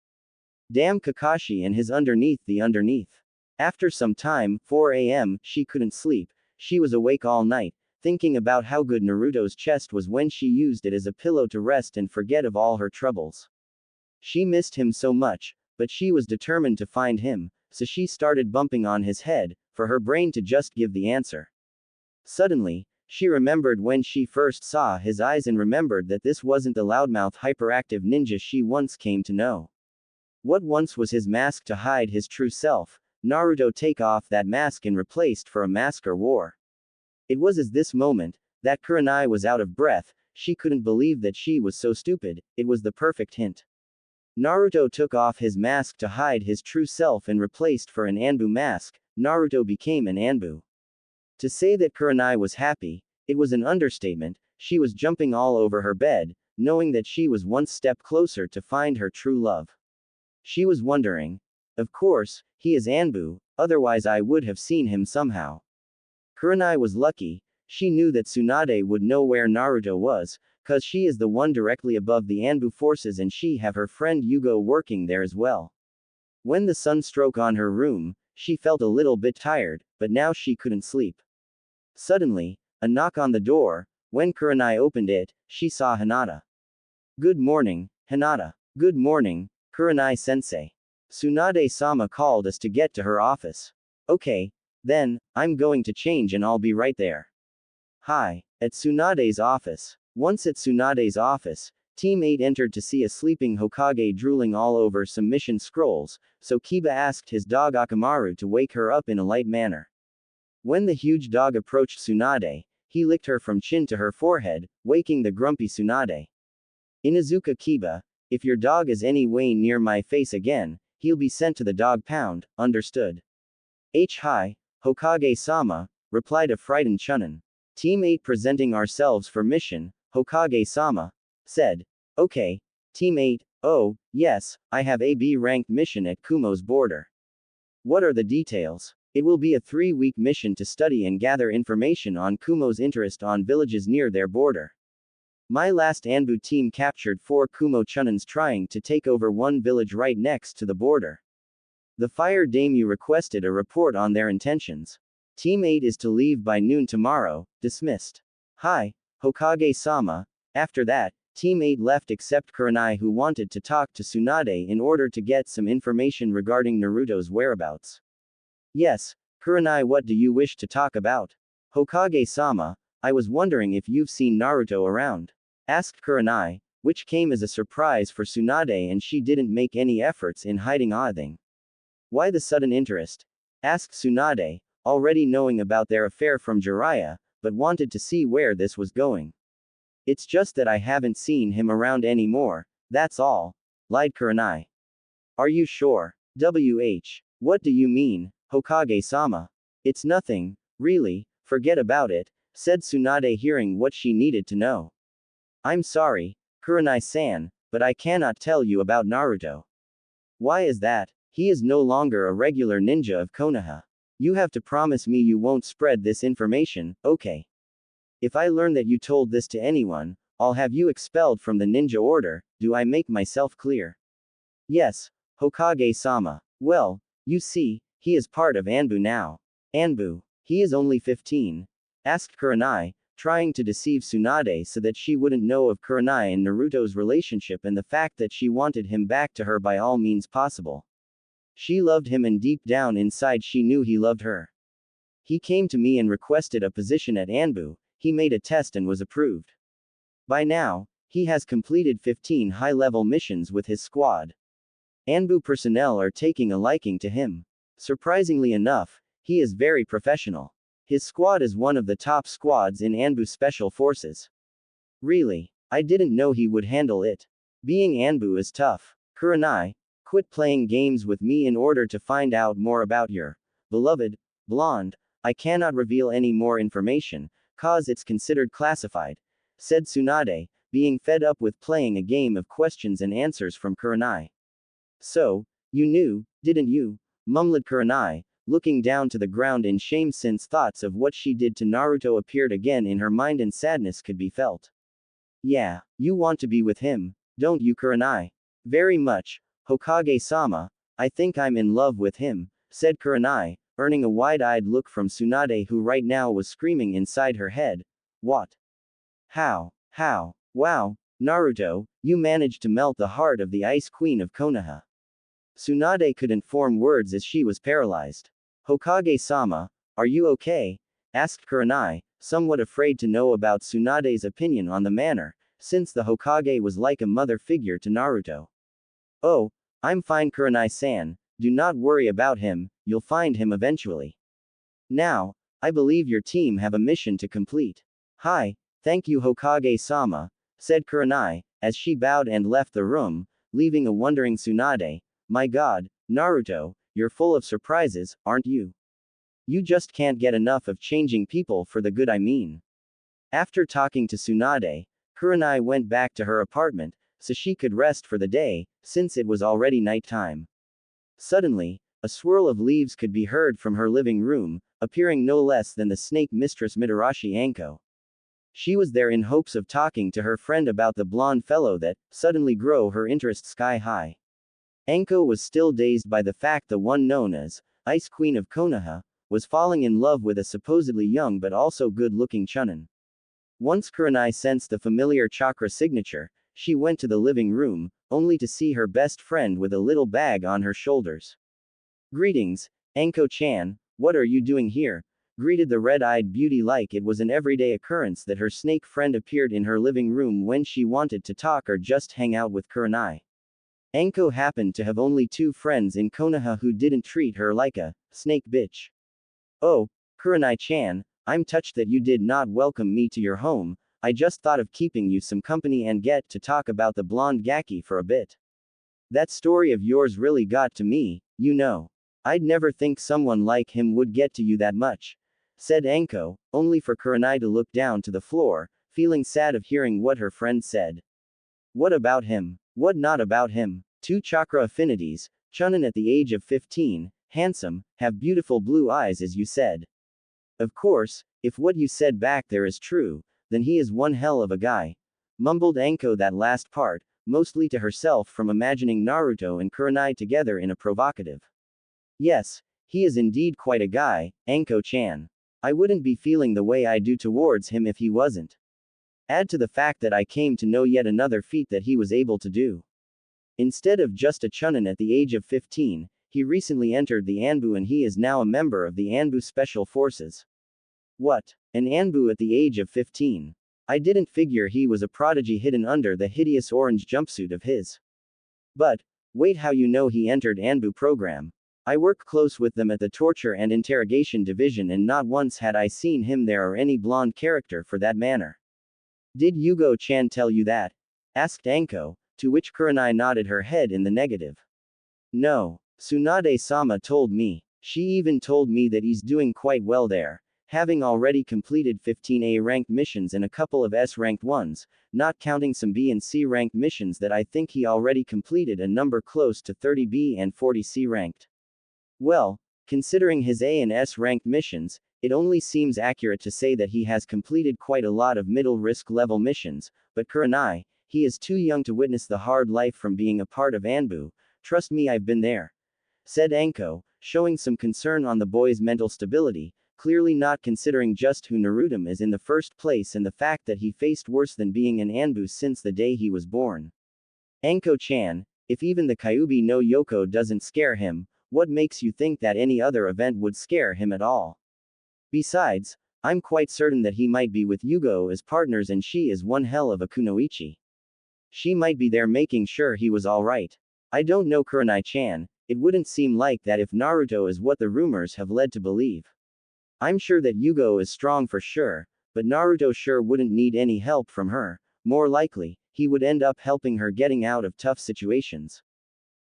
Damn Kakashi and his underneath the underneath. After some time, 4 a.m., she couldn't sleep. She was awake all night, thinking about how good Naruto's chest was when she used it as a pillow to rest and forget of all her troubles. She missed him so much, but she was determined to find him, so she started bumping on his head, for her brain to just give the answer. Suddenly, she remembered when she first saw his eyes and remembered that this wasn't the loudmouth hyperactive ninja she once came to know. What once was his mask to hide his true self, Naruto take off that mask and replaced for a mask or war. It was at this moment that Kurenai was out of breath. She couldn't believe that she was so stupid. It was the perfect hint. Naruto took off his mask to hide his true self and replaced for an ANBU mask. Naruto became an ANBU. To say that Kurenai was happy, it was an understatement. She was jumping all over her bed, knowing that she was one step closer to find her true love. She was wondering. Of course, he is ANBU, otherwise I would have seen him somehow. Kurenai was lucky. She knew that Tsunade would know where Naruto was, cause she is the one directly above the ANBU forces and she have her friend Yugo working there as well. When the sun struck on her room, she felt a little bit tired, but now she couldn't sleep. Suddenly, a knock on the door. When Kurenai opened it, she saw Hinata. Good morning, Hinata. Good morning, Kurenai-sensei. Tsunade-sama called us to get to her office. Okay, then, I'm going to change and I'll be right there. Hi. At Tsunade's office. Once at Tsunade's office, Team 8 entered to see a sleeping Hokage drooling all over some mission scrolls, so Kiba asked his dog Akamaru to wake her up in a light manner. When the huge dog approached Tsunade, he licked her from chin to her forehead, waking the grumpy Tsunade. Inuzuka Kiba, if your dog is any way near my face again, he'll be sent to the dog pound, understood? Hi, Hokage-sama, replied a frightened Chunin. Team 8 presenting ourselves for mission, Hokage-sama, said. Okay, Team 8, oh, yes, I have a B-ranked mission at Kumo's border. What are the details? It will be a 3-week mission to study and gather information on Kumo's interest on villages near their border. My last ANBU team captured 4 Kumo Chunins trying to take over one village right next to the border. The fire daimyo requested a report on their intentions. Team 8 is to leave by noon tomorrow, dismissed. Hi, Hokage-sama. After that, Team 8 left except Kurenai, who wanted to talk to Tsunade in order to get some information regarding Naruto's whereabouts. Yes, Kurenai, what do you wish to talk about? Hokage-sama, I was wondering if you've seen Naruto around. Asked Kurenai, which came as a surprise for Tsunade, and she didn't make any efforts in hiding anything. Why the sudden interest? Asked Tsunade, already knowing about their affair from Jiraiya, but wanted to see where this was going. It's just that I haven't seen him around anymore, that's all, lied Kurenai. Are you sure? What do you mean, Hokage-sama? It's nothing, really, forget about it, said Tsunade, hearing what she needed to know. I'm sorry, Kurenai-san, but I cannot tell you about Naruto. Why is that? He is no longer a regular ninja of Konoha. You have to promise me you won't spread this information, okay? If I learn that you told this to anyone, I'll have you expelled from the ninja order. Do I make myself clear? Yes, Hokage-sama. Well, you see, he is part of ANBU now. ANBU. He is only 15. Asked Kurenai, trying to deceive Tsunade so that she wouldn't know of Kurenai and Naruto's relationship and the fact that she wanted him back to her by all means possible. She loved him, and deep down inside she knew he loved her. He came to me and requested a position at ANBU. He made a test and was approved. By now, he has completed 15 high-level missions with his squad. ANBU personnel are taking a liking to him. Surprisingly enough, he is very professional. His squad is one of the top squads in ANBU Special Forces. Really, I didn't know he would handle it. Being ANBU is tough. Kurenai, quit playing games with me in order to find out more about your beloved blonde. I cannot reveal any more information, cause it's considered classified, said Tsunade, being fed up with playing a game of questions and answers from Kurenai. So, you knew, didn't you? Mumbled Kurenai, looking down to the ground in shame since thoughts of what she did to Naruto appeared again in her mind and sadness could be felt. Yeah, you want to be with him, don't you, Kurenai? Very much, Hokage-sama. I think I'm in love with him, said Kurenai, earning a wide-eyed look from Tsunade, who right now was screaming inside her head. What? How? Wow, Naruto, you managed to melt the heart of the Ice Queen of Konoha. Tsunade couldn't form words as she was paralyzed. Hokage-sama, are you okay? Asked Kurenai, somewhat afraid to know about Tsunade's opinion on the matter, since the Hokage was like a mother figure to Naruto. Oh, I'm fine, Kurenai-san, do not worry about him, you'll find him eventually. Now, I believe your team have a mission to complete. Hi, thank you, Hokage-sama, said Kurenai, as she bowed and left the room, leaving a wondering Tsunade. My god, Naruto, you're full of surprises, aren't you? You just can't get enough of changing people for the good, I mean. After talking to Tsunade, Kurenai went back to her apartment, so she could rest for the day, since it was already nighttime. Suddenly, a swirl of leaves could be heard from her living room, appearing no less than the snake mistress Mitarashi Anko. She was there in hopes of talking to her friend about the blonde fellow that suddenly grew her interest sky high. Anko was still dazed by the fact the one known as Ice Queen of Konoha was falling in love with a supposedly young but also good-looking Chunin. Once Kurenai sensed the familiar chakra signature, she went to the living room, only to see her best friend with a little bag on her shoulders. Greetings, Anko-chan, what are you doing here? Greeted the red-eyed beauty like it was an everyday occurrence that her snake friend appeared in her living room when she wanted to talk or just hang out with Kurenai. Anko happened to have only 2 friends in Konoha who didn't treat her like a snake bitch. Oh, Kurenai-chan, I'm touched that you did not welcome me to your home. I just thought of keeping you some company and get to talk about the blonde Gaki for a bit. That story of yours really got to me, you know. I'd never think someone like him would get to you that much, said Anko, only for Kurenai to look down to the floor, feeling sad of hearing what her friend said. What about him? What not about him? 2 chakra affinities, Chunin at the age of 15, handsome, have beautiful blue eyes as you said. Of course, if what you said back there is true, then he is one hell of a guy. Mumbled Anko that last part, mostly to herself from imagining Naruto and Kurenai together in a provocative. Yes, he is indeed quite a guy, Anko-chan. I wouldn't be feeling the way I do towards him if he wasn't. Add to the fact that I came to know yet another feat that he was able to do. Instead of just a chunin at the age of 15, he recently entered the ANBU and he is now a member of the ANBU Special Forces. What? An ANBU at the age of 15? I didn't figure he was a prodigy hidden under the hideous orange jumpsuit of his. But, wait, how you know he entered ANBU program? I work close with them at the torture and interrogation division and not once had I seen him there or any blonde character for that matter. Did Yugo-chan tell you that? Asked Anko, to which Kurenai nodded her head in the negative. No, Tsunade-sama told me. She even told me that he's doing quite well there, having already completed 15 A-ranked missions and a couple of S-ranked ones, not counting some B and C-ranked missions that I think he already completed a number close to 30 B and 40 C-ranked. Well, considering his A and S-ranked missions, it only seems accurate to say that he has completed quite a lot of middle risk level missions, but Kurenai, he is too young to witness the hard life from being a part of ANBU, trust me I've been there. Said Anko, showing some concern on the boy's mental stability, clearly not considering just who Naruto is in the first place and the fact that he faced worse than being an ANBU since the day he was born. Anko-chan, if even the Kyuubi no Yoko doesn't scare him, what makes you think that any other event would scare him at all? Besides, I'm quite certain that he might be with Yugo as partners and she is one hell of a kunoichi. She might be there making sure he was alright. I don't know Kurenai-chan, it wouldn't seem like that if Naruto is what the rumors have led to believe. I'm sure that Yugo is strong for sure, but Naruto sure wouldn't need any help from her, more likely, he would end up helping her getting out of tough situations.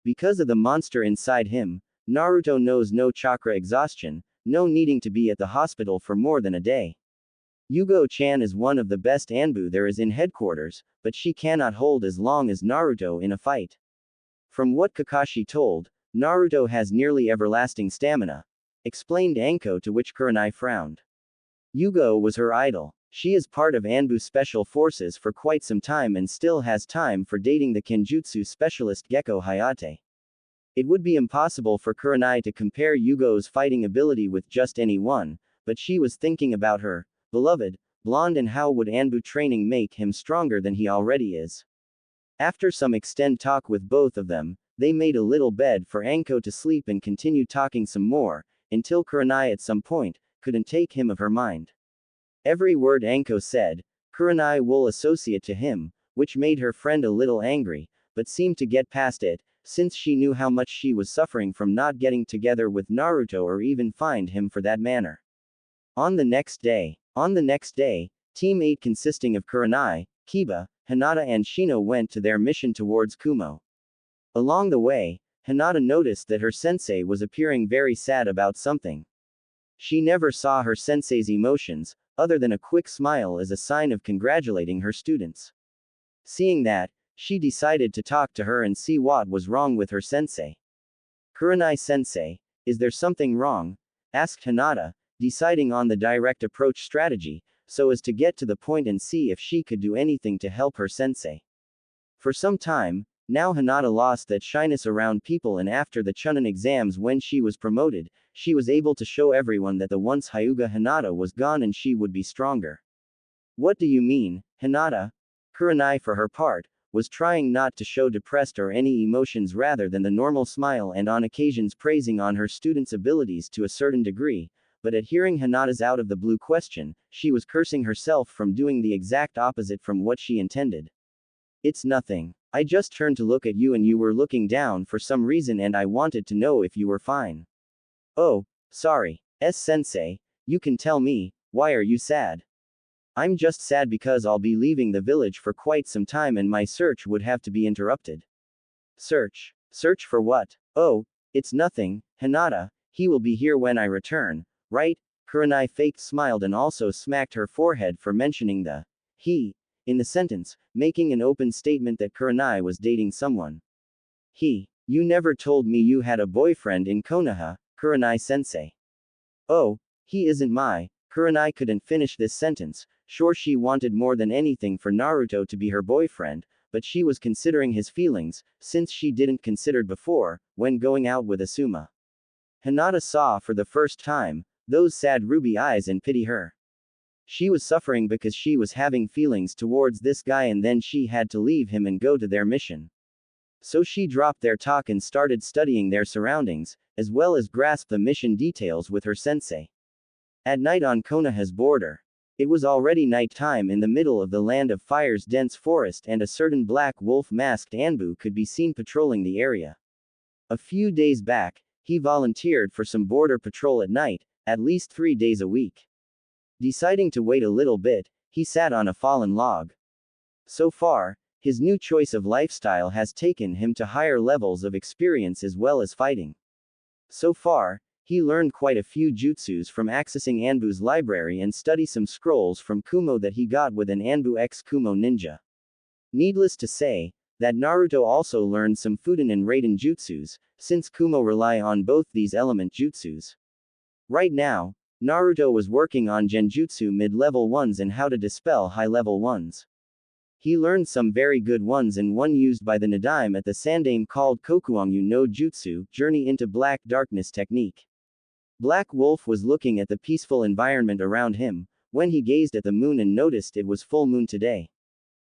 Because of the monster inside him, Naruto knows no chakra exhaustion, no needing to be at the hospital for more than a day. Yugo-chan is one of the best ANBU there is in headquarters, but she cannot hold as long as Naruto in a fight. From what Kakashi told, Naruto has nearly everlasting stamina, explained Anko, to which Kurenai frowned. Yugo was her idol. She is part of ANBU Special Forces for quite some time and still has time for dating the Kenjutsu specialist Gekko Hayate. It would be impossible for Kurenai to compare Yugo's fighting ability with just anyone, but she was thinking about her beloved blonde and how would ANBU training make him stronger than he already is. After some extended talk with both of them, they made a little bed for Anko to sleep and continued talking some more, until Kurenai at some point couldn't take him of her mind. Every word Anko said, Kurenai will associate to him, which made her friend a little angry, but seemed to get past it, since she knew how much she was suffering from not getting together with Naruto or even find him for that matter. On the next day, Team 8 consisting of Kurenai, Kiba, Hinata and Shino went to their mission towards Kumo. Along the way, Hinata noticed that her sensei was appearing very sad about something. She never saw her sensei's emotions, other than a quick smile as a sign of congratulating her students. Seeing that, she decided to talk to her and see what was wrong with her sensei. Kurenai-sensei, is there something wrong? Asked Hinata, deciding on the direct approach strategy, so as to get to the point and see if she could do anything to help her sensei. For some time, now Hinata lost that shyness around people, and after the Chunin exams when she was promoted, she was able to show everyone that the once Hyuga Hinata was gone and she would be stronger. What do you mean, Hinata? Kurenai for her part, was trying not to show depressed or any emotions rather than the normal smile and on occasions praising on her students' abilities to a certain degree, but at hearing Hinata's out of the blue question, she was cursing herself from doing the exact opposite from what she intended. It's nothing. I just turned to look at you and you were looking down for some reason and I wanted to know if you were fine. Oh, sorry. Sensei, you can tell me, why are you sad? I'm just sad because I'll be leaving the village for quite some time and my search would have to be interrupted. Search? Search for what? Oh, it's nothing, Hinata, he will be here when I return, right? Kurenai faked smiled and also smacked her forehead for mentioning the he in the sentence, making an open statement that Kurenai was dating someone. He. You never told me you had a boyfriend in Konoha, Kurenai-sensei. Oh, he isn't my. Kurenai couldn't finish this sentence. Sure, she wanted more than anything for Naruto to be her boyfriend, but she was considering his feelings, since she didn't considered before, when going out with Asuma. Hinata saw for the first time those sad ruby eyes and pity her. She was suffering because she was having feelings towards this guy and then she had to leave him and go to their mission. So she dropped their talk and started studying their surroundings, as well as grasp the mission details with her sensei. At night on Konoha's border. It was already night time in the middle of the Land of Fire's dense forest and a certain black wolf-masked ANBU could be seen patrolling the area. A few days back, he volunteered for some border patrol at night, at least 3 days a week. Deciding to wait a little bit, he sat on a fallen log. So far, his new choice of lifestyle has taken him to higher levels of experience as well as fighting. So far, he learned quite a few jutsus from accessing ANBU's library and study some scrolls from Kumo that he got with an ANBU X Kumo ninja. Needless to say, that Naruto also learned some Fuden and Raiden jutsus, since Kumo rely on both these element jutsus. Right now, Naruto was working on genjutsu mid-level ones and how to dispel high-level ones. He learned some very good ones and one used by the Nadaime at the Sandaime called Kokuangyu no Jutsu, Journey into Black Darkness technique. Black Wolf was looking at the peaceful environment around him, when he gazed at the moon and noticed it was full moon today.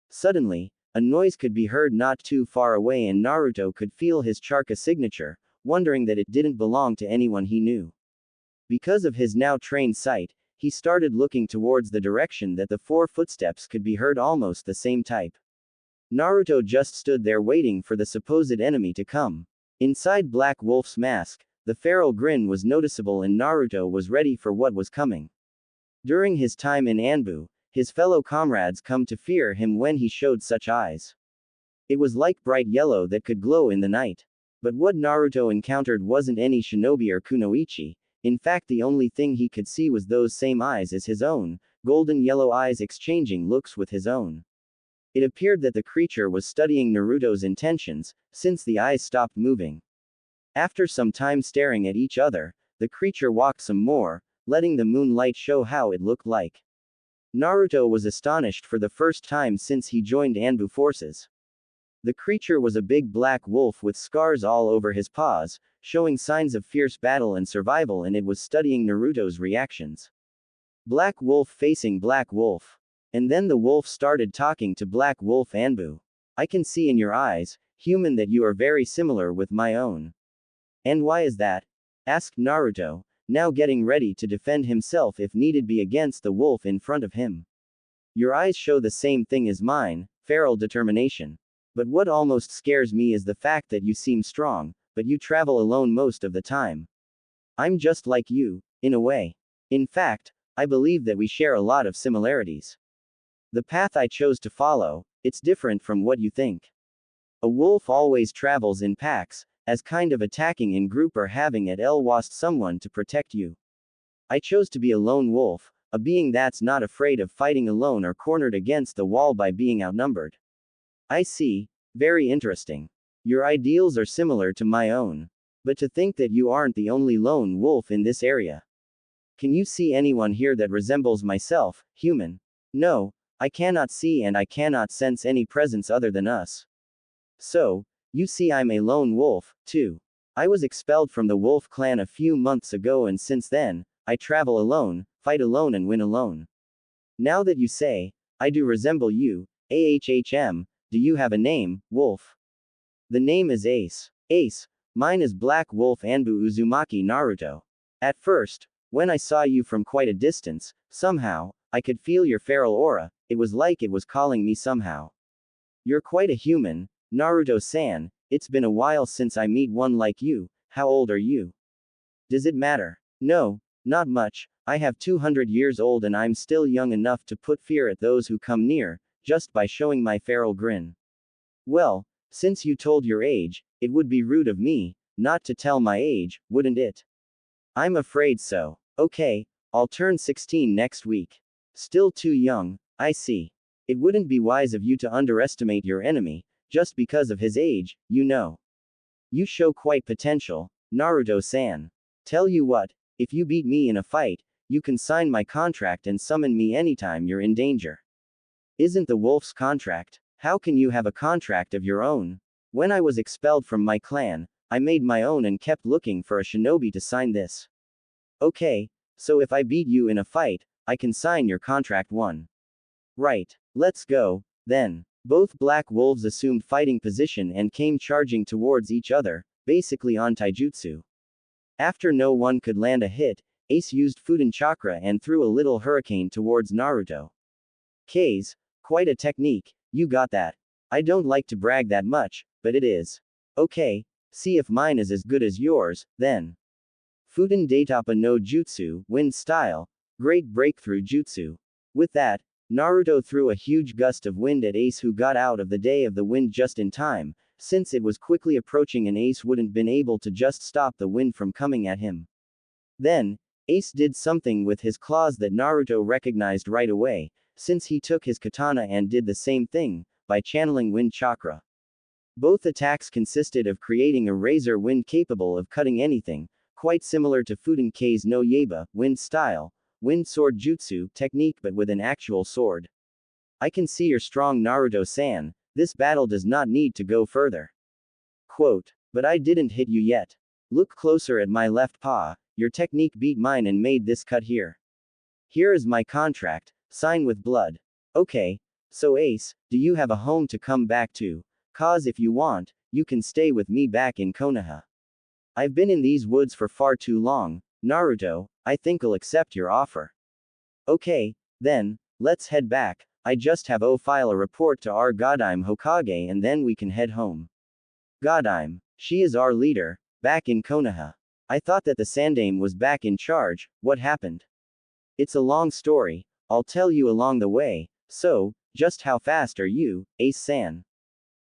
Suddenly, a noise could be heard not too far away and Naruto could feel his Charka signature, wondering that it didn't belong to anyone he knew. Because of his now trained sight, he started looking towards the direction that the 4 footsteps could be heard almost the same type. Naruto just stood there waiting for the supposed enemy to come. Inside Black Wolf's mask, the feral grin was noticeable and Naruto was ready for what was coming. During his time in ANBU, his fellow comrades come to fear him when he showed such eyes. It was like bright yellow that could glow in the night. But what Naruto encountered wasn't any shinobi or kunoichi. In fact, the only thing he could see was those same eyes as his own, golden yellow eyes exchanging looks with his own. It appeared that the creature was studying Naruto's intentions, since the eyes stopped moving. After some time staring at each other, the creature walked some more, letting the moonlight show how it looked like. Naruto was astonished for the first time since he joined ANBU forces. The creature was a big black wolf with scars all over his paws, showing signs of fierce battle and survival, and it was studying Naruto's reactions. Black Wolf facing Black Wolf. And then the wolf started talking to Black Wolf. ANBU. I can see in your eyes, human, that you are very similar with my own. And why is that? Asked Naruto, now getting ready to defend himself if needed be against the wolf in front of him. Your eyes show the same thing as mine, feral determination. But what almost scares me is the fact that you seem strong, but you travel alone most of the time. I'm just like you, in a way. In fact, I believe that we share a lot of similarities. The path I chose to follow, it's different from what you think. A wolf always travels in packs, as kind of attacking in group or having at lost someone to protect you. I chose to be a lone wolf, a being that's not afraid of fighting alone or cornered against the wall by being outnumbered. I see. Very interesting. Your ideals are similar to my own. But to think that you aren't the only lone wolf in this area. Can you see anyone here that resembles myself, human? No, I cannot see and I cannot sense any presence other than us. So, you see, I'm a lone wolf, too. I was expelled from the wolf clan a few months ago and since then, I travel alone, fight alone and win alone. Now that you say, I do resemble you, AHHM, do you have a name, Wolf? The name is Ace. Ace. Mine is Black Wolf ANBU Uzumaki Naruto. At first, when I saw you from quite a distance, somehow, I could feel your feral aura, it was like it was calling me somehow. You're quite a human, Naruto-san, it's been a while since I meet one like you. How old are you? Does it matter? No, not much, I have 200 years old and I'm still young enough to put fear at those who come near, just by showing my feral grin. Well, since you told your age, it would be rude of me, not to tell my age, wouldn't it? I'm afraid so. Okay, I'll turn 16 next week. Still too young, I see. It wouldn't be wise of you to underestimate your enemy, just because of his age, you know. You show quite potential, Naruto-san. Tell you what, if you beat me in a fight, you can sign my contract and summon me anytime you're in danger. Isn't the wolf's contract? How can you have a contract of your own? When I was expelled from my clan, I made my own and kept looking for a shinobi to sign this. Okay, so if I beat you in a fight, I can sign your contract one. Right. Let's go, then. Both black wolves assumed fighting position and came charging towards each other, basically on taijutsu. After no one could land a hit, Ace used Fuden Chakra and threw a little hurricane towards Naruto. K's, quite a technique, you got that. I don't like to brag that much, but it is. Okay, see if mine is as good as yours, then. Fuden Daitapa no Jutsu, Wind Style, Great Breakthrough Jutsu. With that, Naruto threw a huge gust of wind at Ace, who got out of the day of the wind just in time, since it was quickly approaching and Ace wouldn't been able to just stop the wind from coming at him. Then, Ace did something with his claws that Naruto recognized right away, since he took his katana and did the same thing, by channeling wind chakra. Both attacks consisted of creating a razor wind capable of cutting anything, quite similar to Fuden K's no Yaiba, wind style, wind sword jutsu technique, but with an actual sword. I can see you're strong, Naruto-san, this battle does not need to go further. Quote, but I didn't hit you yet. Look closer at my left paw, your technique beat mine and made this cut here. Here is my contract, sign with blood. Okay, so Ace, do you have a home to come back to? Cause if you want, you can stay with me back in Konoha. I've been in these woods for far too long, Naruto, I think I'll accept your offer. Okay, then, let's head back, I just have to file a report to our Godime Hokage and then we can head home. Godime, she is our leader, back in Konoha. I thought that the Sandaime was back in charge, what happened? It's a long story, I'll tell you along the way, so, just how fast are you, Ace-san?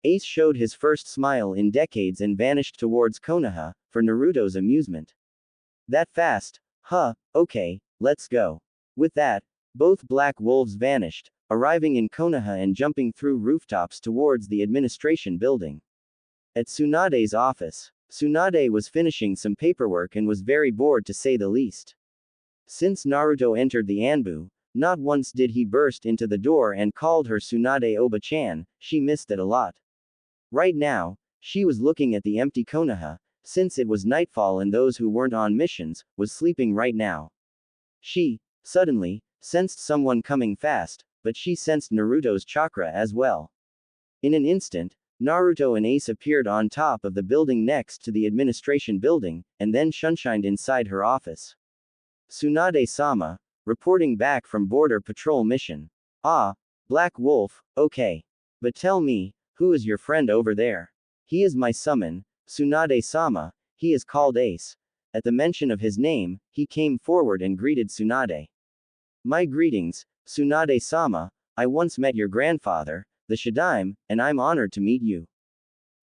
Ace showed his first smile in decades and vanished towards Konoha, for Naruto's amusement. That fast? Huh, okay, let's go. With that, both black wolves vanished, arriving in Konoha and jumping through rooftops towards the administration building. At Tsunade's office, Tsunade was finishing some paperwork and was very bored to say the least. Since Naruto entered the ANBU, not once did he burst into the door and called her Tsunade Oba-chan, she missed it a lot. Right now, she was looking at the empty Konoha, since it was nightfall and those who weren't on missions, was sleeping right now. She, suddenly, sensed someone coming fast, but she sensed Naruto's chakra as well. In an instant, Naruto and Ace appeared on top of the building next to the administration building, and then shunshined inside her office. Tsunade-sama, reporting back from Border Patrol mission. Ah, Black Wolf, okay. But tell me, who is your friend over there? He is my summon, Tsunade-sama, he is called Ace. At the mention of his name, he came forward and greeted Tsunade. My greetings, Tsunade-sama, I once met your grandfather, the Shadaime, and I'm honored to meet you.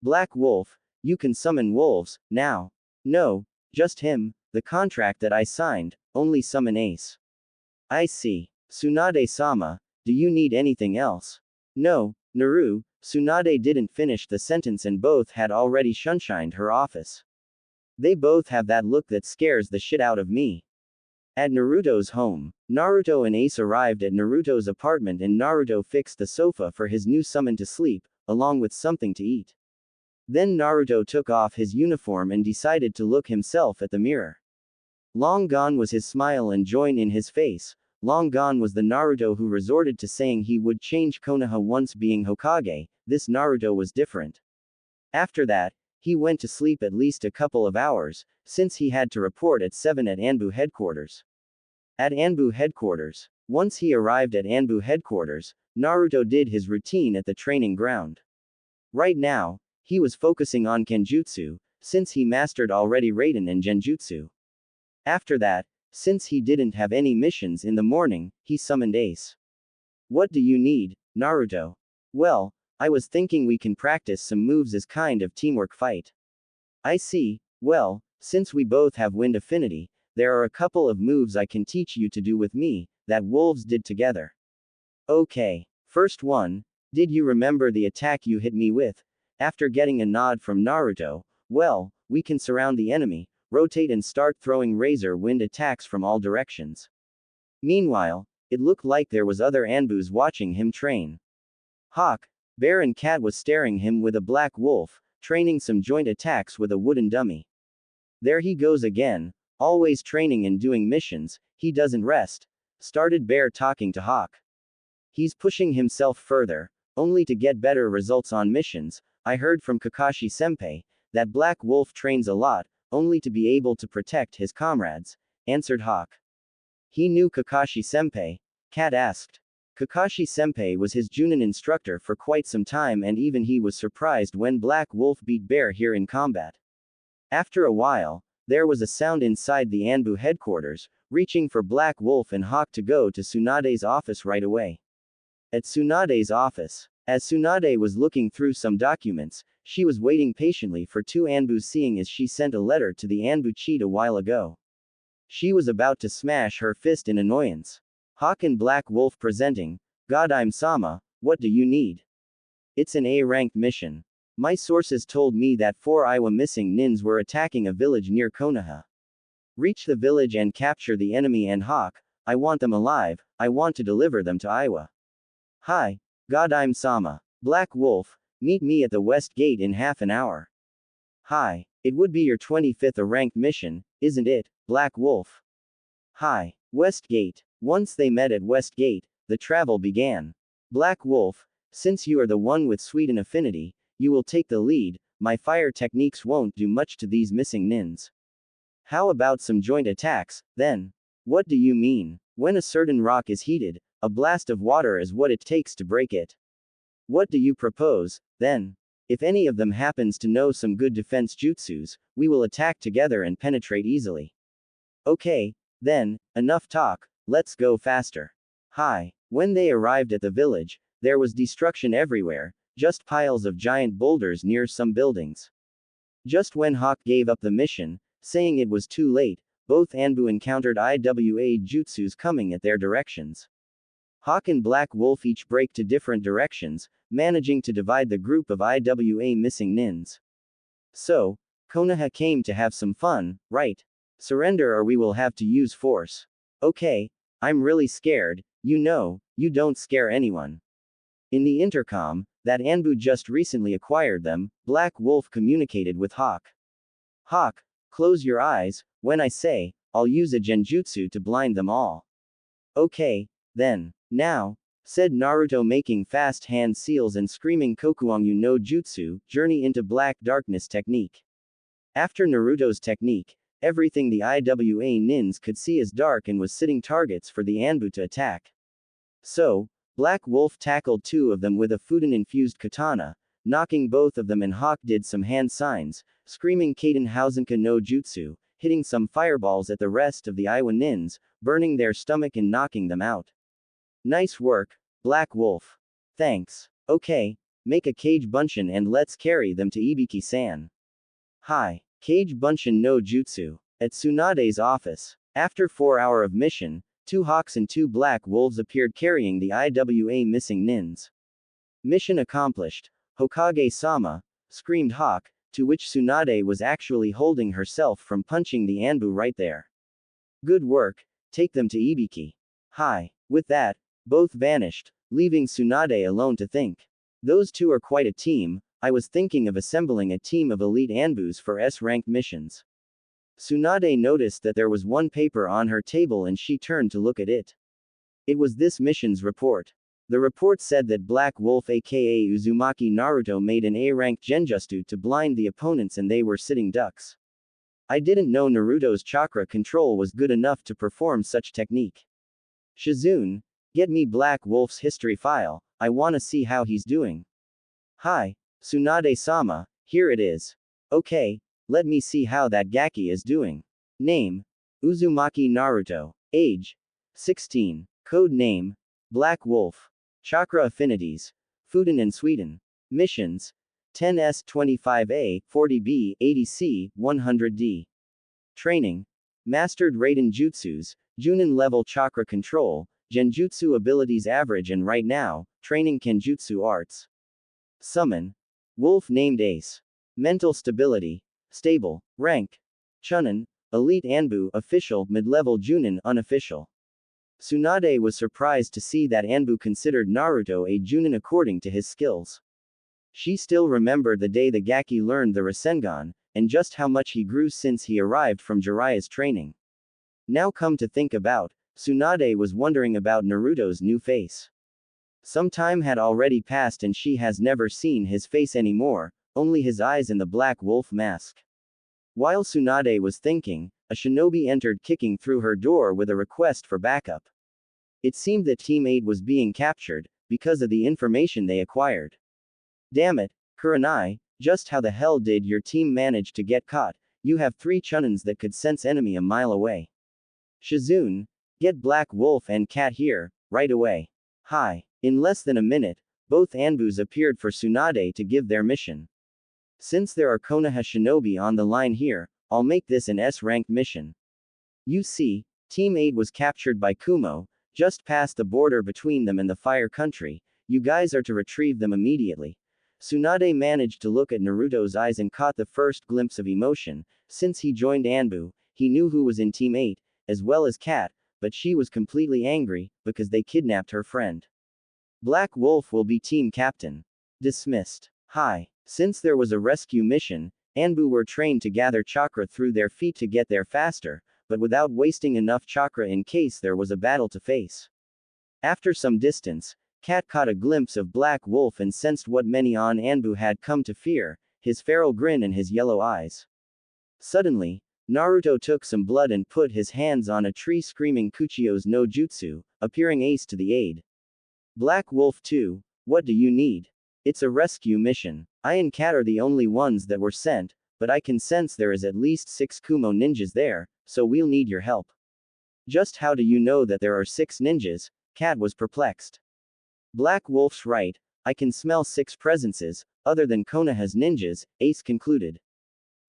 Black Wolf, you can summon wolves, now. No, just him, the contract that I signed, only summon Ace. I see. Tsunade-sama, do you need anything else? No, Naru, Tsunade didn't finish the sentence and both had already shunshined her office. They both have that look that scares the shit out of me. At Naruto's home, Naruto and Ace arrived at Naruto's apartment and Naruto fixed the sofa for his new summon to sleep, along with something to eat. Then Naruto took off his uniform and decided to look himself at the mirror. Long gone was his smile and joy in his face, long gone was the Naruto who resorted to saying he would change Konoha once being Hokage, this Naruto was different. After that, he went to sleep at least a couple of hours, since he had to report at 7 at ANBU headquarters. At ANBU headquarters, once he arrived at ANBU headquarters, Naruto did his routine at the training ground. Right now, he was focusing on Kenjutsu, since he mastered already Raiden and Genjutsu. After that, since he didn't have any missions in the morning, he summoned Ace. What do you need, Naruto? Well, I was thinking we can practice some moves as kind of teamwork fight. I see, well, since we both have wind affinity, there are a couple of moves I can teach you to do with me, that wolves did together. Okay. First one, did you remember the attack you hit me with? After getting a nod from Naruto, well, we can surround the enemy, rotate and start throwing razor wind attacks from all directions. Meanwhile, it looked like there was other ANBUs watching him train. Hawk, Bear and Cat was staring him with a black wolf, training some joint attacks with a wooden dummy. There he goes again, always training and doing missions, he doesn't rest, started Bear talking to Hawk. He's pushing himself further, only to get better results on missions. I heard from Kakashi-senpai that Black Wolf trains a lot, only to be able to protect his comrades, answered Hawk. He knew Kakashi-senpai? Cat asked. Kakashi-senpai was his Junin instructor for quite some time, and even he was surprised when Black Wolf beat Bear here in combat. After a while, there was a sound inside the ANBU headquarters, reaching for Black Wolf and Hawk to go to Tsunade's office right away. At Tsunade's office, as Tsunade was looking through some documents, she was waiting patiently for two ANBUs, seeing as she sent a letter to the ANBU cheat a while ago. She was about to smash her fist in annoyance. Hawk and Black Wolf presenting, God, I'm Sama, what do you need? It's an A-ranked mission. My sources told me that 4 Iwa missing nins were attacking a village near Konoha. Reach the village and capture the enemy, and Hawk, I want them alive, I want to deliver them to Iwa. Hi, God, I'm Sama. Black Wolf, meet me at the West Gate in half an hour. Hi, it would be your 25th ranked mission, isn't it, Black Wolf? Hi, West Gate. Once they met at West Gate, the travel began. Black Wolf, since you are the one with Sweden affinity, you will take the lead, my fire techniques won't do much to these missing nins. How about some joint attacks, then? What do you mean? When a certain rock is heated, a blast of water is what it takes to break it. What do you propose, then? If any of them happens to know some good defense jutsus, we will attack together and penetrate easily. Okay, then, enough talk, let's go faster. Hi. When they arrived at the village, there was destruction everywhere, just piles of giant boulders near some buildings. Just when Hawk gave up the mission, saying it was too late, both ANBU encountered IWA jutsus coming at their directions. Hawk and Black Wolf each break to different directions, managing to divide the group of IWA missing nins. So, Konoha came to have some fun, right? Surrender or we will have to use force. Okay, I'm really scared, you know, you don't scare anyone. In the intercom, that ANBU just recently acquired them, Black Wolf communicated with Hawk. Hawk, close your eyes, when I say, I'll use a genjutsu to blind them all. Okay, then. Now, said Naruto, making fast hand seals and screaming Kokuangyu no Jutsu, journey into black darkness technique. After Naruto's technique, everything the IWA nins could see is dark and was sitting targets for the ANBU to attack. So, Black Wolf tackled two of them with a Fuden-infused katana, knocking both of them, and Hawk did some hand signs, screaming Kaden Hausenka no Jutsu, hitting some fireballs at the rest of the Iwa nins, burning their stomach and knocking them out. Nice work, Black Wolf. Thanks. Okay, make a Kage Bunshin and let's carry them to Ibiki-san. Hi. Kage Bunshin no Jutsu. At Tsunade's office. After 4 hours of mission, 2 Hawks and 2 Black Wolves appeared carrying the IWA missing nins. Mission accomplished. Hokage-sama, screamed Hawk, to which Tsunade was actually holding herself from punching the ANBU right there. Good work, take them to Ibiki. Hi. With that, both vanished, leaving Tsunade alone to think. Those two are quite a team. I was thinking of assembling a team of elite ANBUs for S-ranked missions. Tsunade noticed that there was one paper on her table and she turned to look at it. It was this mission's report. The report said that Black Wolf aka Uzumaki Naruto made an A-ranked genjutsu to blind the opponents and they were sitting ducks. I didn't know Naruto's chakra control was good enough to perform such technique. Shizune, get me Black Wolf's history file, I wanna see how he's doing. Hi, Tsunade-sama, here it is. Okay, let me see how that Gaki is doing. Name, Uzumaki Naruto. Age, 16. Code name, Black Wolf. Chakra affinities, Fuden and Sweden. Missions, 10S 25A, 40B, 80C, 100D. Training, Mastered Raiden Jutsus, Junin level chakra control, Genjutsu abilities average, and right now, training Kenjutsu arts. Summon. Wolf named Ace. Mental stability, stable. Rank, Chunin, Elite ANBU official, mid-level Junin unofficial. Tsunade was surprised to see that ANBU considered Naruto a Junin according to his skills. She still remembered the day the Gaki learned the Rasengan, and just how much he grew since he arrived from Jiraiya's training. Now come to think about, Tsunade was wondering about Naruto's new face. Some time had already passed and she has never seen his face anymore, only his eyes and the black wolf mask. While Tsunade was thinking, a shinobi entered kicking through her door with a request for backup. It seemed that Team 8 was being captured, because of the information they acquired. Damn it, Kurenai, just how the hell did your team manage to get caught? You have 3 Chunins that could sense enemy a mile away. Shizune, get Black Wolf and Cat here, right away. Hi. In less than a minute, both ANBUs appeared for Tsunade to give their mission. Since there are Konoha shinobi on the line here, I'll make this an S-ranked mission. You see, Team 8 was captured by Kumo, just past the border between them and the Fire Country. You guys are to retrieve them immediately. Tsunade managed to look at Naruto's eyes and caught the first glimpse of emotion. Since he joined ANBU, he knew who was in Team 8, as well as Kat, but she was completely angry, because they kidnapped her friend. Black Wolf will be team captain. Dismissed. Hi. Since there was a rescue mission, ANBU were trained to gather chakra through their feet to get there faster, but without wasting enough chakra in case there was a battle to face. After some distance, Kat caught a glimpse of Black Wolf and sensed what many on ANBU had come to fear, his feral grin and his yellow eyes. Suddenly, Naruto took some blood and put his hands on a tree screaming Kuchio's no jutsu, appearing Ace to the aid. Black Wolf 2, what do you need? It's a rescue mission. I and Kat are the only ones that were sent, but I can sense there is at least 6 Kumo ninjas there, so we'll need your help. Just how do you know that there are 6 ninjas? Kat was perplexed. Black Wolf's right, I can smell 6 presences, other than Konoha's ninjas, Ace concluded.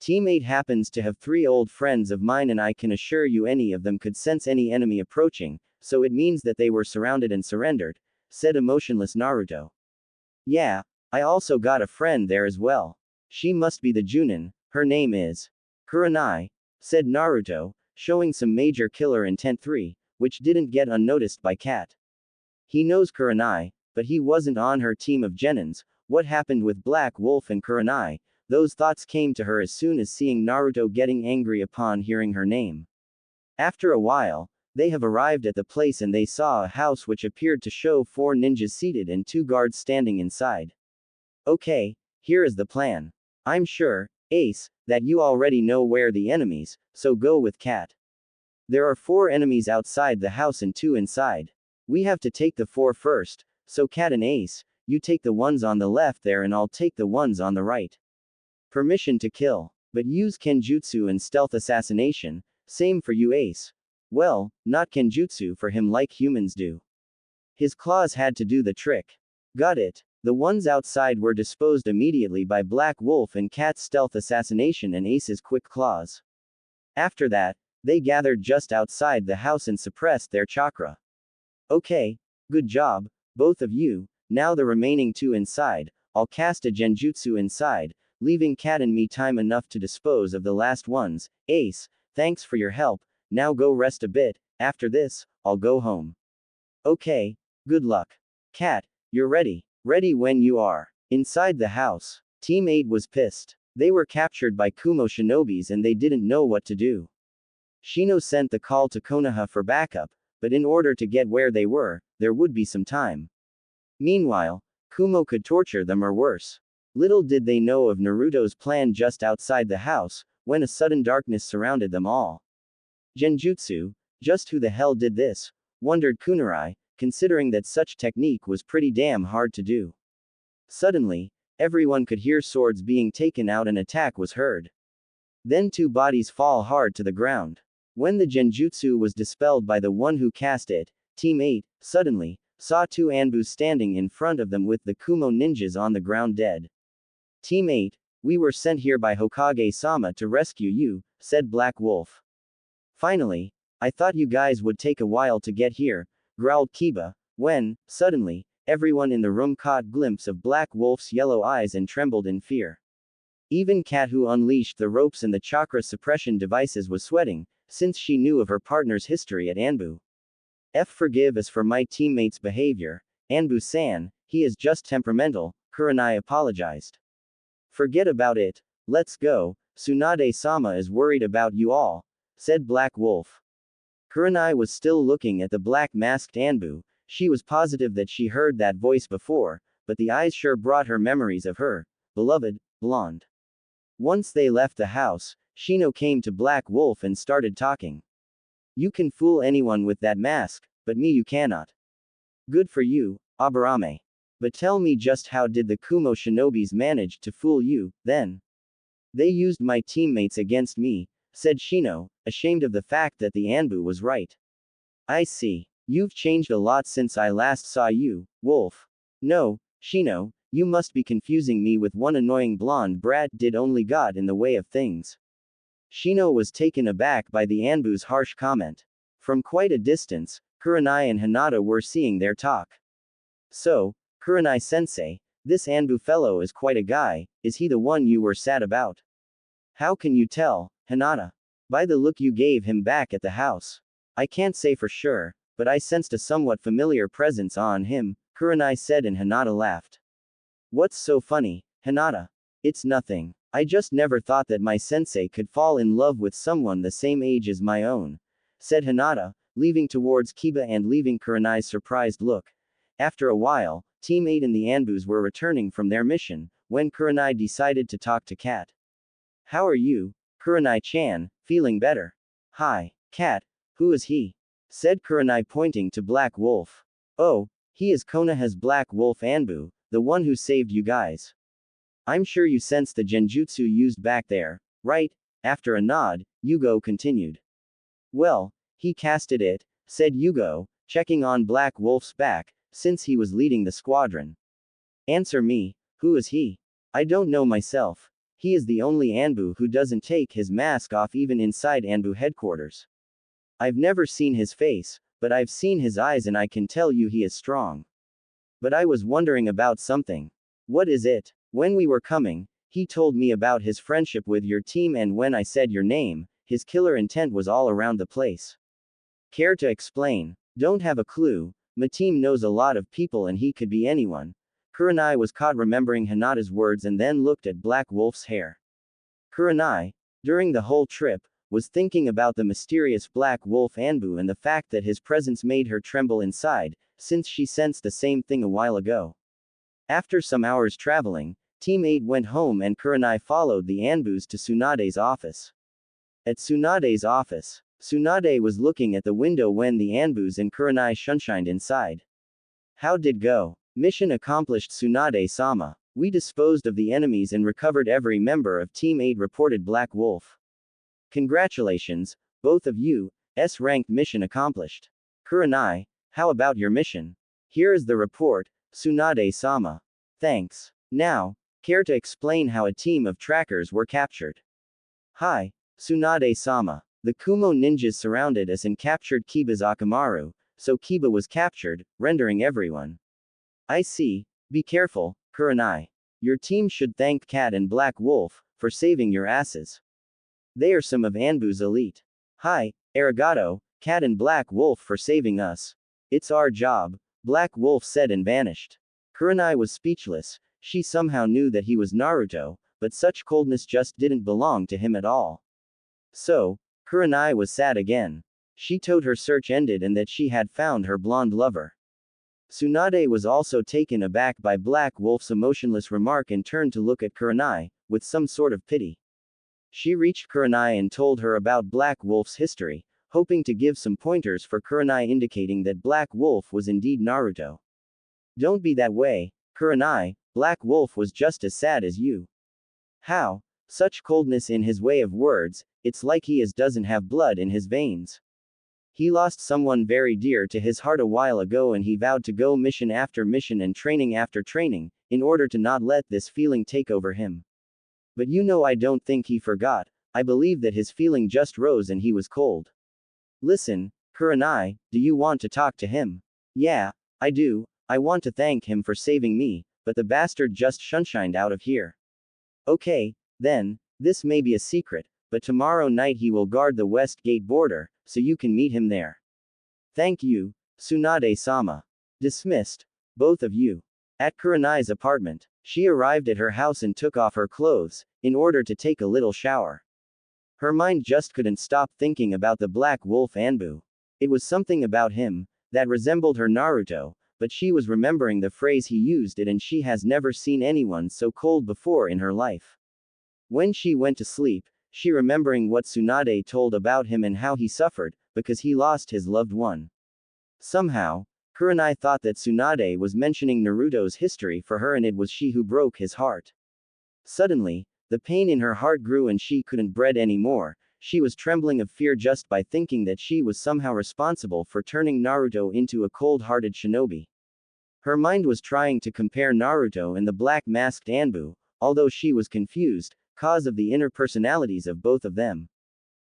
Team 8 happens to have 3 old friends of mine and I can assure you any of them could sense any enemy approaching, so it means that they were surrounded and surrendered, said emotionless Naruto. Yeah, I also got a friend there as well. She must be the Junin, her name is Kurenai, said Naruto, showing some major killer intent 3, which didn't get unnoticed by Kat. He knows Kurenai, but he wasn't on her team of Genins. What happened with Black Wolf and Kurenai? Those thoughts came to her as soon as seeing Naruto getting angry upon hearing her name. After a while, they have arrived at the place and they saw a house which appeared to show 4 ninjas seated and 2 guards standing inside. Okay, here is the plan. I'm sure, Ace, that you already know where the enemies, so go with Kat. There are 4 enemies outside the house and 2 inside. We have to take the 4 first, so Kat and Ace, you take the ones on the left there and I'll take the ones on the right. Permission to kill, but use Kenjutsu and stealth assassination, same for you Ace. Well, not Kenjutsu for him like humans do. His claws had to do the trick. Got it. The ones outside were disposed immediately by Black Wolf and Kat's stealth assassination and Ace's quick claws. After that, they gathered just outside the house and suppressed their chakra. Okay, good job, both of you. Now the remaining 2 inside, I'll cast a genjutsu inside, leaving Kat and me time enough to dispose of the last ones. Ace, thanks for your help. Now go rest a bit, after this, I'll go home. Okay, good luck. Kat, you're ready. Ready when you are. Inside the house, Team 8 was pissed. They were captured by Kumo shinobis and they didn't know what to do. Shino sent the call to Konoha for backup, but in order to get where they were, there would be some time. Meanwhile, Kumo could torture them or worse. Little did they know of Naruto's plan just outside the house, when a sudden darkness surrounded them all. Genjutsu, just who the hell did this? Wondered Kurenai, considering that such technique was pretty damn hard to do. Suddenly, everyone could hear swords being taken out and attack was heard. Then 2 bodies fall hard to the ground. When the genjutsu was dispelled by the one who cast it, Team 8, suddenly, saw 2 ANBUs standing in front of them with the Kumo ninjas on the ground dead. Team 8, we were sent here by Hokage-sama to rescue you, said Black Wolf. Finally, I thought you guys would take a while to get here, growled Kiba, when, suddenly, everyone in the room caught a glimpse of Black Wolf's yellow eyes and trembled in fear. Even Kat, who unleashed the ropes and the chakra suppression devices, was sweating, since she knew of her partner's history at ANBU. Forgive us for my teammate's behavior, ANBU-san, he is just temperamental, Kurenai apologized. Forget about it, let's go, Tsunade-sama is worried about you all, said Black Wolf. Kurenai was still looking at the black-masked ANBU. She was positive that she heard that voice before, but the eyes sure brought her memories of her beloved blonde. Once they left the house, Shino came to Black Wolf and started talking. You can fool anyone with that mask, but me you cannot. Good for you, Aburame. But tell me, just how did the Kumo shinobis manage to fool you, then? They used my teammates against me, said Shino, ashamed of the fact that the ANBU was right. I see. You've changed a lot since I last saw you, Wolf. No, Shino, you must be confusing me with one annoying blonde brat. Did only God in the way of things. Shino was taken aback by the ANBU's harsh comment. From quite a distance, Kurenai and Hinata were seeing their talk. So, Kurenai-sensei, this ANBU fellow is quite a guy, is he the one you were sad about? How can you tell, Hinata? By the look you gave him back at the house. I can't say for sure, but I sensed a somewhat familiar presence on him, Kurenai said, and Hinata laughed. What's so funny, Hinata? It's nothing. I just never thought that my sensei could fall in love with someone the same age as my own, said Hinata, leaving towards Kiba and leaving Kurenai's surprised look. After a while, Team 8 and the ANBUs were returning from their mission, when Kurenai decided to talk to Kat. How are you, Kurenai-chan, feeling better? Hi, Kat, who is he? Said Kurenai, pointing to Black Wolf. Oh, he is Konoha's Black Wolf ANBU, the one who saved you guys. I'm sure you sensed the genjutsu used back there, right? After a nod, Yugo continued. Well, he casted it, said Yugo, checking on Black Wolf's back, since he was leading the squadron. Answer me, who is he? I don't know myself. He is the only ANBU who doesn't take his mask off even inside ANBU headquarters. I've never seen his face, but I've seen his eyes and I can tell you he is strong. But I was wondering about something. What is it? When we were coming, he told me about his friendship with your team, and when I said your name, his killer intent was all around the place. Care to explain? Don't have a clue. My team knows a lot of people and he could be anyone. Kurenai was caught remembering Hinata's words and then looked at Black Wolf's hair. Kurenai, during the whole trip, was thinking about the mysterious Black Wolf ANBU and the fact that his presence made her tremble inside, since she sensed the same thing a while ago. After some hours traveling, Team 8 went home and Kurenai followed the ANBUs to Tsunade's office. At Tsunade's office, Tsunade was looking at the window when the ANBUs and Kurenai shunshined inside. How did go? Mission accomplished, Tsunade-sama. We disposed of the enemies and recovered every member of Team 8, reported Black Wolf. Congratulations, both of you, S-ranked mission accomplished. Kurenai, how about your mission? Here is the report, Tsunade-sama. Thanks. Now, care to explain how a team of trackers were captured? Hi, Tsunade-sama. The Kumo ninjas surrounded us and captured Kiba's Akamaru, so Kiba was captured, rendering everyone. I see. Be careful, Kurenai. Your team should thank Kat and Black Wolf for saving your asses. They are some of ANBU's elite. Hi, arigato, Kat and Black Wolf, for saving us. It's our job, Black Wolf said and vanished. Kurenai was speechless. She somehow knew that he was Naruto, but such coldness just didn't belong to him at all. So, Kurenai was sad again. She told her search ended and that she had found her blonde lover. Tsunade was also taken aback by Black Wolf's emotionless remark and turned to look at Kurenai, with some sort of pity. She reached Kurenai and told her about Black Wolf's history, hoping to give some pointers for Kurenai, indicating that Black Wolf was indeed Naruto. Don't be that way, Kurenai, Black Wolf was just as sad as you. How? Such coldness in his way of words, it's like he doesn't have blood in his veins. He lost someone very dear to his heart a while ago and he vowed to go mission after mission and training after training, in order to not let this feeling take over him. But I don't think he forgot. I believe that his feeling just rose and he was cold. Listen, Kurenai, do you want to talk to him? Yeah, I do. I want to thank him for saving me, but the bastard just shunshined out of here. Okay, Then, this may be a secret, but tomorrow night he will guard the west gate border, so you can meet him there. Thank you, Tsunade-sama. Dismissed. Both of you. At Kurenai's apartment, she arrived at her house and took off her clothes, in order to take a little shower. Her mind just couldn't stop thinking about the Black Wolf ANBU. It was something about him that resembled her Naruto, but she was remembering the phrase he used it, and she has never seen anyone so cold before in her life. When she went to sleep, she remembering what Tsunade told about him and how he suffered, because he lost his loved one. Somehow, Kurenai thought that Tsunade was mentioning Naruto's history for her and it was she who broke his heart. Suddenly, the pain in her heart grew and she couldn't breathe anymore. She was trembling of fear just by thinking that she was somehow responsible for turning Naruto into a cold-hearted shinobi. Her mind was trying to compare Naruto and the black-masked ANBU, although she was confused, cause of the inner personalities of both of them.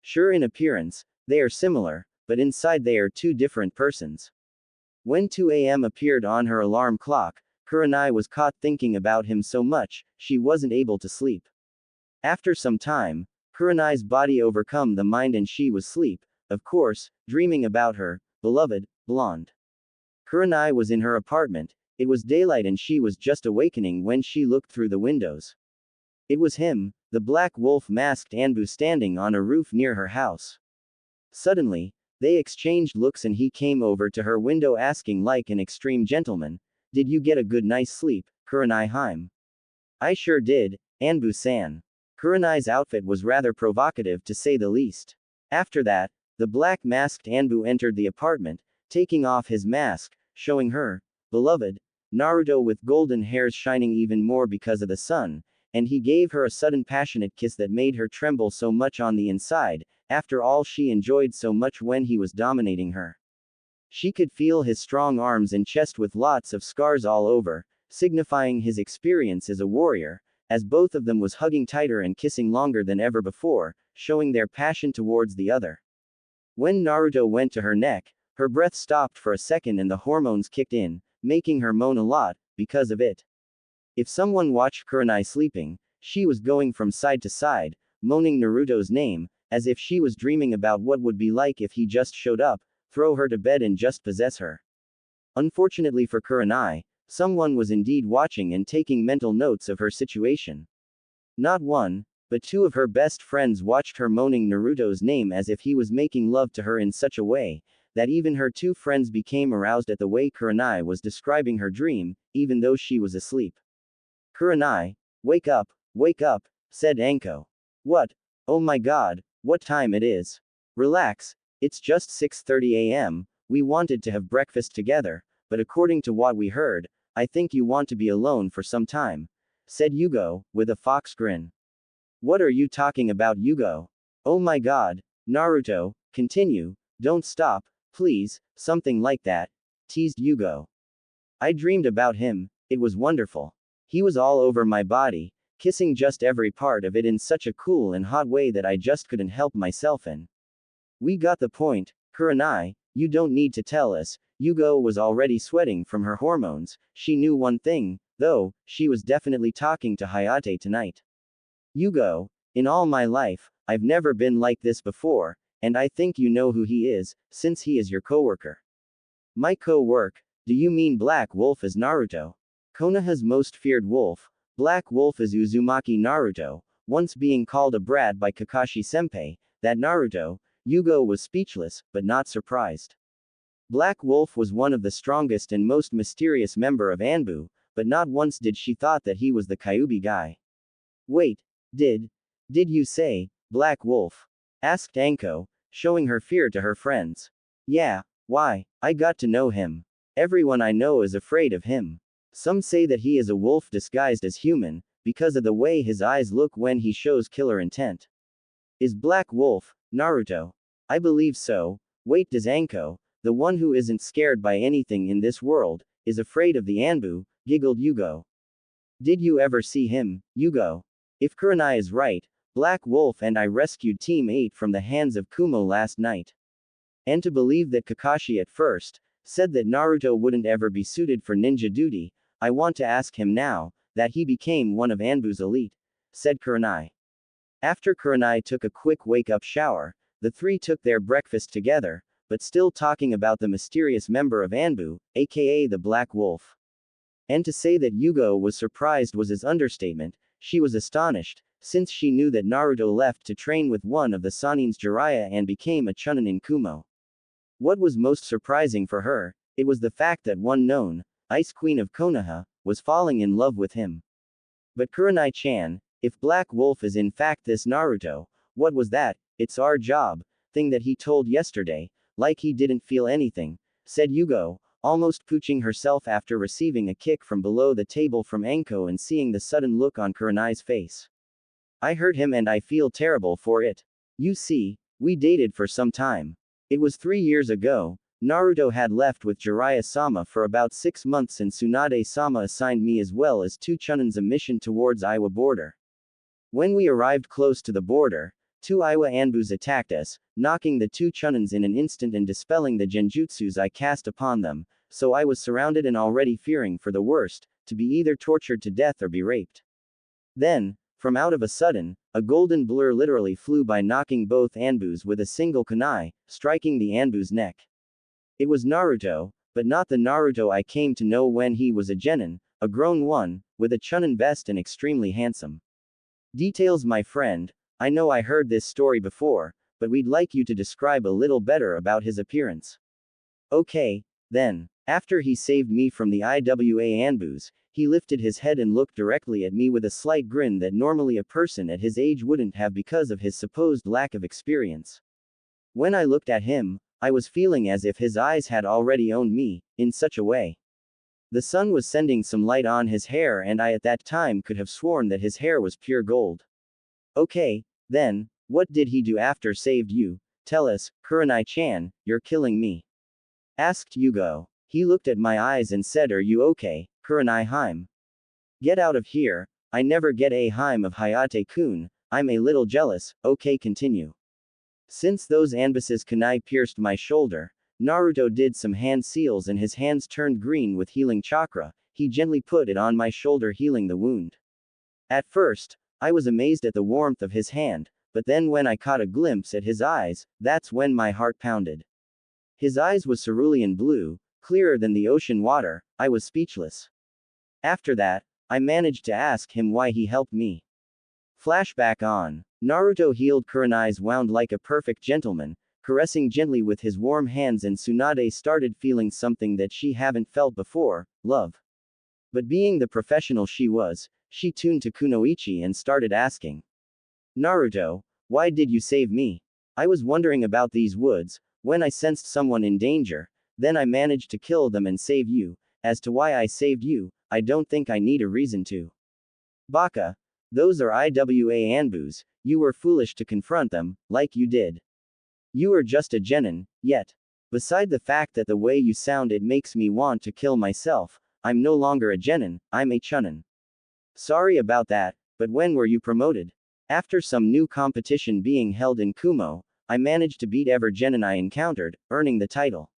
Sure, in appearance, they are similar, but inside they are two different persons. When 2 a.m. appeared on her alarm clock, Kurenai was caught thinking about him so much, she wasn't able to sleep. After some time, Kurenai's body overcome the mind and she was asleep, of course, dreaming about her beloved, blonde. Kurenai was in her apartment. It was daylight and she was just awakening when she looked through the windows. It was him, the Black Wolf masked ANBU, standing on a roof near her house. Suddenly, they exchanged looks and he came over to her window asking like an extreme gentleman, "Did you get a good night's sleep, Kurenai-hime?" "I sure did, ANBU-san." Kurenai's outfit was rather provocative to say the least. After that, the black-masked ANBU entered the apartment, taking off his mask, showing her beloved Naruto with golden hairs shining even more because of the sun, and he gave her a sudden passionate kiss that made her tremble so much on the inside. After all, she enjoyed so much when he was dominating her. She could feel his strong arms and chest with lots of scars all over, signifying his experience as a warrior, as both of them was hugging tighter and kissing longer than ever before, showing their passion towards the other. When Naruto went to her neck, her breath stopped for a second and the hormones kicked in, making her moan a lot, because of it. If someone watched Kurenai sleeping, she was going from side to side, moaning Naruto's name, as if she was dreaming about what would be like if he just showed up, throw her to bed and just possess her. Unfortunately for Kurenai, someone was indeed watching and taking mental notes of her situation. Not one, but two of her best friends watched her moaning Naruto's name as if he was making love to her in such a way, that even her two friends became aroused at the way Kurenai was describing her dream, even though she was asleep. "Kurenai, wake up, said Anko. "What? Oh my god, what time it is? Relax, it's just 6:30 a.m., we wanted to have breakfast together, but according to what we heard, I think you want to be alone for some time," said Yugo, with a fox grin. "What are you talking about, Yugo? Oh my god, Naruto, continue, don't stop, please," something like that, teased Yugo. "I dreamed about him, it was wonderful. He was all over my body, kissing just every part of it in such a cool and hot way that I just couldn't help myself and." "We got the point, Kurenai, you don't need to tell us." Yugo was already sweating from her hormones. She knew one thing, though, she was definitely talking to Hayate tonight. "Yugo, in all my life, I've never been like this before, and I think you know who he is, since he is your coworker." "My co-work? Do you mean Black Wolf as Naruto? Konoha's most feared wolf, Black Wolf as Uzumaki Naruto, once being called a brat by Kakashi-senpai, that Naruto?" Yugo was speechless, but not surprised. Black Wolf was one of the strongest and most mysterious member of ANBU, but not once did she thought that he was the Kyuubi guy. "Wait, did you say, Black Wolf?" asked Anko, showing her fear to her friends. "Yeah, why, I got to know him. Everyone I know is afraid of him. Some say that he is a wolf disguised as human, because of the way his eyes look when he shows killer intent." "Is Black Wolf Naruto?" "I believe so." "Wait, does Anko, the one who isn't scared by anything in this world, is afraid of the ANBU?" giggled Yugo. "Did you ever see him, Yugo? If Kurenai is right, Black Wolf and I rescued Team 8 from the hands of Kumo last night. And to believe that Kakashi at first said that Naruto wouldn't ever be suited for ninja duty, I want to ask him now that he became one of ANBU's elite," said Kurenai. After Kurenai took a quick wake-up shower, the three took their breakfast together, but still talking about the mysterious member of ANBU, aka the Black Wolf. And to say that Yugo was surprised was his understatement. She was astonished, since she knew that Naruto left to train with one of the Sanin's Jiraiya and became a Chunin in Kumo. What was most surprising for her, it was the fact that one known, Ice Queen of Konoha, was falling in love with him. But Kurenai-chan, if Black Wolf is in fact this Naruto, what was that? It's our job, thing that he told yesterday, like he didn't feel anything, said Yugo, almost pooching herself after receiving a kick from below the table from Enko and seeing the sudden look on Kurenai's face. I heard him and I feel terrible for it. You see, we dated for some time. It was 3 years ago. Naruto had left with Jiraiya-sama for about 6 months and Tsunade-sama assigned me as well as 2 Chunins a mission towards Iwa border. When we arrived close to the border, 2 Iwa ANBUs attacked us, knocking the 2 Chunins in an instant and dispelling the genjutsus I cast upon them, so I was surrounded and already fearing for the worst, to be either tortured to death or be raped. Then, from out of a sudden, a golden blur literally flew by knocking both ANBUs with a single kunai, striking the ANBU's neck. It was Naruto, but not the Naruto I came to know when he was a genin, a grown one, with a Chunin vest and extremely handsome. Details, my friend, I know I heard this story before, but we'd like you to describe a little better about his appearance. Okay, then. After he saved me from the IWA ANBUs, he lifted his head and looked directly at me with a slight grin that normally a person at his age wouldn't have because of his supposed lack of experience. When I looked at him, I was feeling as if his eyes had already owned me, in such a way. The sun was sending some light on his hair and I at that time could have sworn that his hair was pure gold. Okay, then, what did he do after saved you? Tell us, Kurenai-chan, you're killing me. Asked Yugo. He looked at my eyes and said, are you okay, Kurenai-hime? Get out of here, I never get a hime of Hayate-kun, I'm a little jealous, okay continue. Since those Anbus's kunai pierced my shoulder, Naruto did some hand seals and his hands turned green with healing chakra, he gently put it on my shoulder healing the wound. At first, I was amazed at the warmth of his hand, but then when I caught a glimpse at his eyes, that's when my heart pounded. His eyes was cerulean blue, clearer than the ocean water, I was speechless. After that, I managed to ask him why he helped me. Flashback on. Naruto healed Kurenai's wound like a perfect gentleman, caressing gently with his warm hands and Tsunade started feeling something that she haven't felt before, love. But being the professional she was, she tuned to Kunoichi and started asking. Naruto, why did you save me? I was wondering about these woods, when I sensed someone in danger, then I managed to kill them and save you. As to why I saved you, I don't think I need a reason to. Baka. Those are IWA ANBUs, you were foolish to confront them, like you did. You are just a genin, yet. Beside the fact that the way you sound it makes me want to kill myself, I'm no longer a genin, I'm a chunin. Sorry about that, but when were you promoted? After some new competition being held in Kumo, I managed to beat every genin I encountered, earning the title.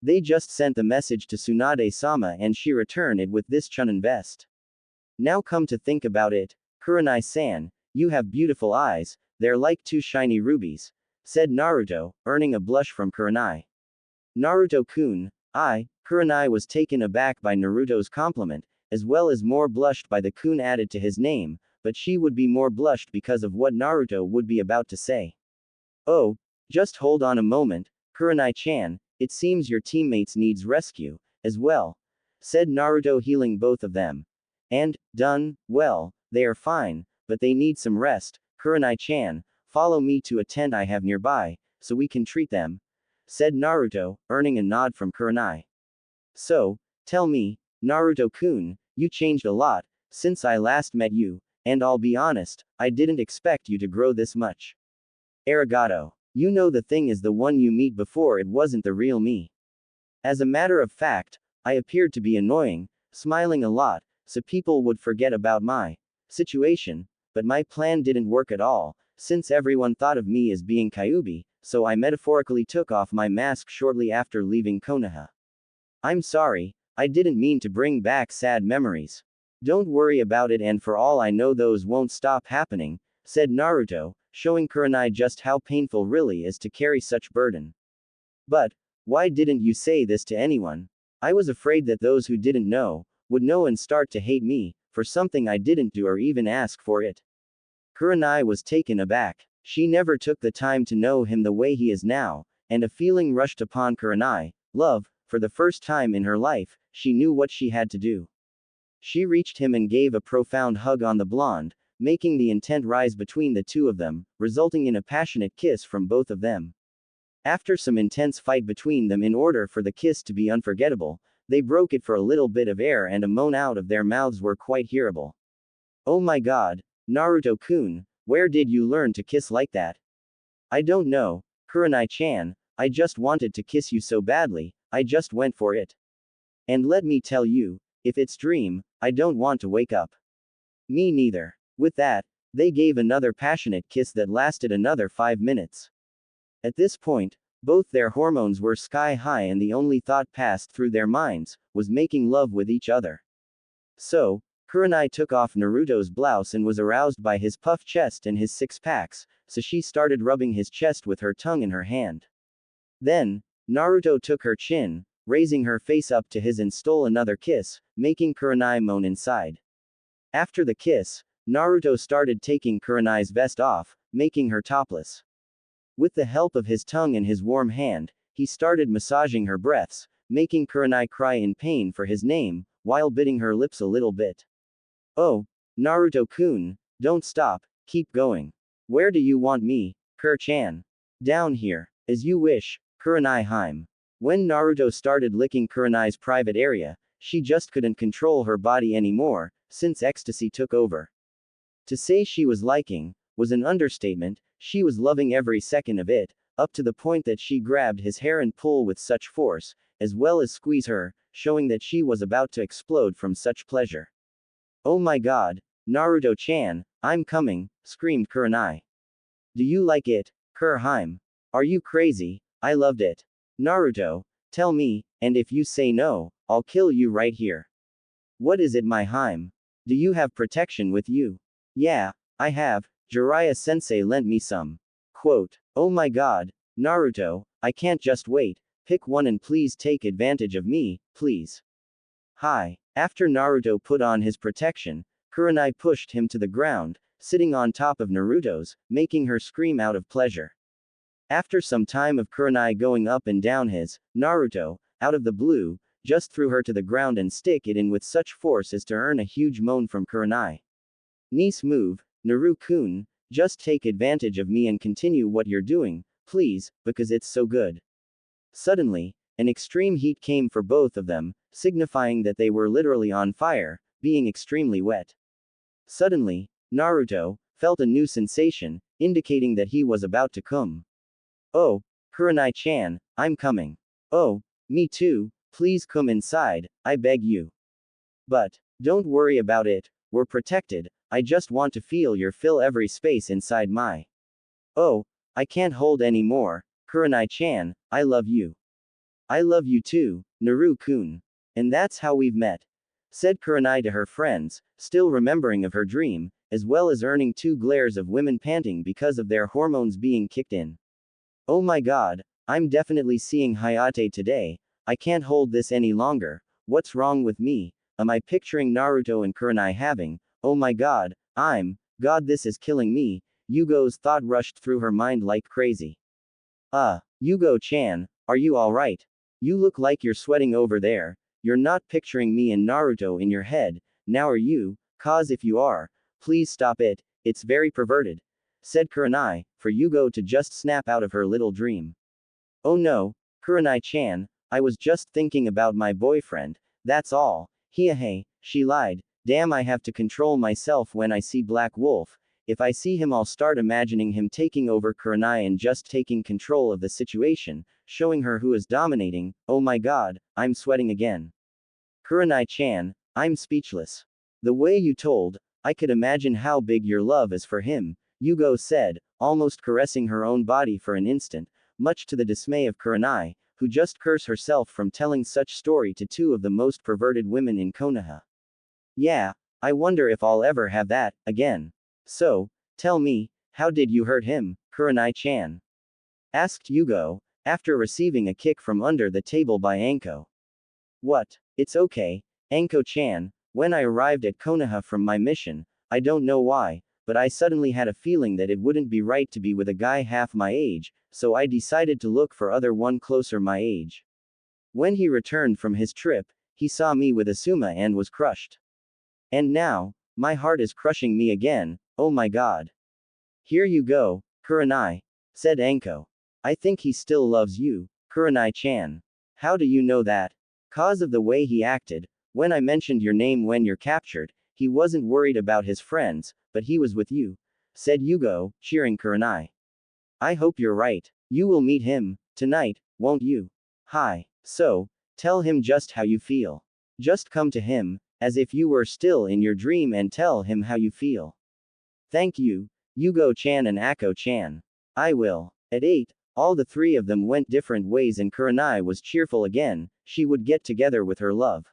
They just sent the message to Tsunade-sama and she returned it with this chunin vest. Now come to think about it, Kurenai-san, you have beautiful eyes, they're like 2 shiny rubies, said Naruto, earning a blush from Kurenai. Naruto-kun, Kurenai was taken aback by Naruto's compliment, as well as more blushed by the kun added to his name, but she would be more blushed because of what Naruto would be about to say. Oh, just hold on a moment, Kurenai-chan, it seems your teammates needs rescue, as well, said Naruto healing both of them. And, done, well, they are fine, but they need some rest, Kurenai-chan, follow me to a tent I have nearby, so we can treat them, said Naruto, earning a nod from Kurenai. So, tell me, Naruto-kun, you changed a lot, since I last met you, and I'll be honest, I didn't expect you to grow this much. Arigato. You know the thing is the one you meet before it wasn't the real me. As a matter of fact, I appeared to be annoying, smiling a lot, so people would forget about my situation, but my plan didn't work at all, since everyone thought of me as being Kyuubi, so I metaphorically took off my mask shortly after leaving Konoha. I'm sorry, I didn't mean to bring back sad memories. Don't worry about it and for all I know those won't stop happening, said Naruto, showing Kurenai just how painful really is to carry such burden. But, why didn't you say this to anyone? I was afraid that those who didn't know, would know and start to hate me, for something I didn't do or even ask for it. Kurenai was taken aback. She never took the time to know him the way he is now, and a feeling rushed upon Kurenai, love, for the first time in her life, she knew what she had to do. She reached him and gave a profound hug on the blonde, making the intent rise between the two of them, resulting in a passionate kiss from both of them. After some intense fight between them in order for the kiss to be unforgettable, they broke it for a little bit of air and a moan out of their mouths were quite hearable. Oh my god, Naruto-kun, where did you learn to kiss like that? I don't know, Kurenai-chan, I just wanted to kiss you so badly, I just went for it. And let me tell you, if it's dream, I don't want to wake up. Me neither. With that, they gave another passionate kiss that lasted another 5 minutes. At this point, both their hormones were sky high and the only thought passed through their minds, was making love with each other. So, Kurenai took off Naruto's blouse and was aroused by his puffed chest and his six-packs, so she started rubbing his chest with her tongue in her hand. Then, Naruto took her chin, raising her face up to his and stole another kiss, making Kurenai moan inside. After the kiss, Naruto started taking Kurenai's vest off, making her topless. With the help of his tongue and his warm hand, he started massaging her breaths, making Kurenai cry in pain for his name, while biting her lips a little bit. Oh, Naruto-kun, don't stop, keep going. Where do you want me, Kur-chan? Down here. As you wish, Kurenai-hime. When Naruto started licking Kurenai's private area, she just couldn't control her body anymore, since ecstasy took over. To say she was liking, was an understatement, she was loving every second of it, up to the point that she grabbed his hair and pull with such force, as well as squeeze her, showing that she was about to explode from such pleasure. Oh my god, Naruto-chan, I'm coming, screamed Kurenai. Do you like it, Kur-hime? Are you crazy? I loved it. Naruto, tell me, and if you say no, I'll kill you right here. What is it, my hime? Do you have protection with you? Yeah, I have, Jiraiya-sensei lent me some. Quote, oh my god, Naruto, I can't just wait, pick one and please take advantage of me, please. Hi. After Naruto put on his protection, Kurenai pushed him to the ground, sitting on top of Naruto's, making her scream out of pleasure. After some time of Kurenai going up and down Naruto, out of the blue, just threw her to the ground and stick it in with such force as to earn a huge moan from Kurenai. Nice move, Naru-kun, just take advantage of me and continue what you're doing, please, because it's so good. Suddenly, an extreme heat came for both of them, signifying that they were literally on fire, being extremely wet. Suddenly, Naruto felt a new sensation, indicating that he was about to come. Oh, Kurenai-chan, I'm coming. Oh, me too, please come inside, I beg you. But, don't worry about it, we're protected, I just want to fill every space inside my. Oh, I can't hold any more, Kurenai-chan, I love you. I love you too, Naru-kun. And that's how we've met. Said Kurenai to her friends, still remembering of her dream, as well as earning 2 glares of women panting because of their hormones being kicked in. Oh my god, I'm definitely seeing Hayate today, I can't hold this any longer, what's wrong with me, am I picturing Naruto and Kurenai having, oh my god, god this is killing me, Yugo's thought rushed through her mind like crazy. Yugo-chan, are you alright? You look like you're sweating over there, you're not picturing me and Naruto in your head, now are you, cause if you are, please stop it, it's very perverted. Said Kurenai, for Yugo to just snap out of her little dream. Oh no, Kurenai-chan, I was just thinking about my boyfriend, that's all, hey, she lied, damn I have to control myself when I see Black Wolf, if I see him I'll start imagining him taking over Kurenai and just taking control of the situation, showing her who is dominating, oh my god, I'm sweating again. Kurenai-chan, I'm speechless. The way you told, I could imagine how big your love is for him, Yugo said, almost caressing her own body for an instant, much to the dismay of Kurenai, who just cursed herself from telling such story to 2 of the most perverted women in Konoha. Yeah, I wonder if I'll ever have that, again. So, Tell me, how did you hurt him, Kurenai-chan? Asked Yugo, after receiving a kick from under the table by Anko. What? It's okay, Anko-chan. When I arrived at Konoha from my mission, I don't know why, but I suddenly had a feeling that it wouldn't be right to be with a guy half my age, so I decided to look for other one closer my age. When he returned from his trip, he saw me with Asuma and was crushed. And now, my heart is crushing me again, oh my god. Here you go, Kurenai, said Anko. I think he still loves you, Kurenai-chan. How do you know that? 'Cause of the way he acted. When I mentioned your name when you're captured, he wasn't worried about his friends, but he was with you, said Yugo, cheering Kurenai. I hope you're right. You will meet him, tonight, won't you? Hi. So, tell him just how you feel. Just come to him, as if you were still in your dream and tell him how you feel. Thank you, Yugo-chan and Ako-chan. I will. At 8, all the three of them went different ways and Kurenai was cheerful again, she would get together with her love.